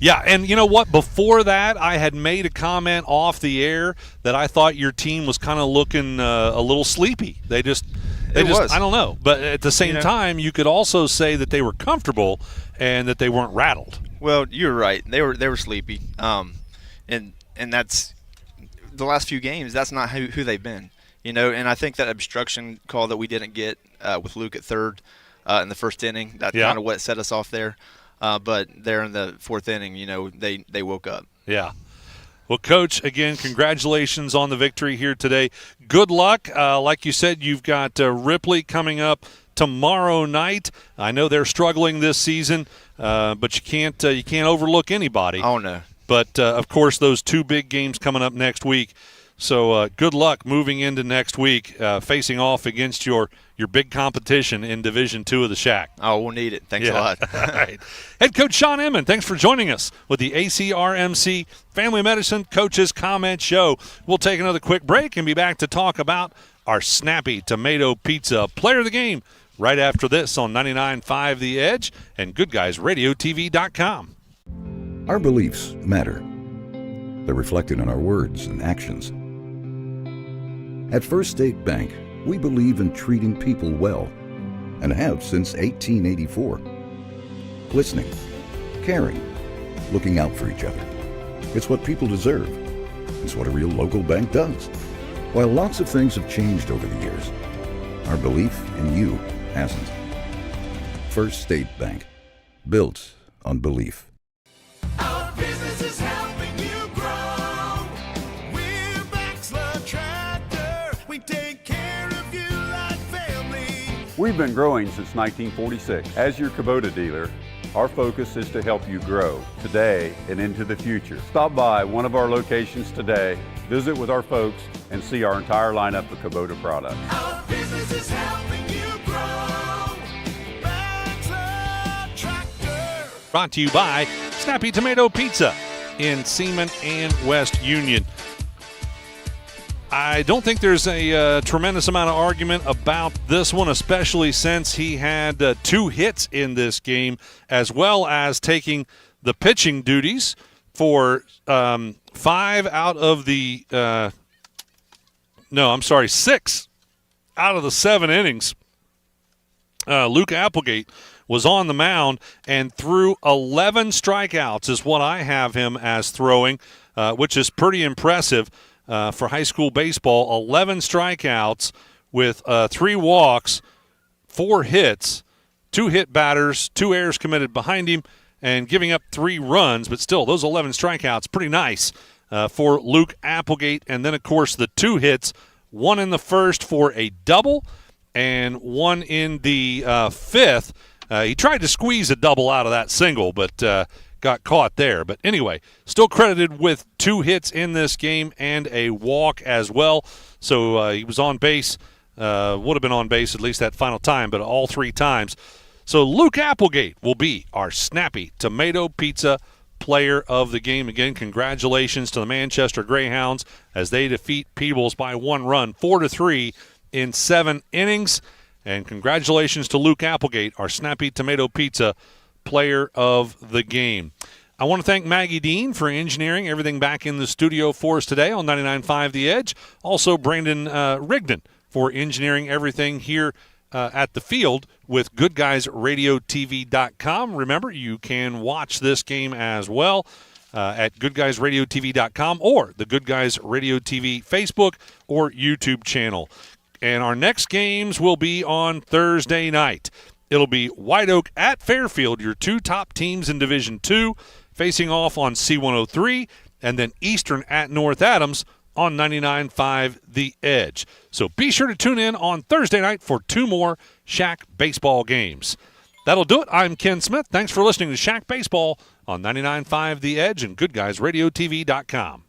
Yeah, and you know what? Before that, I had made a comment off the air that I thought your team was kind of looking a little sleepy. They just I don't know. But at the same time, you could also say that they were comfortable and that they weren't rattled. Well, you're right. They were sleepy. And that's the last few games. That's not who they've been. And I think that obstruction call that we didn't get with Luke at third in the 1st inning, that's kind of what set us off there. But there in the 4th inning, they woke up. Yeah. Well, Coach, again, congratulations on the victory here today. Good luck. Like you said, you've got Ripley coming up tomorrow night. I know they're struggling this season, but you can't overlook anybody. Oh, no. But, of course, those 2 big games coming up next week. So good luck moving into next week, facing off against your big competition in Division II of the SHAC. Oh, we'll need it. Thanks a lot. All right. Head Coach Sean Inman, thanks for joining us with the ACRMC Family Medicine Coaches Comment Show. We'll take another quick break and be back to talk about our snappy tomato pizza player of the game right after this on 99.5 The Edge and GoodguysRadiotv.com. Our beliefs matter. They're reflected in our words and actions. At First State Bank, we believe in treating people well and have since 1884. Listening, caring, looking out for each other. It's what people deserve. It's what a real local bank does. While lots of things have changed over the years, our belief in you hasn't. First State Bank, built on belief. Our business is helping you grow. We're Baxler Tractor. We take care of you like family. We've been growing since 1946. As your Kubota dealer, our focus is to help you grow today and into the future. Stop by one of our locations today, visit with our folks, and see our entire lineup of Kubota products. Our business is helping you grow. Baxler Tractor. Brought to you by Snappy Tomato Pizza in Seaman and West Union. I don't think there's a tremendous amount of argument about this one, especially since he had 2 hits in this game, as well as taking the pitching duties for 5 out of the 6 out of the 7 innings. Luke Applegate was on the mound and threw 11 strikeouts is what I have him as throwing, which is pretty impressive. For high school baseball, 11 strikeouts with 3 walks, 4 hits, 2 hit batters, 2 errors committed behind him, and giving up 3 runs. But still, those 11 strikeouts, pretty nice for Luke Applegate. And then, of course, the 2 hits, 1 in the first for a double and 1 in the 5th. He tried to squeeze a double out of that single, but got caught there. But anyway, still credited with 2 hits in this game and a walk as well. So he was on base, would have been on base at least that final time, but all 3 times. So Luke Applegate will be our Snappy Tomato Pizza player of the game. Again, congratulations to the Manchester Greyhounds as they defeat Peebles by 1 run, 4-3 in 7 innings. And congratulations to Luke Applegate, our Snappy Tomato Pizza player of the game. I want to thank Maggie Dean for engineering everything back in the studio for us today on 99.5 The Edge. Also, Brandon Rigdon for engineering everything here at the field with Goodguysradiotv.com. Remember, you can watch this game as well at Goodguysradiotv.com or the Good Guys Radio TV Facebook or YouTube channel. And our next games will be on Thursday night. It'll be White Oak at Fairfield, your 2 top teams in Division II, facing off on C103, and then Eastern at North Adams on 99.5 The Edge. So be sure to tune in on Thursday night for 2 more SHAC baseball games. That'll do it. I'm Ken Smith. Thanks for listening to SHAC Baseball on 99.5 The Edge and GoodGuysRadiotv.com.